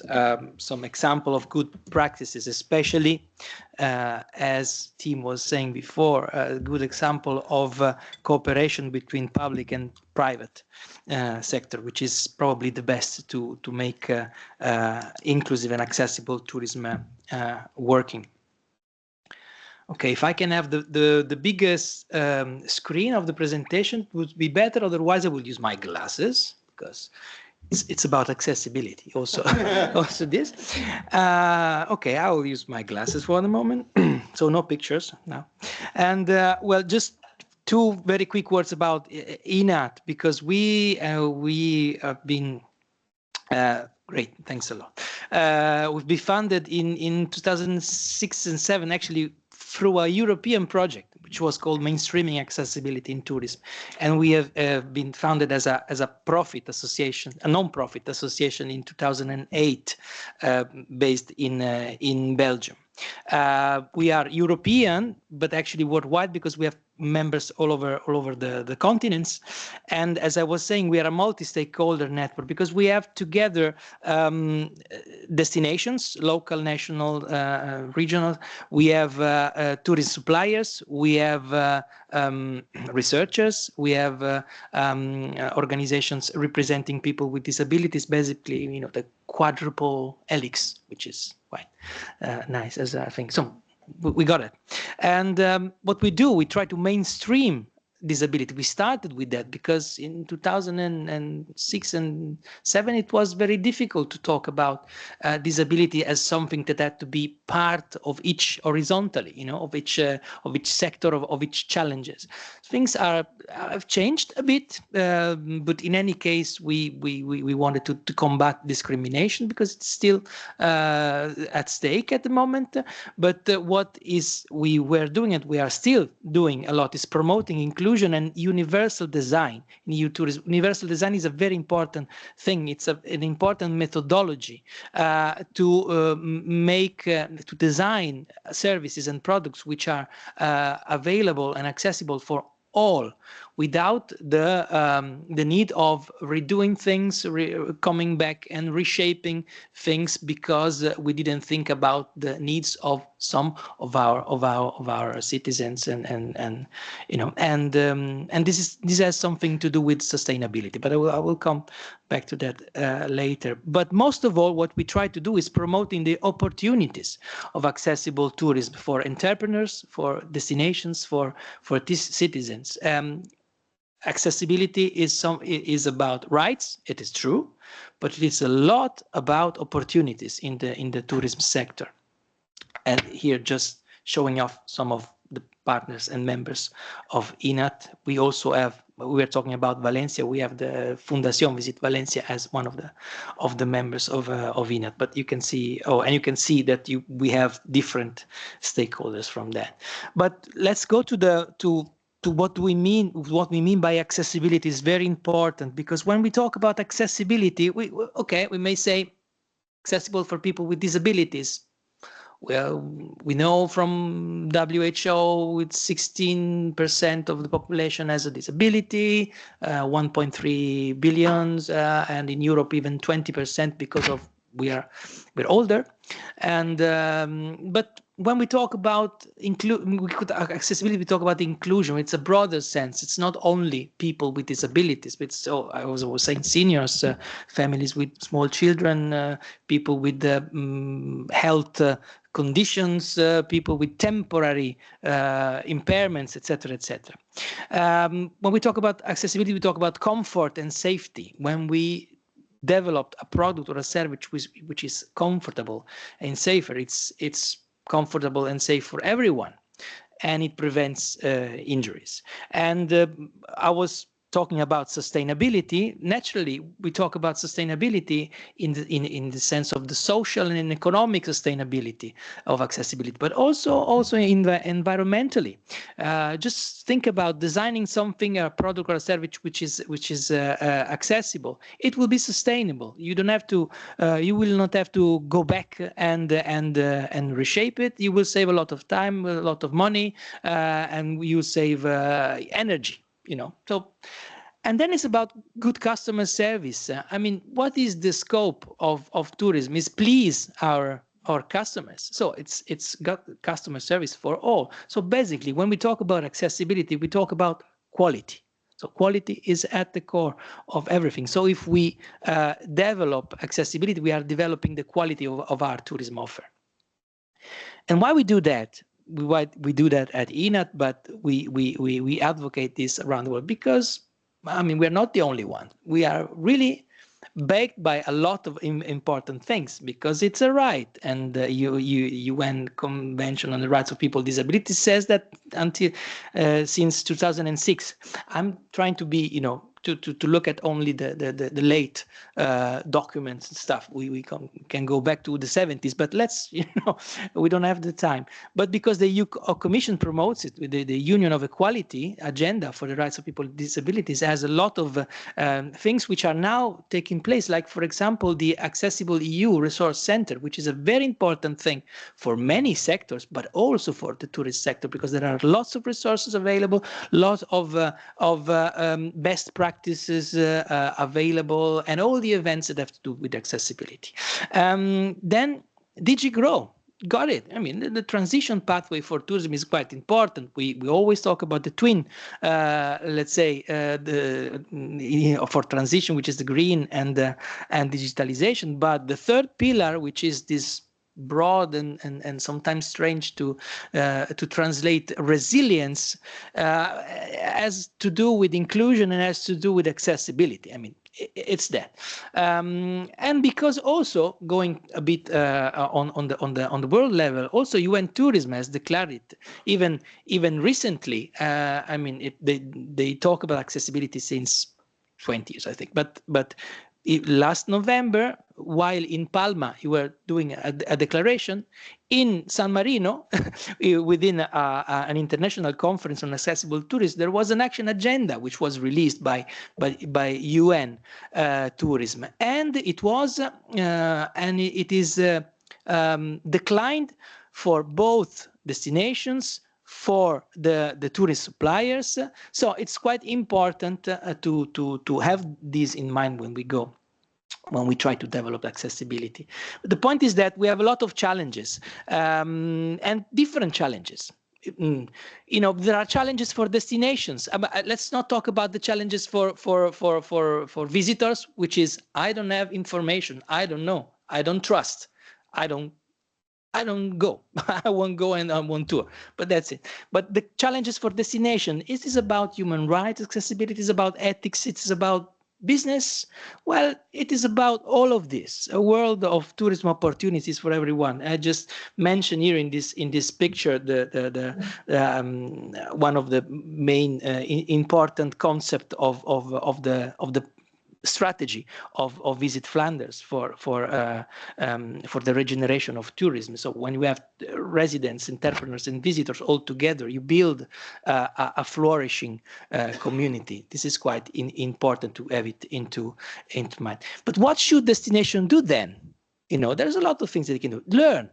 some example of good practices, especially as Tim was saying before, a good example of cooperation between public and private sector, which is probably the best to make inclusive and accessible tourism working. Okay, if I can have the biggest screen of the presentation, it would be better. Otherwise, I will use my glasses, because it's about accessibility also. Also this. Okay, I will use my glasses for the moment. So no pictures now. And well, just two very quick words about INAT, because we have been great, thanks a lot. We've been funded in 2006 and 7, actually, through a European project, which was called Mainstreaming Accessibility in Tourism. And we have been founded as a profit association, a non-profit association in 2008, based in Belgium. We are European, but actually worldwide, because we have members all over the continents. And as I was saying, we are a multi-stakeholder network, because we have together destinations, local, national, regional. We have tourist suppliers, we have researchers, we have organizations representing people with disabilities, basically, the quadruple helix, which is quite nice as I think. So we got it. And what we do, we try to mainstream disability. We started with that because in 2006 and 7, it was very difficult to talk about disability as something that had to be part of each horizontally, of each sector, of each challenges. Things have changed a bit, but in any case, we wanted to combat discrimination, because it's still at stake at the moment. But what we were doing, and we are still doing a lot, is promoting inclusion and universal design in EU tourism. Universal design is a very important thing. It's an important methodology to design services and products which are available and accessible for all, without the need of redoing things, coming back and reshaping things, because we didn't think about the needs of some of our citizens, and this has something to do with sustainability. But I will come back to that later. But most of all, what we try to do is promoting the opportunities of accessible tourism for entrepreneurs, for destinations, for citizens. Accessibility is about rights, it is true, but it is a lot about opportunities in the tourism sector. And here, just showing off some of the partners and members of INAT. We also have, we are talking about Valencia, we have the Fundación Visit Valencia as one of the members of INAT. But you can see, and you can see that we have different stakeholders from that. But let's go to what we mean by accessibility is very important, because when we talk about accessibility, we may say accessible for people with disabilities. Well, we know from WHO it's 16% of the population has a disability, 1.3 billion, and in Europe even 20%, because of we're older. And but when we talk about accessibility, we talk about inclusion. It's a broader sense. It's not only people with disabilities, but so I was saying seniors, families with small children, people with health conditions, people with temporary impairments, etc., etc. When we talk about accessibility, we talk about comfort and safety. When we developed a product or a service which is comfortable and safer, it's comfortable and safe for everyone, and it prevents injuries. And I was talking about sustainability. Naturally, we talk about sustainability in the sense of the social and economic sustainability of accessibility, but also in the environmentally. Just think about designing something, a product or a service which is accessible. It will be sustainable. You don't have to. You will not have to go back and reshape it. You will save a lot of time, a lot of money, and you save energy. So, and then it's about good customer service. I mean, what is the scope of tourism? Is please our customers. So it's got customer service for all. So basically, when we talk about accessibility, we talk about quality. So quality is at the core of everything. So if we develop accessibility, we are developing the quality of our tourism offer. And why we do that? We do that at ENAT, but we advocate this around the world because, I mean, we're not the only one. We are really backed by a lot of important things because it's a right, and UN Convention on the Rights of People with Disabilities says that until since 2006. I'm trying to be, to look at only the late documents and stuff. We can go back to the 70s, but let's, we don't have the time. But because the EU Commission promotes it, the Union of Equality agenda for the rights of people with disabilities has a lot of things which are now taking place, like, for example, the Accessible EU Resource Center, which is a very important thing for many sectors, but also for the tourist sector, because there are lots of resources available, lots of best practices available, and all the events that have to do with accessibility. Then DigiGrow. Got it. I mean, the transition pathway for tourism is quite important. We always talk about the twin, let's say, for transition, which is the green and digitalization. But the third pillar, which is this broad and sometimes strange to translate, resilience, has to do with inclusion and has to do with accessibility. I mean, it's that, and because also going a bit on the world level, also UN Tourism has declared it even recently. I mean, they talk about accessibility since 20 years, I think, but last November, while in Palma, you were doing a declaration in San Marino, within an international conference on accessible tourism, there was an action agenda which was released by UN Tourism, and it was and it is declined for both destinations, for the tourist suppliers. So it's quite important to have this in mind when we try to develop accessibility. The point is that we have a lot of challenges, and different challenges. There are challenges for destinations. Let's not talk about the challenges for visitors, which is, I don't have information, I don't know, I don't trust, I don't go. I won't go and I won't tour, but that's it. But the challenges for destination, is this about human rights, accessibility, is about ethics, it is about business? Well, it is about all of this, a world of tourism opportunities for everyone. I just mentioned here in this picture one of the main important concept of the strategy of Visit Flanders for the regeneration of tourism. So when you have residents, entrepreneurs, and visitors all together, you build a flourishing community. This is quite important to have it into mind. But what should destination do then? There's a lot of things that they can do. Learn.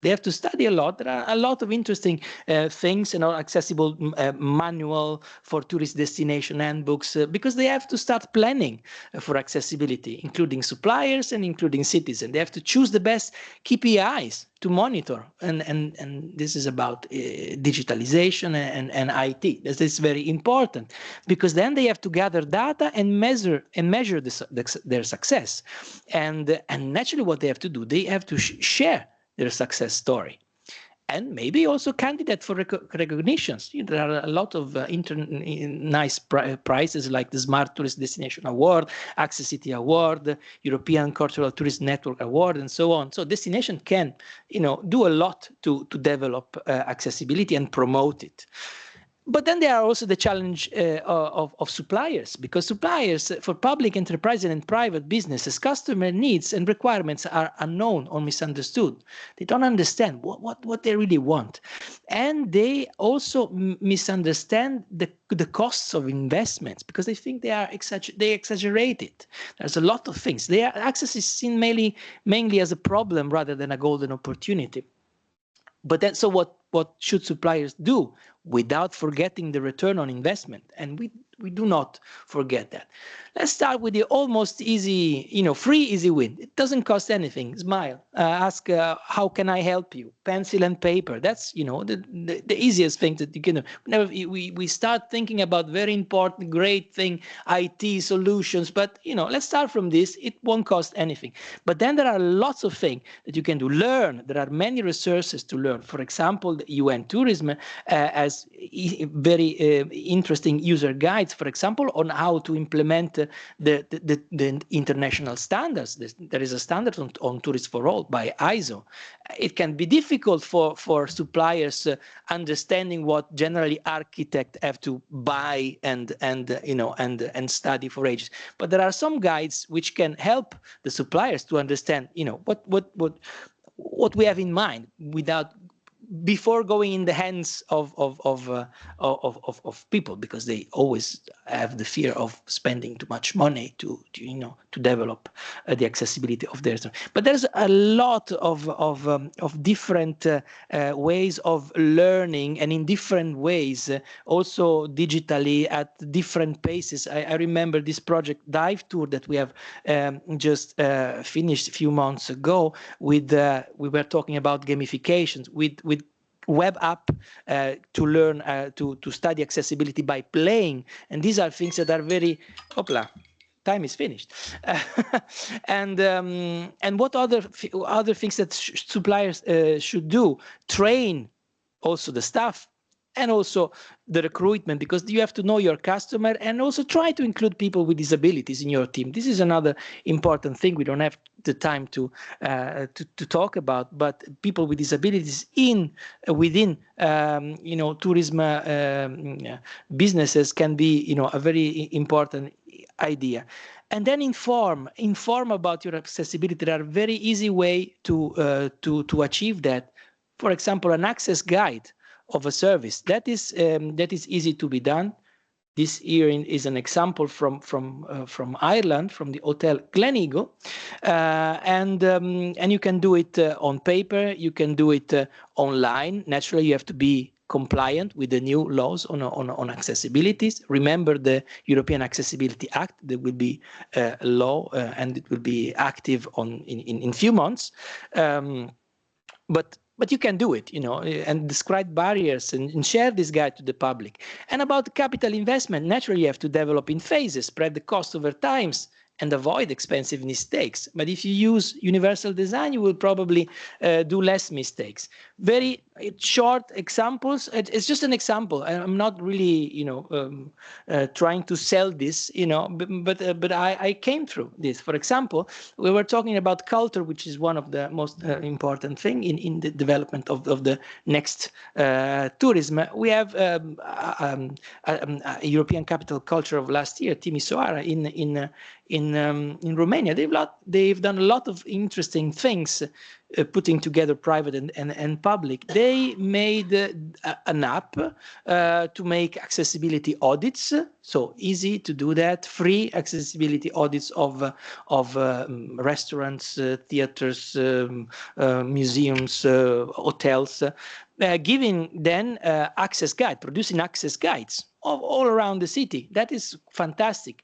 They have to study a lot. There are a lot of interesting things, accessible manual for tourist destination handbooks, because they have to start planning for accessibility, including suppliers and including citizens. They have to choose the best KPIs to monitor, and this is about digitalization and IT. This is very important, because then they have to gather data and measure their success, and naturally what they have to do, they have to share their success story. And maybe also candidate for recognitions. There are a lot of nice prizes like the Smart Tourist Destination Award, Access City Award, European Cultural Tourist Network Award, and so on. So destination can, do a lot to develop accessibility and promote it. But then there are also the challenge of suppliers, because suppliers for public enterprises and private businesses, customer needs and requirements are unknown or misunderstood. They don't understand what they really want. And they also misunderstand the costs of investments because they think they exaggerate it. There's a lot of things. Access is seen mainly as a problem rather than a golden opportunity. But then, so what should suppliers do without forgetting the return on investment? And we do not forget that. Let's start with the almost easy, free easy win. It doesn't cost anything. Smile. Ask, how can I help you? Pencil and paper. That's, the easiest thing that you can do. Whenever we start thinking about very important, great thing, IT solutions, but, let's start from this. It won't cost anything. But then there are lots of things that you can do. Learn. There are many resources to learn. For example, the UN Tourism has very interesting user guides, for example, on how to implement the international standards. There is a standard on Tourist for All by ISO. It can be difficult for suppliers understanding what generally architects have to buy and study for ages. But there are some guides which can help the suppliers to understand, what we have in mind before going in the hands of people, because they always have the fear of spending too much money to develop the accessibility of theirs. But there's a lot of different ways of learning, and in different ways, also digitally at different paces. I remember this project Dive Tour that we have just finished a few months ago. We were talking about gamifications with web app to learn to study accessibility by playing, and these are things that are very time is finished. And what other things that suppliers should do? Train also the staff and also the recruitment, because you have to know your customer, and also try to include people with disabilities in your team. This is another important thing we don't have the time to talk about, but people with disabilities within tourism businesses can be a very important idea. And then inform about your accessibility. There are very easy way to achieve that. For example, an access guide of a service that is easy to be done. This here is an example from Ireland, from the Hotel Gleneagle, and you can do it on paper. You can do it online. Naturally, you have to be compliant with the new laws on accessibilities. Remember the European Accessibility Act. There will be a law, and it will be active in few months. But you can do it, and describe barriers and share this guide to the public. And about capital investment, naturally you have to develop in phases, spread the cost over times, and avoid expensive mistakes. But if you use universal design, you will probably do less mistakes. Very short examples. It's just an example. I'm not really, trying to sell this, but I came through this. For example, we were talking about culture, which is one of the most important thing in the development of the next tourism. We have a European Capital Culture of last year, Timisoara, in Romania. They've done a lot of interesting things, putting together private and public. They made an app to make accessibility audits. So easy to do that. Free accessibility audits of restaurants, theaters, museums, hotels, giving then access guide, producing access guides all around the city. That is fantastic.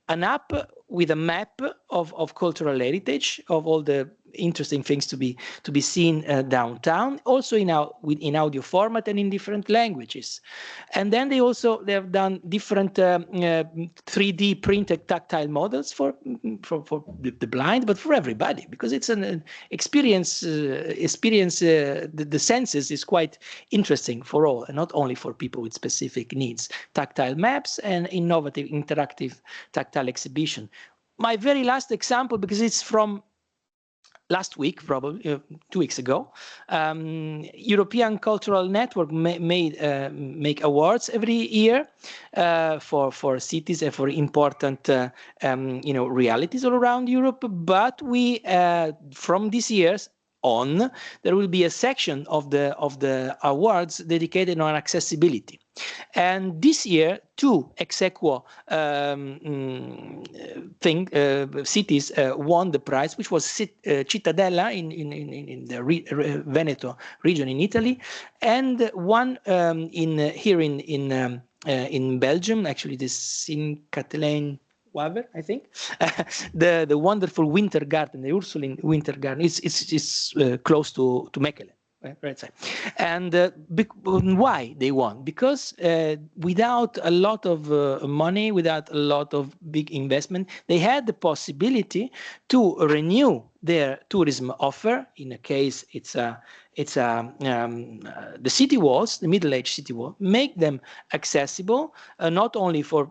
An app with a map of cultural heritage of all the interesting things to be seen downtown, also in audio format and in different languages. And then they have done different 3D printed tactile models for the blind, but for everybody, because it's an experience. The senses is quite interesting for all, and not only for people with specific needs. Tactile maps and innovative interactive tactile exhibition. My very last example, because it's from last week, probably 2 weeks ago, European Cultural Network make awards every year for cities and for important realities all around Europe. But we from this year's on, there will be a section of the awards dedicated on accessibility. And this year, 2 ex aequo cities won the prize, which was Cittadella in the Veneto region in Italy, and one here in Belgium, actually the Sint-Katelijne Waver, I think, the wonderful winter garden, the Ursuline winter garden. It's close to Mechelen. Right side. And why they won? Because without a lot of money, without a lot of big investment, they had the possibility to renew their tourism offer. In a case, it's the city walls, the middle-aged city wall, make them accessible not only for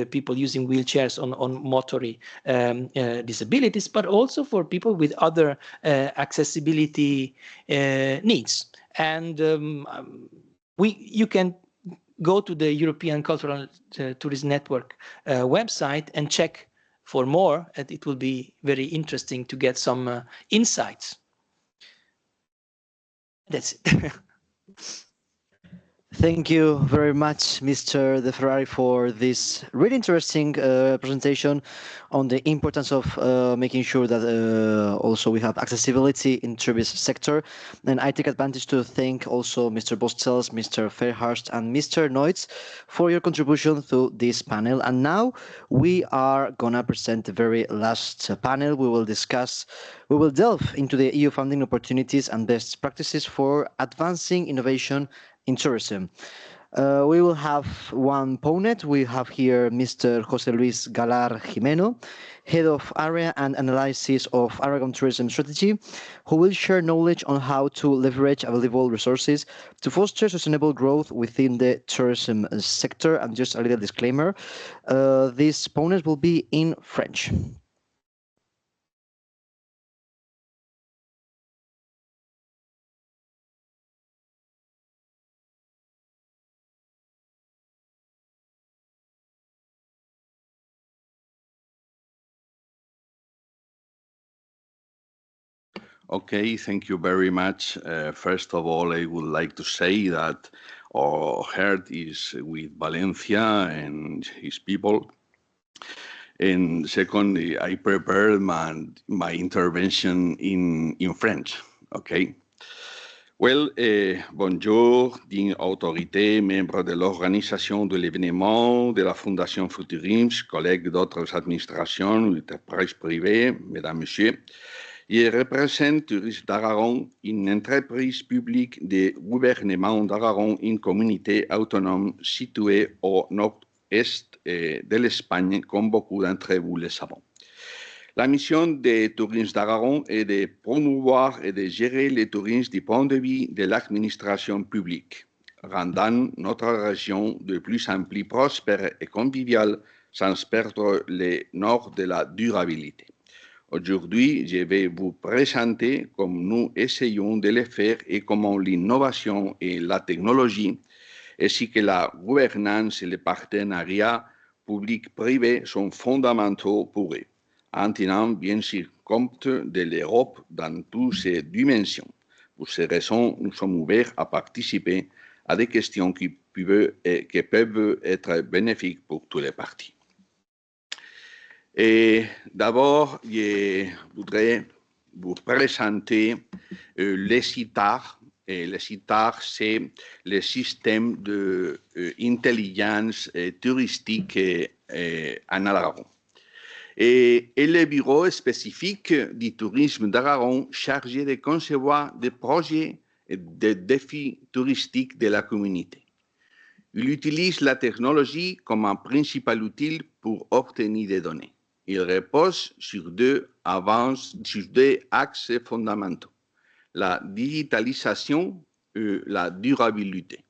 people using wheelchairs on motory disabilities, but also for people with other accessibility needs. And you can go to the European Cultural Tourism Network website and check for more, and it will be very interesting to get some insights. That's it. Thank you very much, Mr. De Ferrari, for this really interesting presentation on the importance of making sure that also we have accessibility in tourism sector. And I take advantage to thank also Mr. Bostels, Mr. Fairhurst, and Mr. Neutz for your contribution to this panel. And now we are gonna present the very last panel. We will delve into the EU funding opportunities and best practices for advancing innovation in tourism. We will have one ponent. We have here Mr. José Luis Galar Jimeno, Head of Area and Analysis of Aragon Tourism Strategy, who will share knowledge on how to leverage available resources to foster sustainable growth within the tourism sector. And just a little disclaimer, this ponent will be in French. Okay, thank you very much. First of all, I would like to say that our heart is with Valencia and his people. And second, I prepared my intervention in French, okay? Well, bonjour, digne autorité, membres de l'organisation de l'événement, de la Fondation Futurisme, collègues d'autres administrations, entreprises privées, mesdames, messieurs. Je représente Tourisme d'Aragon, une entreprise publique de gouvernement d'Aragon, une communauté autonome située au nord-est de l'Espagne, comme beaucoup d'entre vous le savent. La mission de Tourisme d'Aragon est de promouvoir et de gérer le tourisme du point de vue de l'administration publique, rendant notre région de plus en plus prospère et conviviale sans perdre le nord de la durabilité. Aujourd'hui, je vais vous présenter comment nous essayons de le faire et comment l'innovation et la technologie, ainsi que la gouvernance et les partenariats publics-privés sont fondamentaux pour eux, en tenant bien sûr compte de l'Europe dans toutes ses dimensions. Pour ces raisons, nous sommes ouverts à participer à des questions qui peuvent être bénéfiques pour tous les parties. Et d'abord, je voudrais vous présenter les CITAR. Et les CITAR, c'est le système d'intelligence touristique en Aragon. et le bureau spécifique du tourisme d'Aragon chargé de concevoir des projets et des défis touristiques de la communauté. Il utilise la technologie comme un principal outil pour obtenir des données. Il repose sur deux axes fondamentaux, la digitalisation et la durabilité,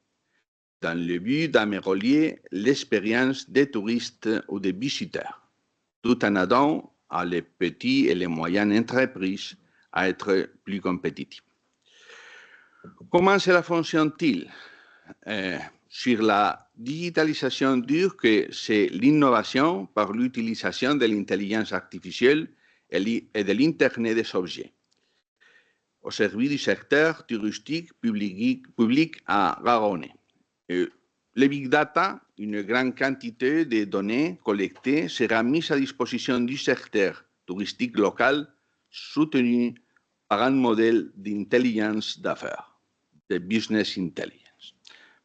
dans le but d'améliorer l'expérience des touristes ou des visiteurs, tout en aidant les petites et les moyennes entreprises à être plus compétitives. Comment cela fonctionne-t-il? Sur la digitalisation dure, que c'est l'innovation par l'utilisation de l'intelligence artificielle et de l'Internet des objets au service du secteur touristique public à Garonne. Le Big Data, une grande quantité de données collectées, sera mise à disposition du secteur touristique local soutenu par un modèle d'intelligence d'affaires, de business intelligence,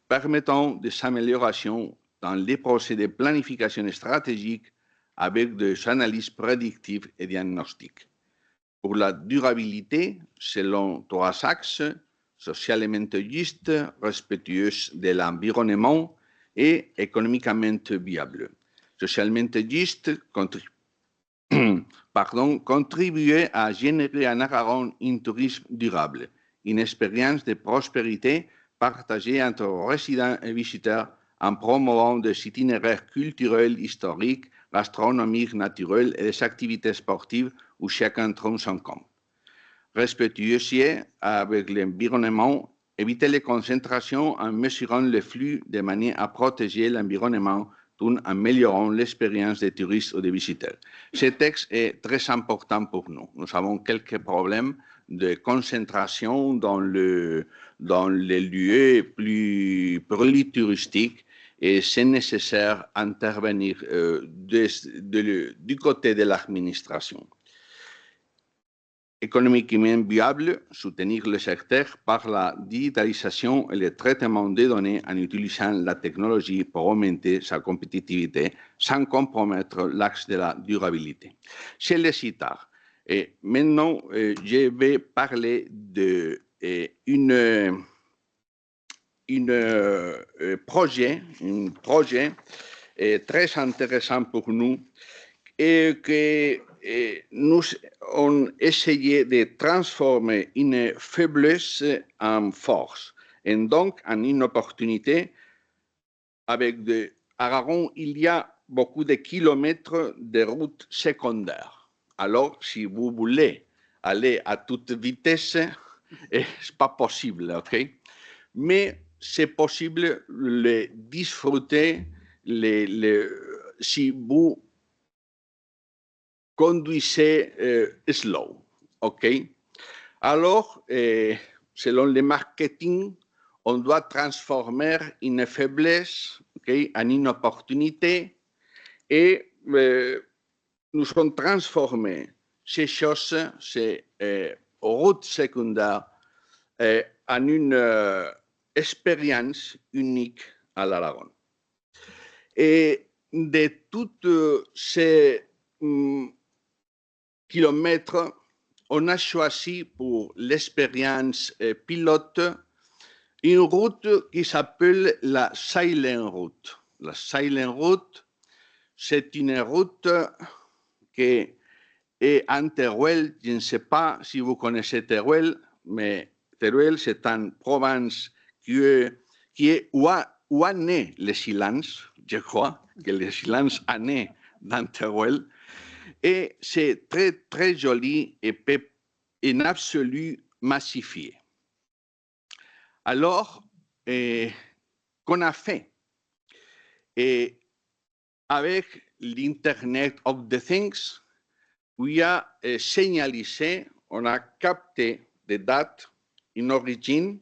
permettant des améliorations dans les procès de planification stratégique avec des analyses prédictives et diagnostiques. Pour la durabilité, selon trois axes, socialement juste, respectueuse de l'environnement et économiquement viable. Socialement juste, contribuer à générer en Aragon un tourisme durable, une expérience de prospérité partagée entre résidents et visiteurs en promouvant des itinéraires culturels, historiques, gastronomiques, naturels et des activités sportives où chacun trouve son compte. Respectueux avec l'environnement, éviter les concentrations en mesurant le flux de manière à protéger l'environnement tout en améliorant l'expérience des touristes ou des visiteurs. Ce texte est très important pour nous. Nous avons quelques problèmes de concentration dans les lieux plus touristiques et c'est nécessaire d'intervenir du côté de l'administration. Économiquement viable, soutenir le secteur par la digitalisation et le traitement des données en utilisant la technologie pour augmenter sa compétitivité sans compromettre l'axe de la durabilité. C'est le CITAR. Et maintenant, je vais parler d'un projet très intéressant pour nous et que nous avons essayé de transformer une faiblesse en force et donc en une opportunité. Avec Aragon, il y a beaucoup de kilomètres de routes secondaires. Alors, si vous voulez aller à toute vitesse, ce n'est pas possible, ok? Mais c'est possible de disfruter si vous conduisez slow, ok? Alors, selon le marketing, on doit transformer une faiblesse en une opportunité et nous avons transformé ces choses, ces routes secondaires, en une expérience unique à l'Aragon. Et de toutes ces kilomètres, on a choisi pour l'expérience pilote une route qui s'appelle la Silent Route. La Silent Route, c'est une route qui est en Teruel. Je ne sais pas si vous connaissez Teruel, mais Teruel, c'est une province qui est où a né le silence. Je crois que le silence a né dans Teruel. Et c'est très, très joli et en absolu massifié. Alors, qu'on a fait et avec l'Internet of the Things, on a signalisé, on a capté des dates, une origine,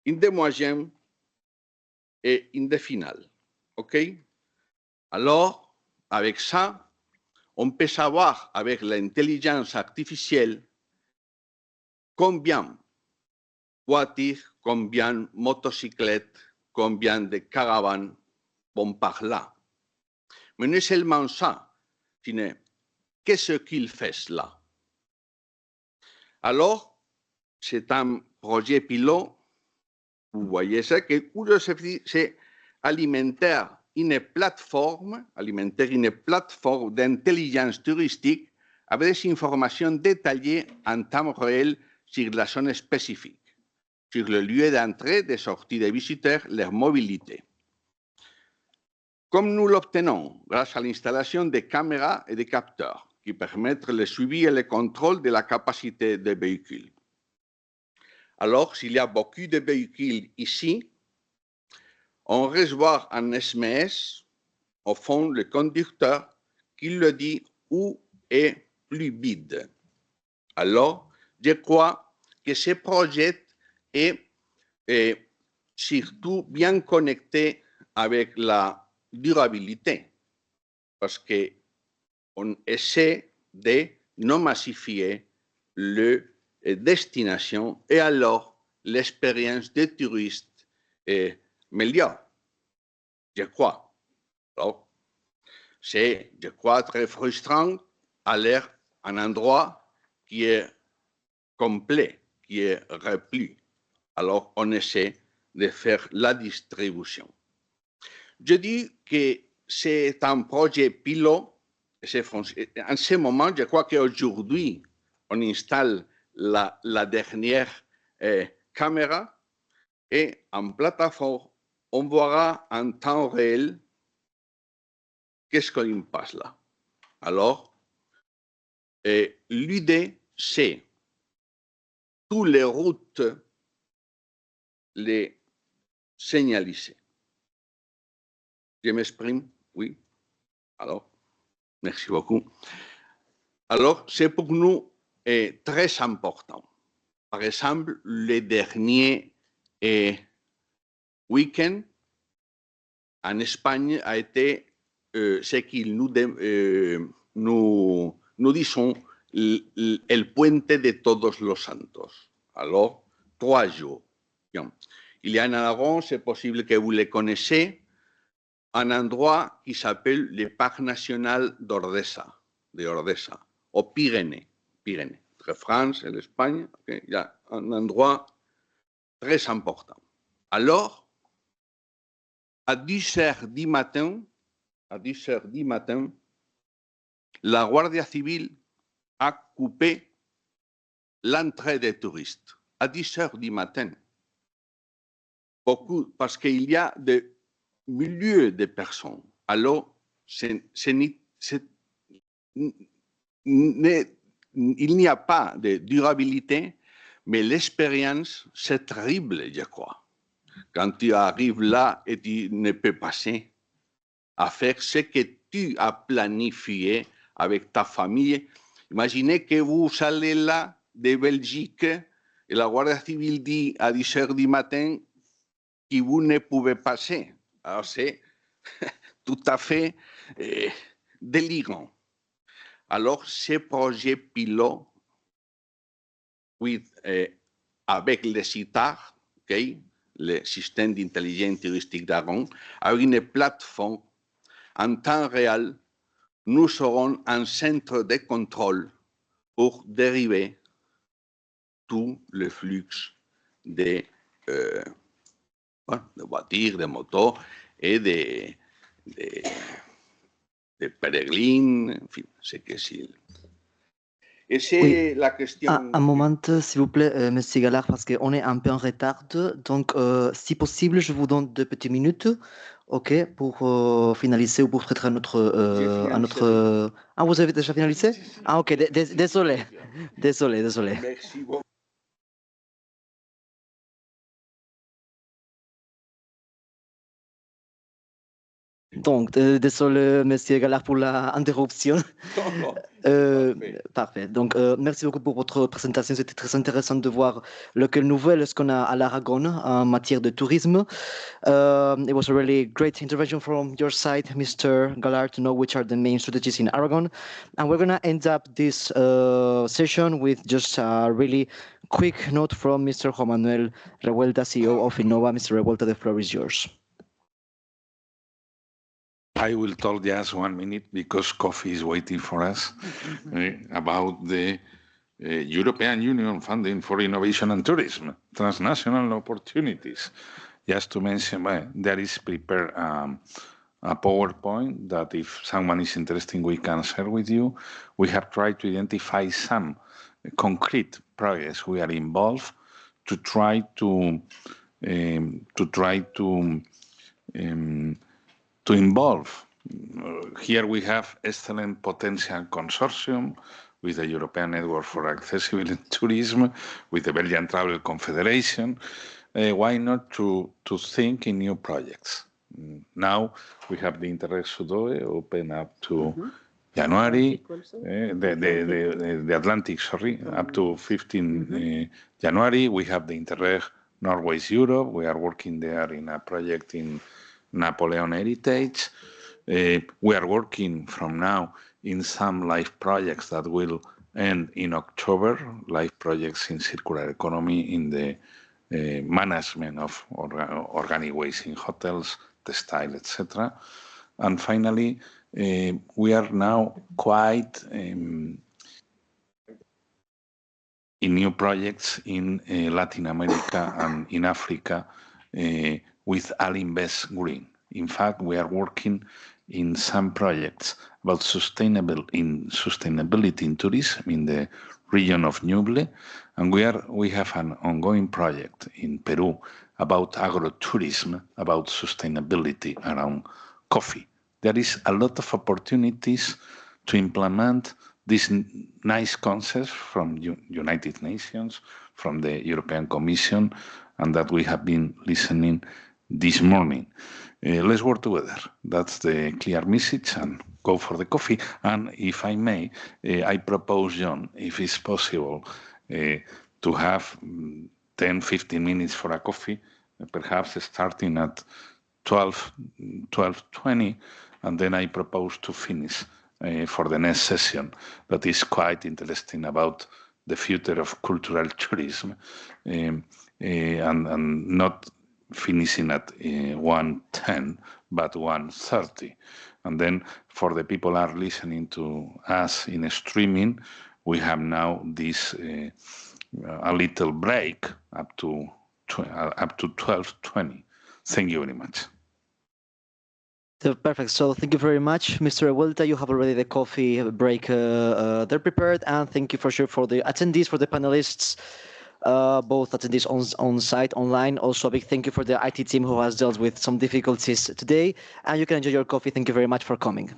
une des moyennes et une des finales. OK? Alors, avec ça, on peut savoir avec l'intelligence artificielle combien voitures, combien motocyclettes, combien de caravanes vont par là. Mais non seulement ça, qu'est-ce qu'il fait là? Alors, c'est un projet pilote, vous voyez ça, que c'est alimenter une plateforme d'intelligence touristique avec des informations détaillées en temps réel sur la zone spécifique, sur le lieu d'entrée et de sortie des visiteurs, leur mobilité. Comme nous l'obtenons grâce à l'installation de caméras et de capteurs qui permettent le suivi et le contrôle de la capacité des véhicules. Alors, s'il y a beaucoup de véhicules ici, on reçoit un SMS au fond le conducteur qui le dit où est plus vide. Alors, je crois que ce projet est surtout bien connecté avec la durabilité, parce qu'on essaie de non massifier le destination et alors l'expérience des touristes est meilleure, je crois. Alors, c'est, je crois, très frustrant aller à un endroit qui est complet, qui est rempli. Alors, on essaie de faire la distribution. Je dis que c'est un projet pilote. En ce moment, je crois qu'aujourd'hui, on installe la dernière caméra et en plateforme, on verra en temps réel qu'est-ce qu'il passe là. Alors, l'idée, c'est toutes les routes les signaliser. Je m'exprime? Oui. Alors, merci beaucoup. Alors, c'est pour nous très important. Par exemple, le dernier week-end en Espagne a été ce qu'il nous disons el puente de todos los santos. Alors, 3 jours. Bien. Il y a en Aragon, c'est possible que vous le connaissez, un endroit qui s'appelle le Parc national d'Ordesa, aux Pyrénées, entre France et l'Espagne, okay, il y a un endroit très important. Alors, à 10h du matin, la Guardia Civile a coupé l'entrée des touristes. À 10h du matin. Parce qu'il y a des milliers de personnes. Alors, il n'y a pas de durabilité, mais l'expérience, c'est terrible, je crois. Quand tu arrives là et tu ne peux passer à faire ce que tu as planifié avec ta famille. Imaginez que vous allez là de Belgique et la Guardia Civile dit à 10h du matin que vous ne pouvez passer. Alors c'est tout à fait délirant. Alors ce projet pilote avec le CITAR, okay, le système d'intelligence touristique d'Aragon, avec une plateforme en temps réel, nous serons un centre de contrôle pour dériver tout le flux de voitures, de motos et de pèlerins, enfin, c'est que si. Et c'est la question. Un moment, s'il vous plaît, Monsieur Gallard, parce qu'on est un peu en retard. Donc, si possible, je vous donne 2 petites minutes, ok, pour finaliser ou pour traiter un autre. Ah, vous avez déjà finalisé? Ah, ok, désolé. Désolé. Merci beaucoup. Donc, désolé, Monsieur Gallard, pour l'interruption. Parfait. Donc, merci beaucoup pour votre présentation. C'était très intéressant de voir lequel nouvelle est-ce qu'on a à l'Aragon en matière de tourisme. It was a really great intervention from your side, Mr. Gallard, to know which are the main strategies in Aragon. And we're going to end up this session with just a really quick note from Mr. Juan Manuel Revuelta, CEO of Innova. Mr. Revuelta, the floor is yours. I will talk just 1 minute because coffee is waiting for us about the European Union funding for innovation and tourism, transnational opportunities. Just to mention, there is prepared a PowerPoint that if someone is interested, we can share with you. We have tried to identify some concrete projects we are involved to try to involve. Here we have excellent potential consortium with the European Network for Accessible Tourism, with the Belgian Travel Confederation. Why not to think in new projects? Now we have the Interreg Sudoe open up to January, the Atlantic, sorry, up to 15 January. We have the Interreg Northwest Europe. We are working there in a project in Napoleon Heritage. We are working from now in some live projects that will end in October, live projects in circular economy, in the management of organic waste in hotels, textile, etc. And finally, we are now quite in new projects in Latin America and in Africa with Alinvest Green. In fact, we are working in some projects about sustainability in tourism in the region of Ñuble, and we have an ongoing project in Peru about agrotourism, about sustainability around coffee. There is a lot of opportunities to implement these nice concepts from United Nations, from the European Commission, and that we have been listening this morning. Let's work together. That's the clear message, and go for the coffee. And if I may, I propose, John, if it's possible, to have 10, 15 minutes for a coffee, perhaps starting at 12:20, and then I propose to finish for the next session that is quite interesting about the future of cultural tourism, and not finishing at 1:10 but 1:30. And then for the people are listening to us in streaming, we have now this a little break up to 12:20. Thank you very much. Perfect. So thank you very much, Mr. Revuelta. You have already the coffee break there prepared, and thank you for sure for the attendees, for the panelists, both attendees on site, online. Also, a big thank you for the IT team who has dealt with some difficulties today. And you can enjoy your coffee. Thank you very much for coming.